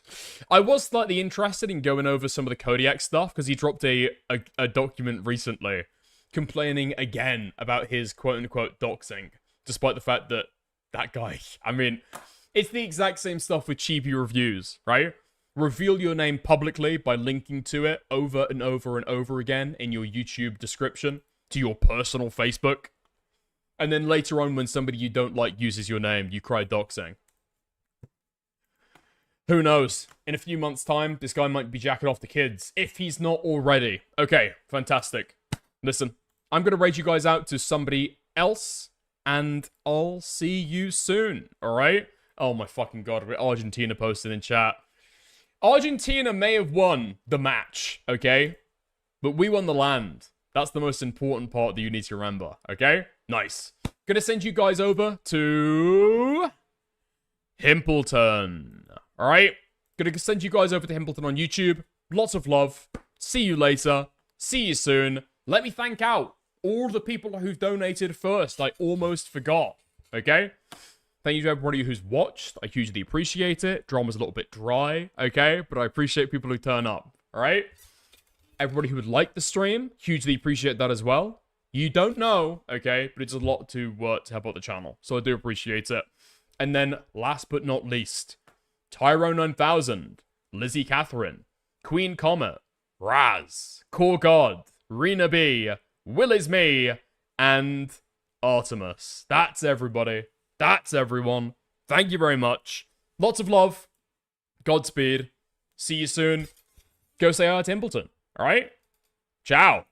I was slightly interested in going over some of the Kodiak stuff because he dropped a document recently complaining again about his quote-unquote doxing, despite the fact that that guy, I mean, it's the exact same stuff with cheapy reviews, right? Reveal your name publicly by linking to it over and over and over again in your YouTube description to your personal Facebook. And then later on when somebody you don't like uses your name, you cry doxing. Who knows? In a few months' time, this guy might be jacking off the kids, if he's not already. Okay, fantastic. Listen, I'm going to raid you guys out to somebody else, and I'll see you soon, alright? Oh my fucking god, Argentina posted in chat. Argentina may have won the match, okay? But we won the land. That's the most important part that you need to remember, okay? Nice. Gonna send you guys over to Himpleton. Alright? Gonna send you guys over to Himpleton on YouTube. Lots of love. See you later. See you soon. Let me thank out all the people who've donated first. I almost forgot. Okay? Thank you to everybody who's watched. I hugely appreciate it. Drama's a little bit dry. Okay? But I appreciate people who turn up. Alright? everybody who would like the stream. Hugely appreciate that as well. You don't know, okay? But it's a lot to help out the channel. So I do appreciate it. And then, last but not least, Tyro9000, Lizzie Catherine, Queen Comet, Raz, Core God, Rena B, Will Is Me, and Artemis. That's everybody. That's everyone. Thank you very much. Lots of love. Godspeed. See you soon. Go say hi to Templeton. Alright? Ciao.